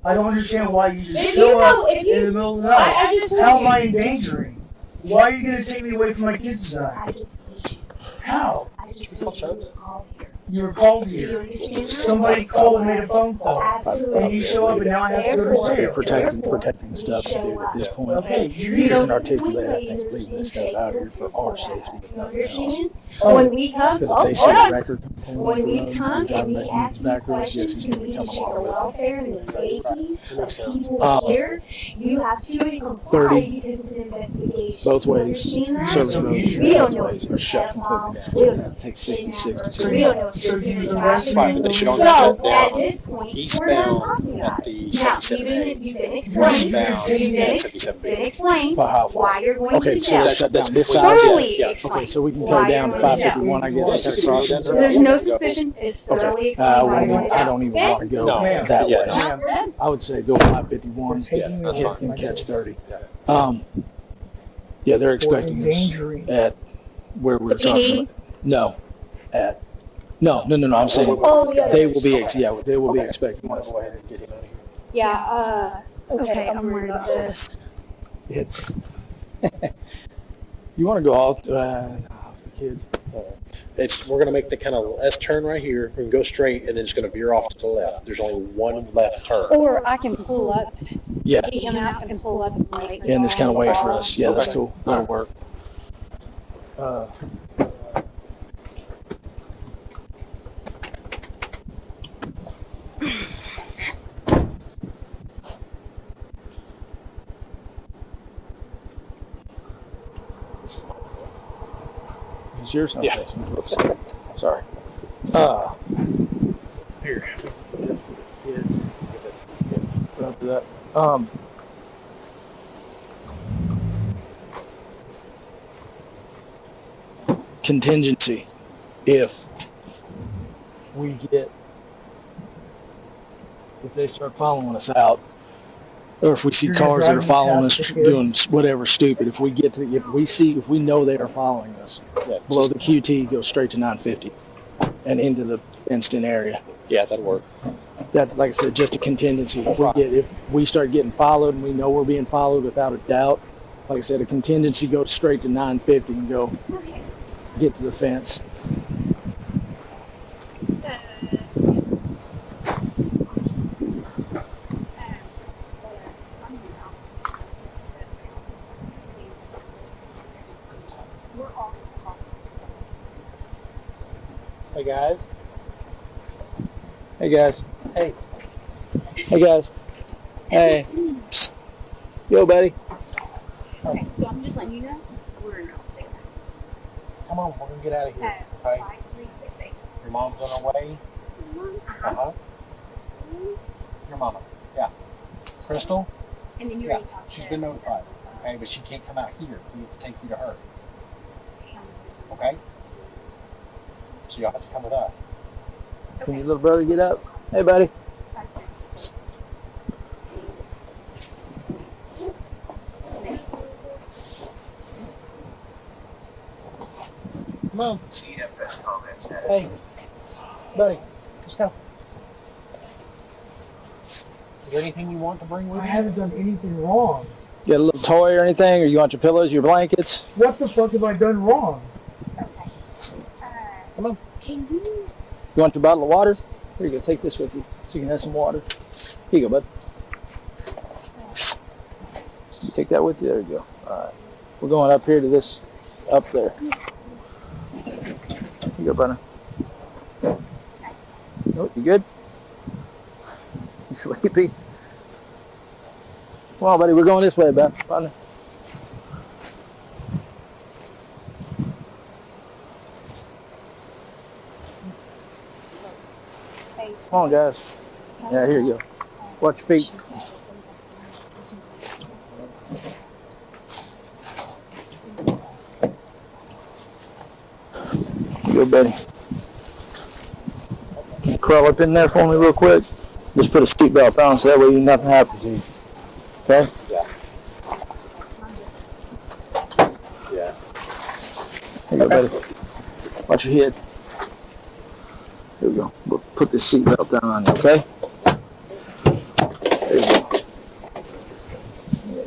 I don't understand why you just If show you know- up if you- in the middle of the night. I just How told am I you. endangering? Why are you going to take me away from my kids tonight? How? You were called here. Somebody called and made a phone call. And you show up and now I have to go to jail. protecting stuff to do at this point. Okay, You can articulate, I think, leaving this stuff out here for our safety, if nothing else. When we come, Because oh, if they hold see a on. record, When we come driving and we back ask you back roads, yes, questions he's to going to lead come to the along with it. welfare and the safety of people here, you have to comply 30 because it's an investigation. both ways, You understand that? service roads, We don't both know ways are shut completely down. We don't know. It takes 66 to We don't know if So there's you been arrest me? Right, but they should only So, shut at down this point, we're not eastbound talking about at it. the Now, 77A. you've been explained, Westbound at 77B. explained For how far? why you're going Okay, to so jail. that's shut down this Well, side. Thoroughly yeah. explained. Okay, so we can why go down you're to going to jail. 551, I guess, and cut across. There's no suspicion. It's thoroughly Okay, explained why you're going to jail. I don't even Okay? want to go No, that yeah, way. no. We're done. I would say go 551 Yeah, that's fine. and catch 30. Yeah. Yeah, they're expecting us endangering. at where we're The talking PD? about. No, at no. I'm saying Oh, yeah. they will be they will be expecting Want us. to go ahead and get him out of here? Yeah, okay, I'm worried about this. It's you want to go all the kids. We're going to make the kind of S turn right here. We can go straight and then it's going to veer off to the left. There's only one left turn. Or I can pull up, Yeah, come out and pull up and wait. and this kind of wait for us. Yeah, that's Okay. cool. That'll work. Is this yours? Okay. Yeah. Oops. Sorry. Here. Kids. Don't do that. Contingency. If they start following us out, or if we see You're gonna cars that are drive following past us the kids? doing whatever stupid, if we know they are following us, Yeah, below the QT, go straight to 950 and into the fenced-in area. Yeah, that'll work. That, like I said, just a contingency. If we start getting followed and we know we're being followed without a doubt, like I said, a contingency goes straight to 950 and go get to the fence. Hey guys. Hey guys. Hey. Hey guys. Hey. Yo, buddy. Okay, so I'm just letting you know we're not 6. Come on, we're gonna get out of here. Okay. 5368. Your mom's on her way. Your mama. Yeah. Crystal. And then you Yeah. already talked to She's been notified. Okay, but she can't come out here. We have to take you to her. Okay. So you'll have to come with us. Okay. Can your little brother get up? Hey, buddy. Come on. Hey, buddy, let's go. Is there anything you want to bring with you? I haven't done anything wrong. You got a little toy or anything, or you want your pillows, your blankets? What the fuck have I done wrong? Come on. You want your bottle of water? Here you go. Take this with you so you can have some water. Here you go, bud. You take that with you. There you go. All right. We're going up here to this, up there. Here you go, buddy. Nope, you good? You sleepy? Come on, buddy. We're going this way, bud. Partner. Come on, guys. Yeah, here you go. Watch your feet. Here you go, buddy. Can you crawl up in there for me real quick? Just put a seatbelt on so that way nothing happens to you. Okay? Yeah. Yeah. Here you go, buddy. Watch your head. Here we go. We'll put this seatbelt down on you, okay? There you go.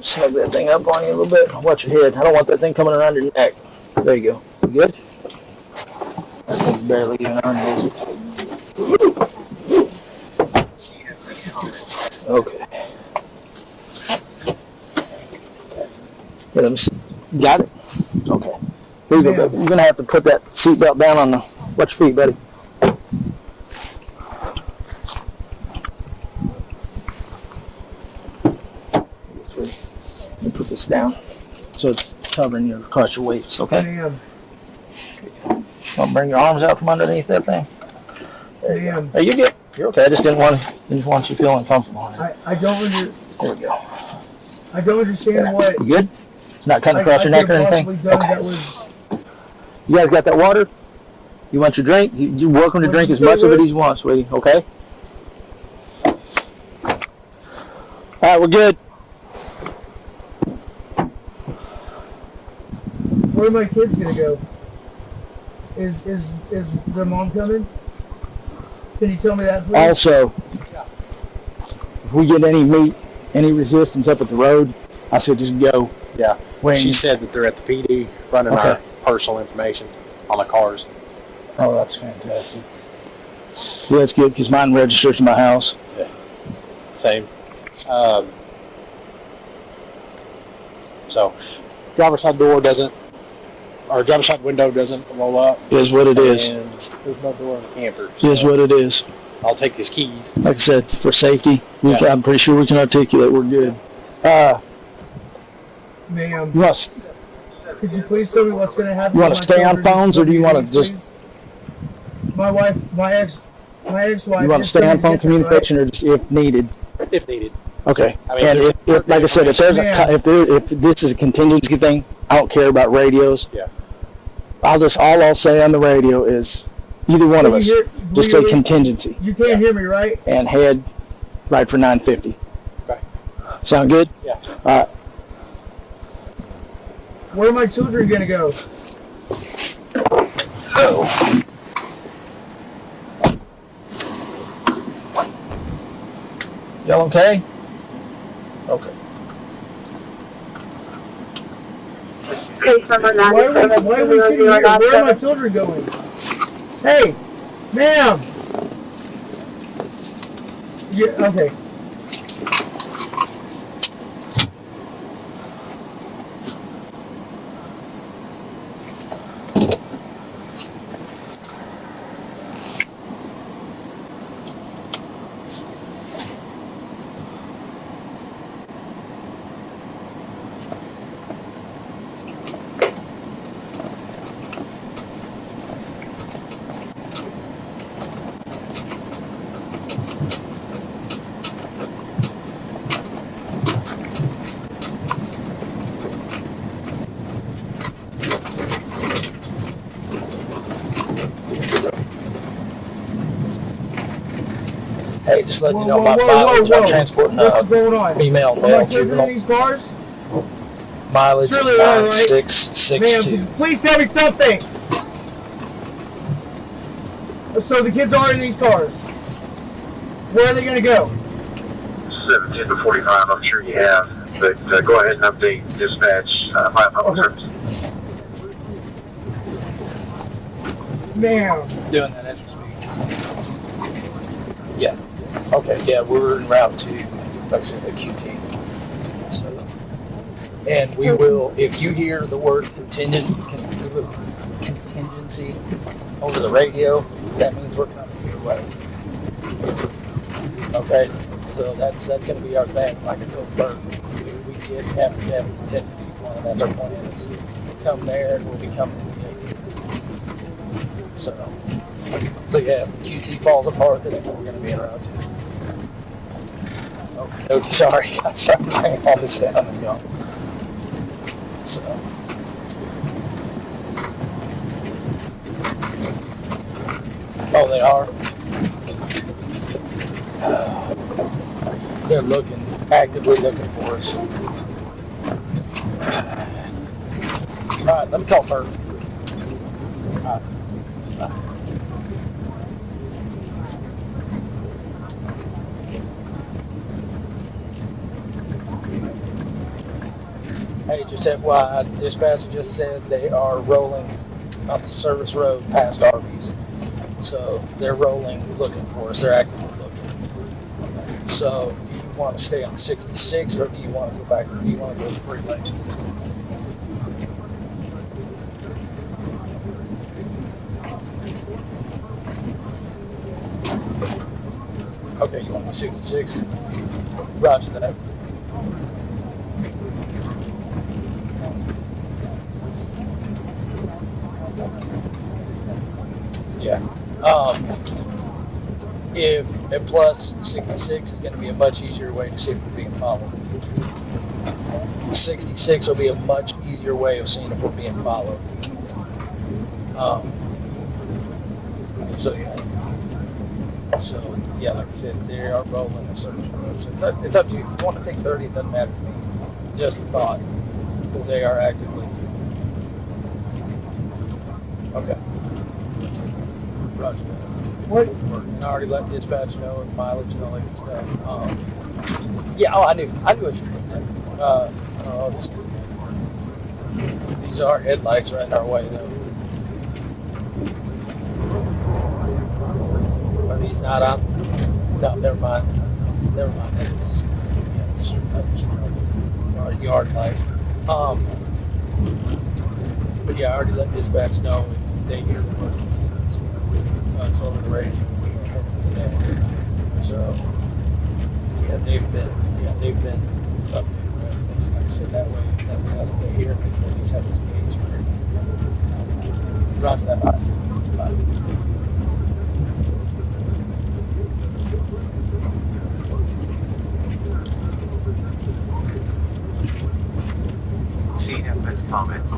Snug that thing up on you a little bit. Watch your head. I don't want that thing coming around your neck. There you go. You good? That thing's barely even on you. Okay. Yeah, let me see. Got it? Okay. Here you go, baby. You're going to have to put that seatbelt down on the... Watch your feet, buddy. Put this down so it's covering you across your waist, okay? I'll bring your arms out from underneath that thing. There you go. Hey, you're good. You're okay. I just didn't want you feeling uncomfortable. I don't There we go. I don't understand what. You good? It's not cutting across your neck or anything? Okay. You guys got that water? You want your drink? You're welcome to drink as much of it as you want, sweetie, okay? All right, we're good. Where are my kids gonna go? Is their mom coming? Can you tell me that, please? Also, if we get any any resistance up at the road, I said just go. Yeah. She said that they're at the PD running our personal information on the cars. Oh, that's fantastic. Yeah, that's good because mine registers to my house. Yeah. Same. So, driver's side door doesn't, or driver's side window doesn't roll up. Is what it is. And there's no door in the camper. So Is what it is. I'll take his keys. Like I said, for safety, I'm pretty sure we can articulate. We're good. Ma'am, could you please tell me what's going to happen? You want to stay on phones, or do you want to just? My ex-wife. You want to stay on phone communication, or just if needed? If needed. Okay. I mean, and if like I said, if this is a contingency thing, I don't care about radios. Yeah. All I'll say on the radio is either one of us. Just say contingency. You can't hear me, right? And head right for 950. Okay. Sound good? Yeah. Where are my children gonna go? Y'all okay? Okay. Case number 9. Why are we sitting here? Where are my children going? Hey, ma'am. Yeah. Okay. Hey, just letting you know my mileage. I'm transporting What's going on? female Are male my children juvenile. in these cars? Mileage is Surely they are, right? 9662. Ma'am, please tell me something. So the kids are in these cars. Where are they going to go? 17 to 45, I'm sure you have. But go ahead and update dispatch, my public service. Ma'am. Doing that as we speak. Yeah. Okay. Yeah, we're en route to, like I said, the QT. So, and we will, if you hear the word contingency over the radio, that means we're coming your way. Okay. So that's going to be our thing. Like I told Bert, we have to have a contingency plan. That's our plan. Is come there and we'll be coming in the gates. So yeah, if the QT falls apart, then we're going to be in route 2. Okay, sorry. I started writing all this down and go. So. Oh, they are? They're actively looking for us. All right, let me call Bert. All right. Hey, just FYI, dispatch just said they are rolling up the service road past Arby's. So they're rolling, looking for us. They're actively looking. So do you want to stay on 66 or do you want to go back, or do you want to go to the freeway? Okay, you want to go 66? Roger that. Yeah. If at plus 66 is going to be a much easier way to see if we're being followed. 66 will be a much easier way of seeing if we're being followed. So yeah, like I said, they are rolling the service road. So it's up to you. If you want to take 30, it doesn't matter to me. Just a thought, because they are actively. Okay. Roger that. What? And I already let dispatch know and mileage and all that good stuff. Yeah, I knew what you were doing there. These are headlights right our way though. Are these not on? No, never mind. It's our yard light. But yeah, I already let dispatch know and they hear the word. It's over the radio today. So yeah, they've been updated with everything. So like I said, that way as they hear it, they at least have those gates ready. Roger that. Bye. CFS comments.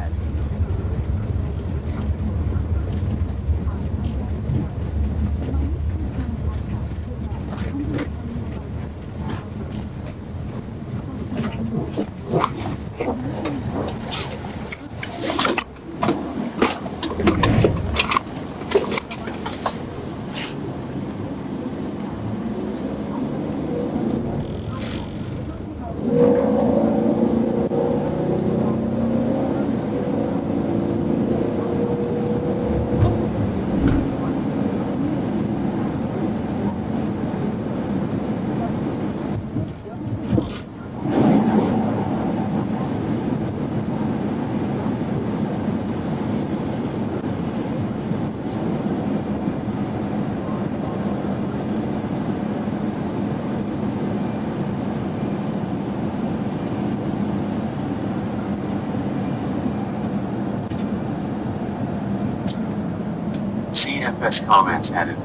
CFS comments added.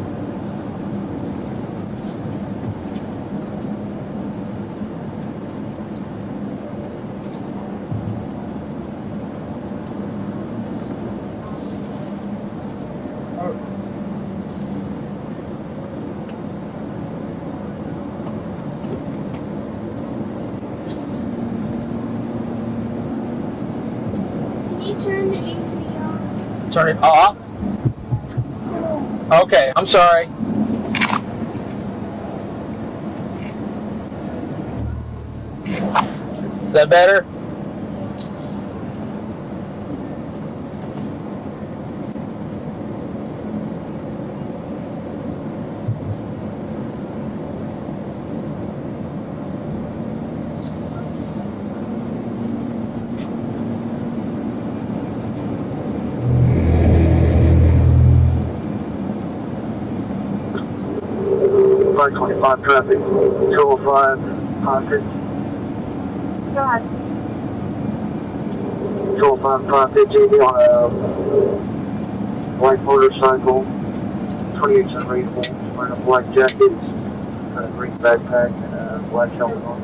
Turn the AC off. Turn it off? Okay, I'm sorry. Is that better? .25 traffic, 205 hostage. Go ahead. 205 550 on a white motorcycle, 28 unreasonable, wearing a black jacket, a green backpack, and a black helmet on.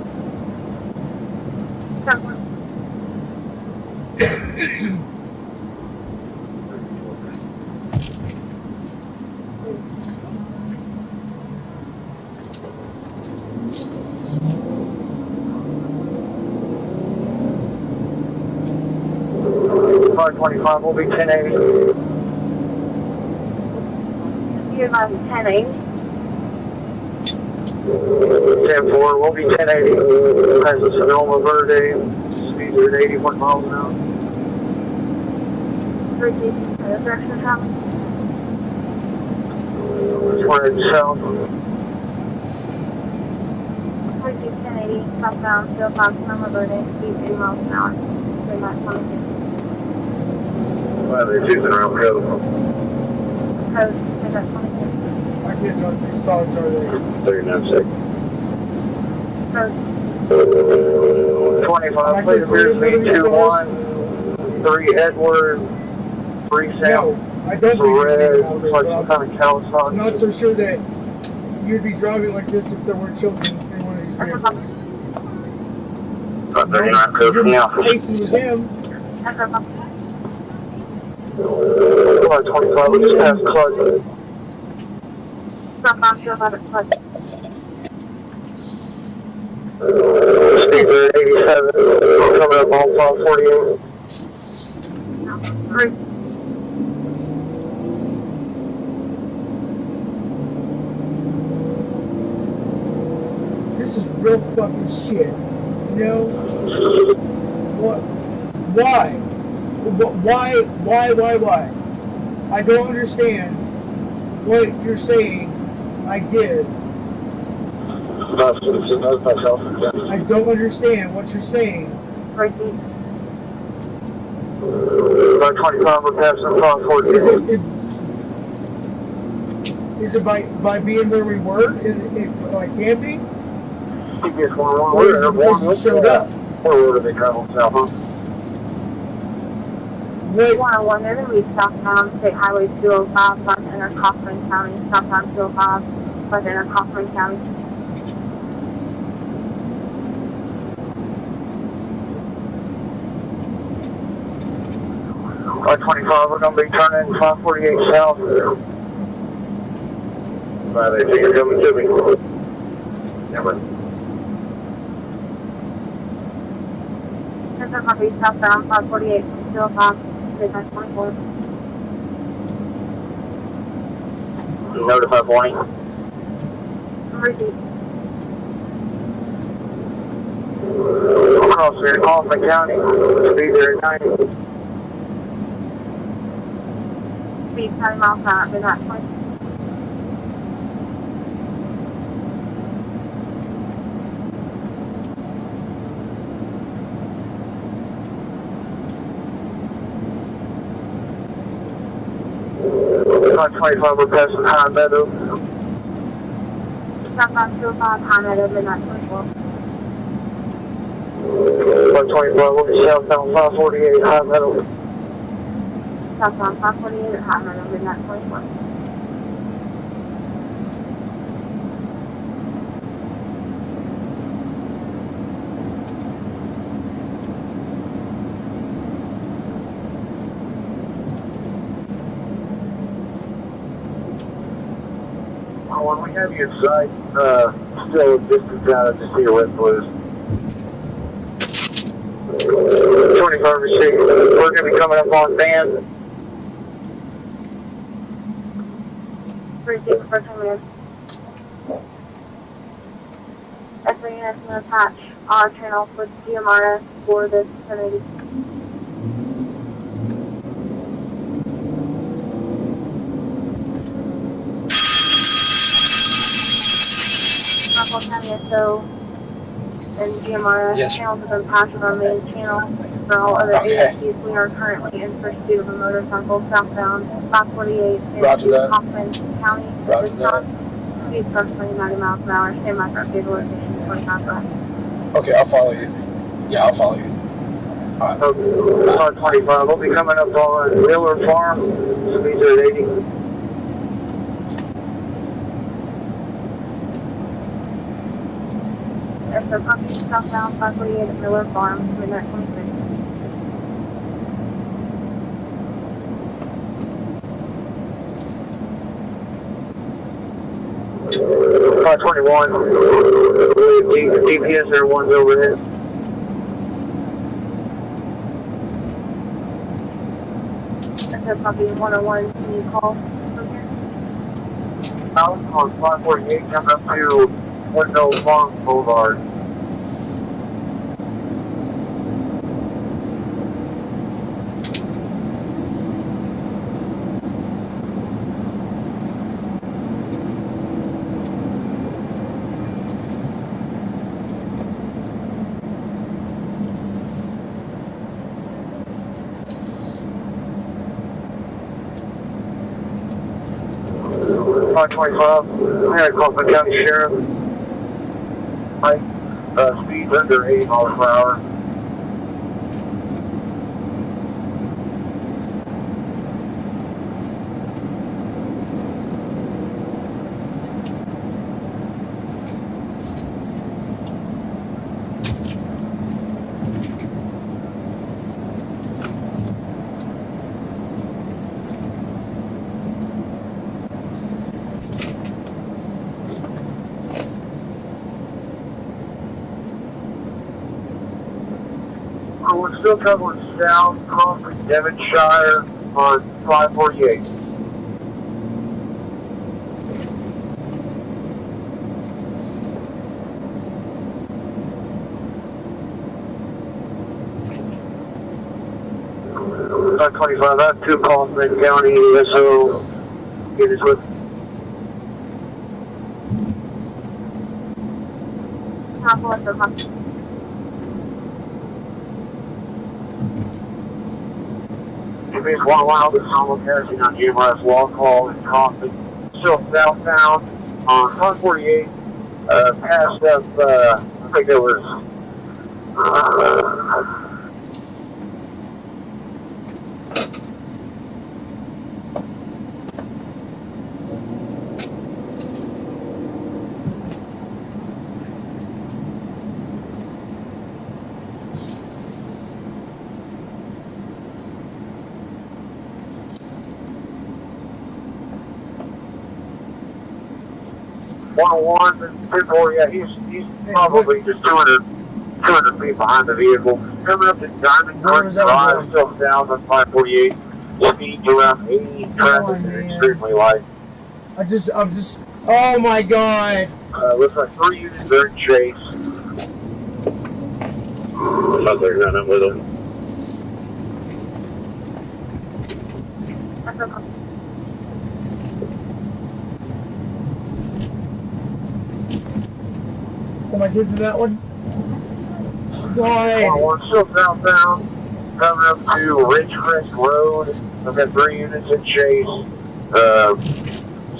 .25 will be 1080. You're about 1080. 10-4 will be 1080. Passes Sonoma Verde. Speeds are at 81 miles an hour. Direction of travel. We're heading south. 1080, southbound, 205 Sonoma Verde, speed 80 miles an hour. Midnight 26. Well, they're choosing around the other one. Code, midnight 26. I can't tell if these cars are there. 39 seconds. Code. 25, please appear speed 21, 3 Edward, 3 Sam. No, I don't think red, looks like some kind of Kawasaki. I'm not so sure that you'd be driving like this if there were children in one of these vehicles. 39 code from the office. Casey was him. 25, we just passed Clutch. Southbound, 205 at Clutch. Speed 87, coming up on 548. 3. This is real fucking shit. You know? What? Why? Why? I don't understand what you're saying I did. I don't understand what you're saying. 25, we're passing 548. Is it by being where we were? Is it like camping? He gets one wrong. Or is it because you showed up? Or would they travel south, huh? 101, they're going to be southbound State Highway 205, by enter Kaufman County, southbound 205, by enter Kaufman County. By 25, we're going to be turning 548 south. They think you're coming to me. Never. This is going to be southbound 548 from 205, midnight 24. Notify 20. Repeat. Across here in Kaufman County. Speed there at 90. Speed 10 miles an hour, midnight 20. By 25, we're passing High Meadow. Southbound 205, High Meadow, midnight 24. By 25, we'll be southbound 548 High Meadow. Southbound 548 at High Meadow, midnight 24. When we have you in sight, still a distance out to see your red blues. 25, Service 6. We're going to be coming up on van. 3-6 for command. S3 units going to patch our channel with GMRS for this 1080. Rockwall County SO and GMRS channels have been patched on our main channel. For all other agencies, we are currently in pursuit of a motorcycle southbound 548 in Kaufman County, Wisconsin. Speed approximately 90 miles an hour. Stand by for update location 25 left. Okay, I'll follow you. Yeah, I'll follow you. Alright. Okay, 25. We'll be coming up on Miller Farm. Speeds are at 80. So copy southbound 548 at Miller Farm, midnight 26. Car 21. GPS there, one's overhead. So copy 101, can you call from here? I was on 548 coming up to Window Farm Boulevard. Car 25, I had a call from the county sheriff. Speed under 80 miles per hour. We're still traveling south, crossing Devonshire on 548. Car 25, I have 2 calls from the county, so get this with. It means one while this almost passing on GMRS Rockwall and Kaufman, still southbound on 148, past up, I think it was, yeah, he's probably just 200 feet behind the vehicle. Coming up to Diamond Creek Drive, still south on 548. Speeds around 80, traffic is extremely light. I'm just, oh my god. Looks like 3 units are in chase. Looks they're running with them. Am I kids in that one? Why? We're still southbound, coming up to Ridgecrest Road. I've got 3 units in chase.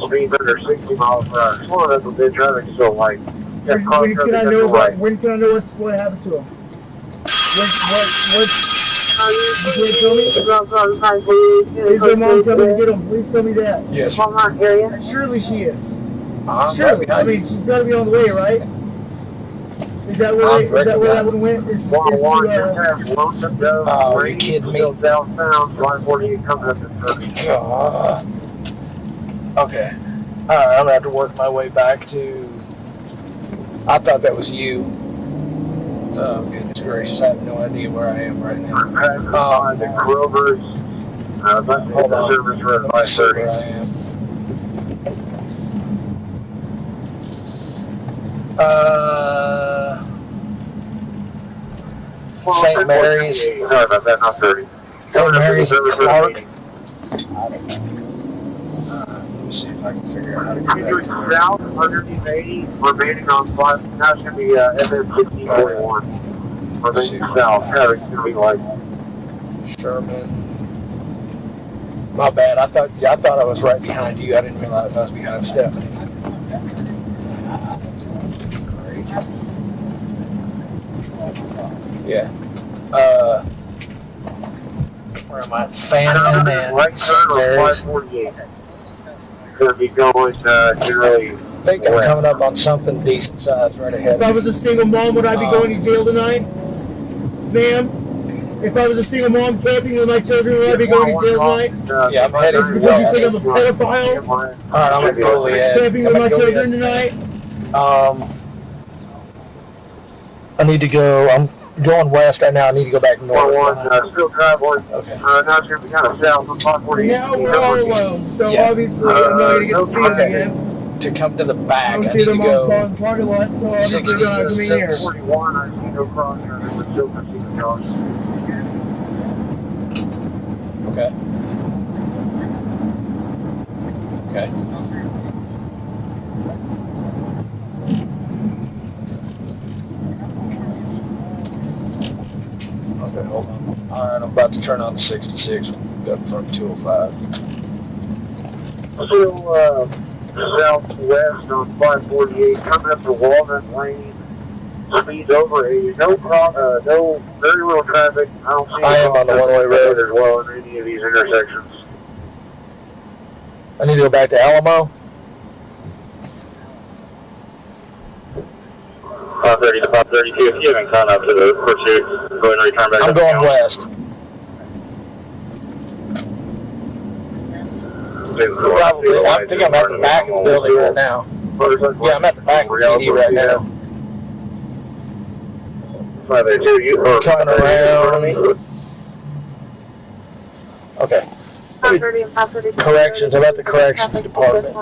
Speed under 60 miles per hour. Slowing up a bit, traffic still light. When can I know what happened to him? You can't tell me? Is their mom coming to get him? Please tell me that. Yes. Surely she is. Surely. I mean, she's got to be on the way, right? Is that where that one went? Are you kidding me? Southbound, 548 coming up to 30. Okay. Alright, I'm gonna have to work my way back to. I thought that was you. Oh, goodness gracious. I have no idea where I am right now. The Grover's, hold on. service for Let me see where I am. St. Mary's. Sorry about that, not 30. St. Mary's Clark. Let me see if I can figure out how to get back to where. South, 180, remaining on 5. Now it's going to be FM 1541. Remaining south. Traffic's going to be like Sherman. My bad. I thought I was right behind you. I didn't realize I was behind Stephanie. Yeah. Where am I? Phantom and St. Mary's. Going to be going generally. I think I'm coming up on something decent size right ahead. If I was a single mom, would I be going to jail tonight? Ma'am? If I was a single mom camping with my children, would I be going to jail tonight? Yeah, I'm heading Would you think I'm a pedophile? Alright, I'm gonna go ahead. Camping with my children tonight? I need to go. I'm going west right now. I need to go back north. Still traveling. Okay. Now it's going to be kind of south on 548. Now we're all alone, so obviously I'm not going to get to see them again. To come to the back, I I see need their to mom's go in the parking lot, so obviously they're not going to be here. 41, I see no crossing. We're still proceeding, Josh. Okay. Okay. Okay, hold on. Alright, I'm about to turn on the 66. Got from 205. Still southwest on 548, coming up to Walnut Lane. Speeds over 80. No, very little traffic. I don't see. I am on the one-way road as well in any of these intersections. I need to go back to Alamo. 530 to 532. If you haven't caught up to the pursuit, go ahead and return back. I'm going west. Probably. I think I'm at the back of the building right now. Yeah, I'm at the back of the PD right now. 582, you are coming around. Okay. 530 and 532. Corrections. I'm at the corrections department.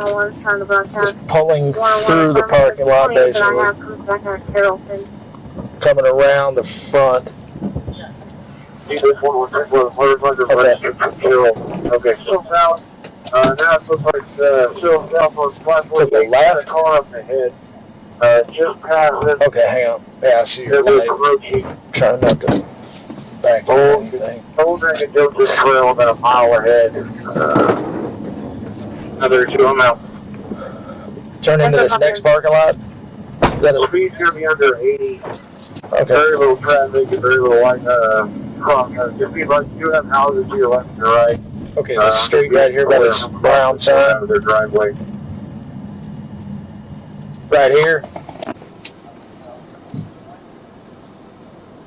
Just pulling through the parking lot, basically. Coming around the front. See this one was okay, still south. Now it looks like still south on 548. To the left? Car up ahead. Just past this. Okay, hang on. Yeah, I see your light. Trying not to back into anything. Old Dragon Joseph Trail about a mile ahead. Another 2, I'm out. Turn into this next parking lot. Speed's going to be under 80. Okay. Very little traffic and very little light crossing. Just be like you have houses to your left and your right. Okay, this street right here by this brown sign. Their driveway. Right here.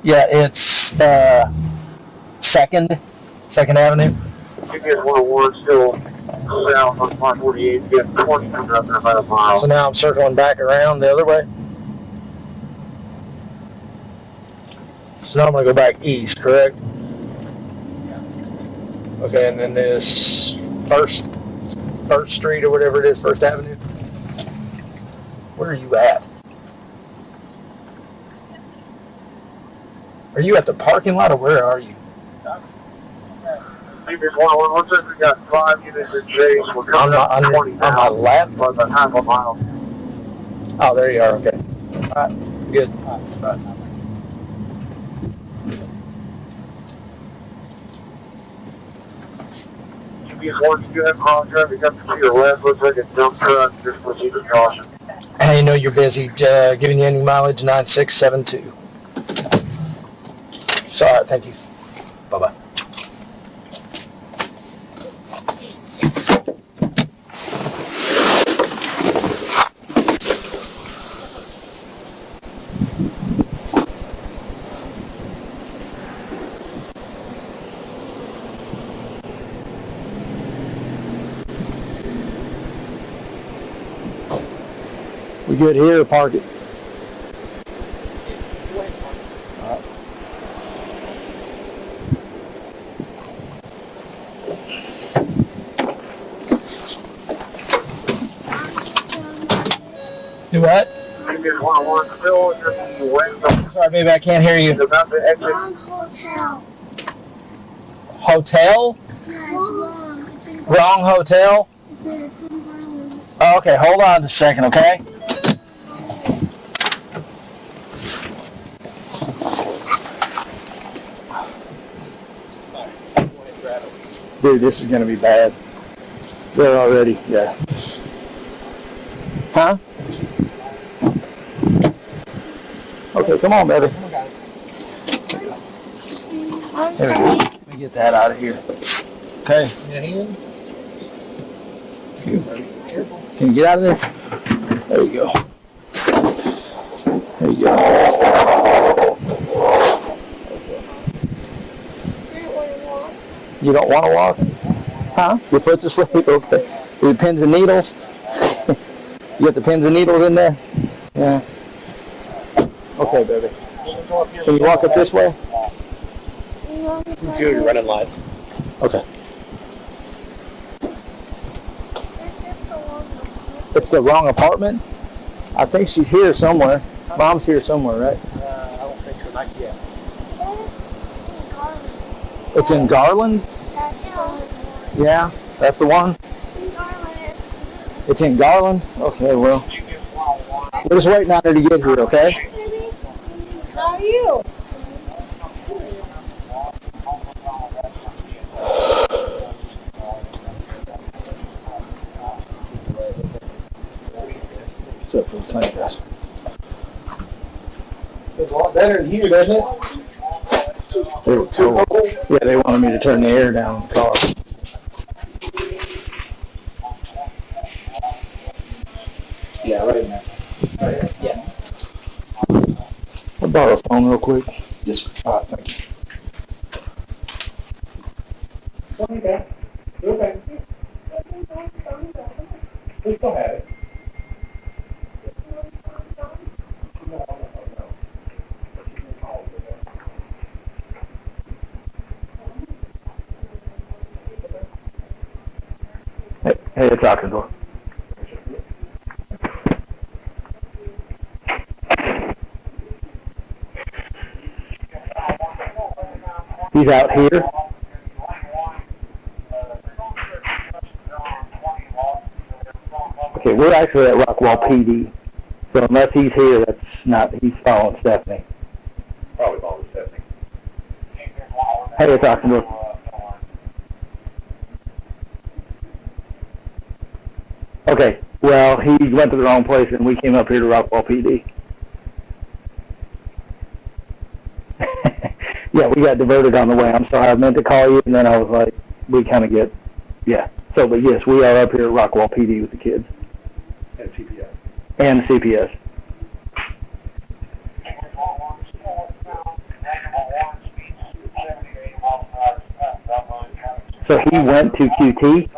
Yeah, it's 2nd Avenue. You get 101 still south on 548. You get 20 coming up in about a mile. So now I'm circling back around the other way. So now I'm going to go back east, correct? Okay, and then this First Street or whatever it is, First Avenue. Where are you at? Are you at the parking lot or where are you? Previous 101, looks like we got 5 units in chase. We're coming up to 20 now. On my left? About half a mile. Oh, there you are, okay. Alright, good. All right. Once you have cross traffic up to your left, looks like a dump truck. Just proceed with caution. Hey, I know you're busy. Giving you any mileage, 9672. Sorry, thank you. Bye-bye. We good here or park it? Do what? Sorry, baby, I can't hear you. Wrong hotel. Hotel? Yeah, it's wrong. It's in Wrong hotel? It's in Garland. Oh, okay, hold on just a second, okay? Dude, this is going to be bad. They're already, yeah. Huh? Okay, come on, baby. Come on, guys. There we go. Let me get that out of here. Okay. Can you get out of there? There you go. There you go. You don't want to walk? Huh? Your foot's asleep? Okay. With pins and needles? You got the pins and needles in there? Yeah. Okay, baby. Can you walk up this way? You're running lights. Okay. It's the wrong apartment? I think she's here somewhere. Mom's here somewhere, right? I don't think so, not yet. It's in Garland? Yeah, that's the one? It's in Garland? Okay, well. We're just waiting on her to get here, okay? How are you? What's up for the sun, guys? It's a lot better in here, doesn't it? They were cold. Yeah, they wanted me to turn the air down in the car. Yeah, right now. Yeah. I'll borrow a phone real quick. Yes, sir. All right, thank you. Okay. Okay. We still have it. Hey, it's out the door. He's out here. Okay, we're actually at Rockwall PD. So unless he's here, that's not, he's following Stephanie. Probably following Stephanie. Hey, it's out the door. Okay, well, he went to the wrong place and we came up here to Rockwall PD. Yeah, we got diverted on the way. I'm sorry, I meant to call you and then I was like, we kind of get, yeah. So, but yes, we are up here at Rockwall PD with the kids. And CPS. And CPS. So he went to QT?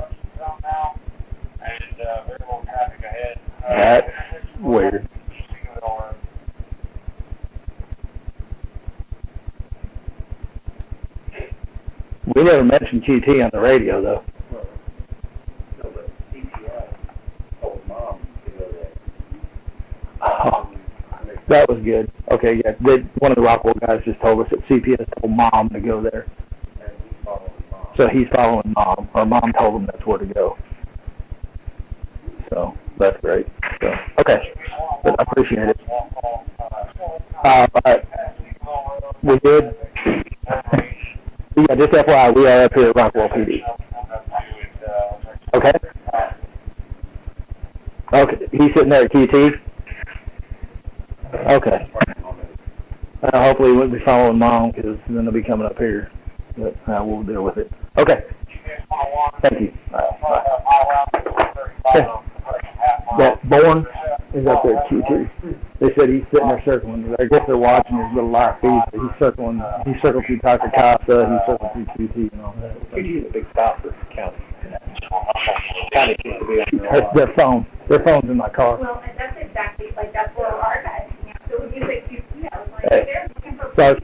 That's weird. We never mentioned QT on the radio, though. Oh, that was good. Okay, yeah. One of the Rockwall guys just told us that CPS told Mom to go there. So he's following Mom, or Mom told him that's where to go. So that's great. So, okay, but I appreciate it. All right. We good? Yeah, just FYI, we are up here at Rockwall PD. Okay? Okay, he's sitting there at QT? Okay. Hopefully he won't be following Mom, because then they'll be coming up here. But we'll deal with it. Okay. Thank you. Okay. That Bourne is up there at QT. They said he's sitting there circling. I guess they're watching his little live feed. But he's circling. He circled through Dr. Casa. He circled through QT and all that. QT is a big stop for the county. County seems to be on their phone. Their phone's in my car. Well, and that's exactly, like, that's where our guys, so when you say QT, I was like, Hey. they're looking for Sorry.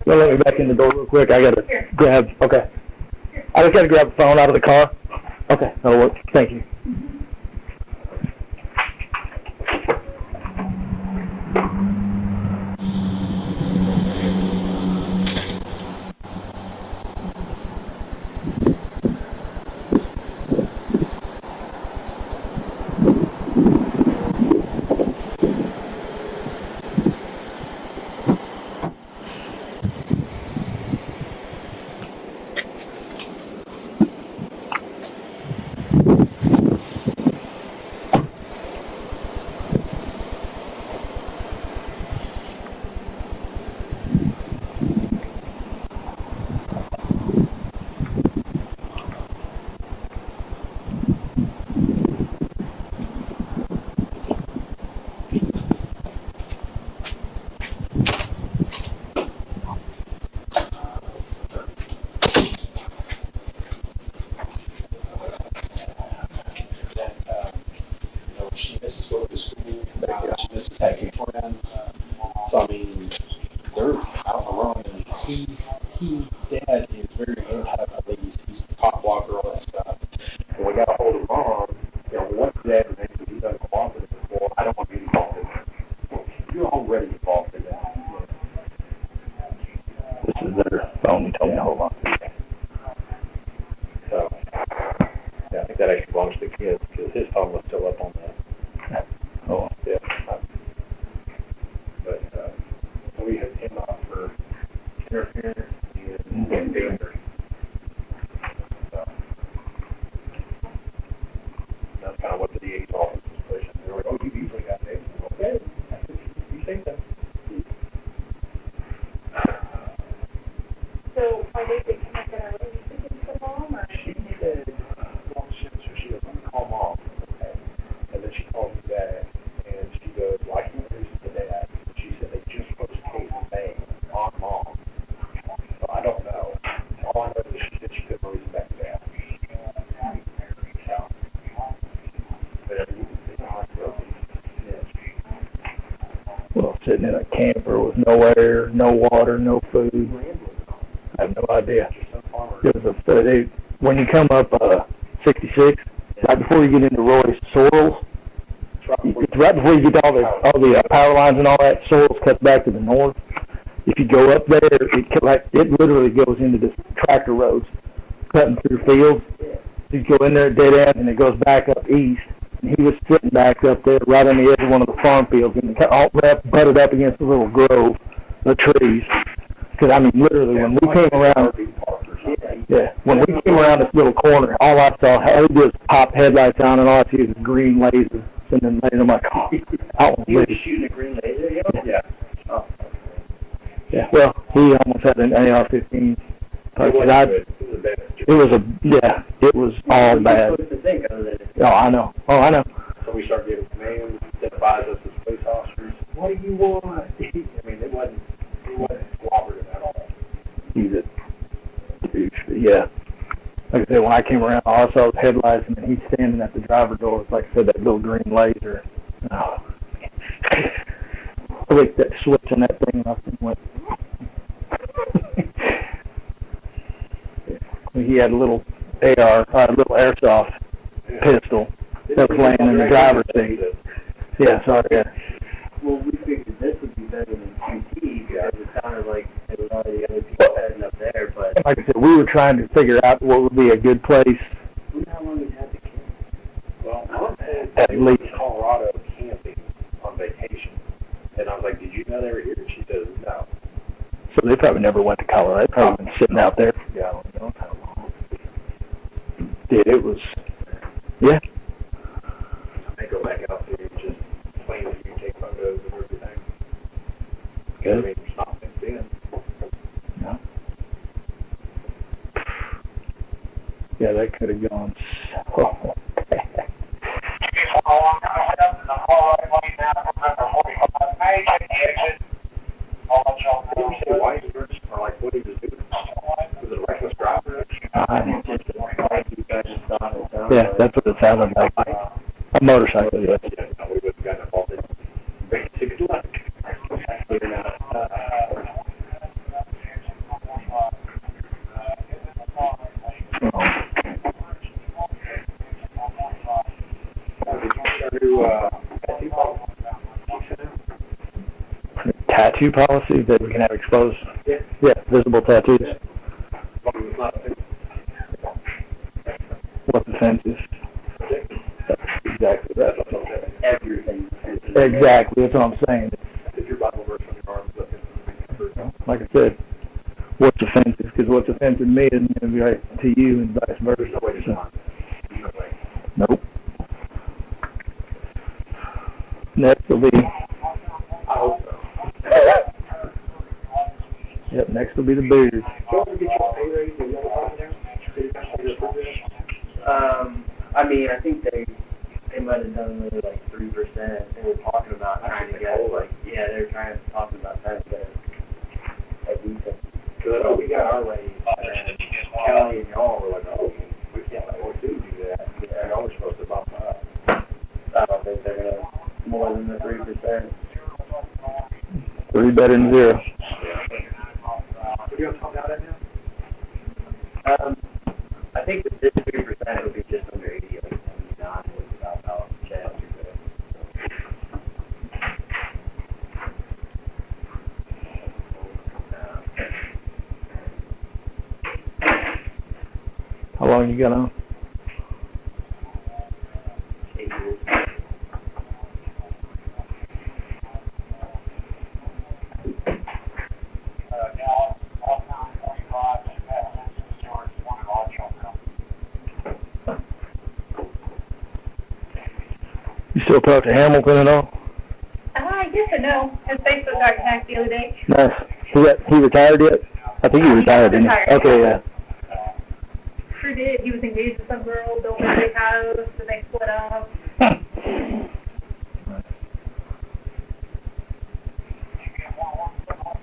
Let me back in the door real quick. I gotta grab. Okay. I just gotta grab the phone out of the car. Okay, that'll work. Thank you. This is happy friends. So I mean, they're out and running. Dad is very anti-police. He's a cop blocker, all that stuff. When we got a hold of Mom, once Dad remains, he doesn't cooperate. Well, I don't want to be involved in that. You're already involved in that. This is their phone. You told me to hold on. So, yeah, I think that actually belongs to the kids because his phone was still up on that. Oh, yeah. But we had him out for interference and danger. So that's kind of what the DA's office was pushing. They were like, oh, you usually got danger. Okay, you say that. So are they thinking they're going to release it to the mom, or? She said, well, so she goes, let me call Mom. Okay. And then she called me back, and she goes, well, I can't release it to Dad. She said they just put a case of bang on Mom. So I don't know. All I know is she said she couldn't release it back to Dad. Well, sitting in a camper with no air, no water, no food. I have no idea. It was when you come up 66, right before you get into Royse, Sorrels, it's right before you get all the power lines and all that. Sorrels cuts back to the north. If you go up there, it literally goes into this tractor roads, cutting through fields. You go in there dead end, and it goes back up east. And he was sitting back up there, right on the edge of one of the farm fields, and all butted up against the little grove of trees. Because I mean, literally, when we came around, when we came around this little corner, all I saw, all he did was pop headlights on, and all I see is a green laser sending laser. I'm like, oh, I want to He was shooting a green laser? Yeah. Oh. Yeah, well, he almost had an AR-15. It was all bad. Oh, I know. So we started giving commands that advised us as police officers. What do you want? I mean, it wasn't cooperative at all. Yeah. Like I said, when I came around, all I saw was headlights, and then he's standing at the driver's door with, like I said, that little green laser. Oh. I licked that switch on that thing up and went. He had a little airsoft pistol that was laying in the driver's seat. Yeah, sorry. Yeah. Well, we figured this would be better than QT because it sounded like there was already other people heading up there. But like I said, we were trying to figure out what would be a good place. How long has had the camp? Well, Mom had at least Colorado camping on vacation, and I was like, "Did you know they were here?" And she says, "No." So they probably never went to Colorado. They've probably been sitting out there. Yeah, I don't know how long. Dude, it was. Yeah. They go back out there and just plan with you, take photos of everything. Good. I mean, it's not been then. No. Yeah, that could have gone so bad. Did you say why he was, or like what he was doing? Was it a reckless driver? Yeah, that's what it sounded like. A motorcycle, yes. Yeah, no, we would have gotten involved in basic luck. Tattoo policy that we can have exposed. Yeah, visible tattoos. What's offensive? Exactly. Everything. Exactly. That's what I'm saying. If your Bible verse on your arm, like I said, what's offensive? Because what's offensive to me isn't going to be right to you, and vice versa. There's no way to not. No way. Nope. Next will be. I hope so. Yep. Next will be the beard. Don't forget your pay raise and the other there. I mean, I think they might have done maybe like 3%. They were talking about trying to get they were trying to talk about trying to get a decent. Because I know we got our raise, and Kelly and y'all were like, oh, we can't afford to do that. And y'all were supposed to bump up. I don't think they're gonna more than the 3%. 3 better than 0. What do you want to talk about it now? I think with this 3% it would be just under 80, like 79 was about how Chad would do it. How long you got on? 8 years. You still talk to Hamilton at all? Yes and no. His Facebook got hacked the other day. Nice. He retired yet? I think he retired, didn't he? Okay, yeah. Sure did. He was engaged with some girl, built a big house, and they split up.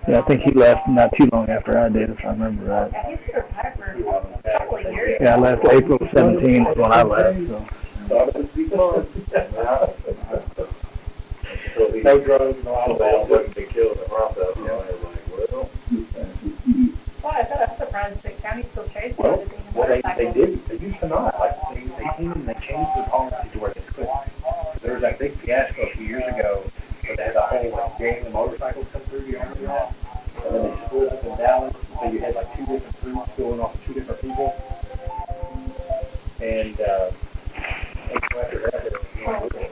Yeah, I think he left not too long after I did, if I remember right. Yeah, he should have retired for a couple of years. Yeah, I left April 17th when I left, so. No drugs, no alcohol, wouldn't be killed in the process. You know, well, I thought I was surprised the county still chased well, everything. they didn't. They used to not. Like, they came and they changed the policy to where they could. There was that big fiasco a few years ago where they had a whole like gang of motorcycles come through. You remember that? And then they split up in Dallas, so you had like 2 different groups going off of 2 different people. And after that, it was more liberal.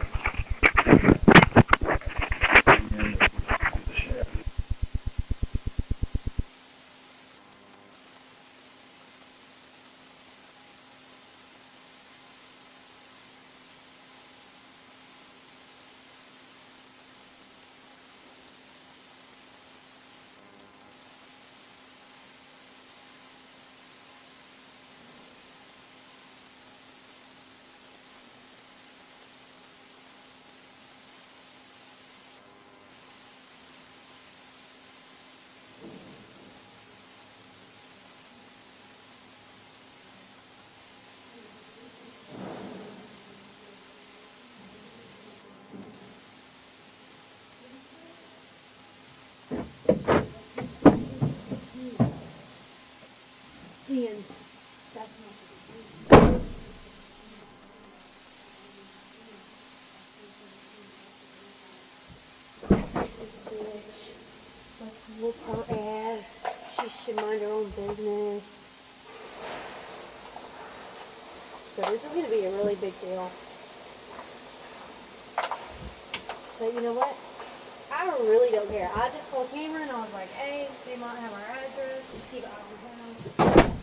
Let's whoop her ass. She should mind her own business. So this is going to be a really big deal. But you know what? I really don't care. I just called Cameron and I was like, hey, they might have our address. You see the house.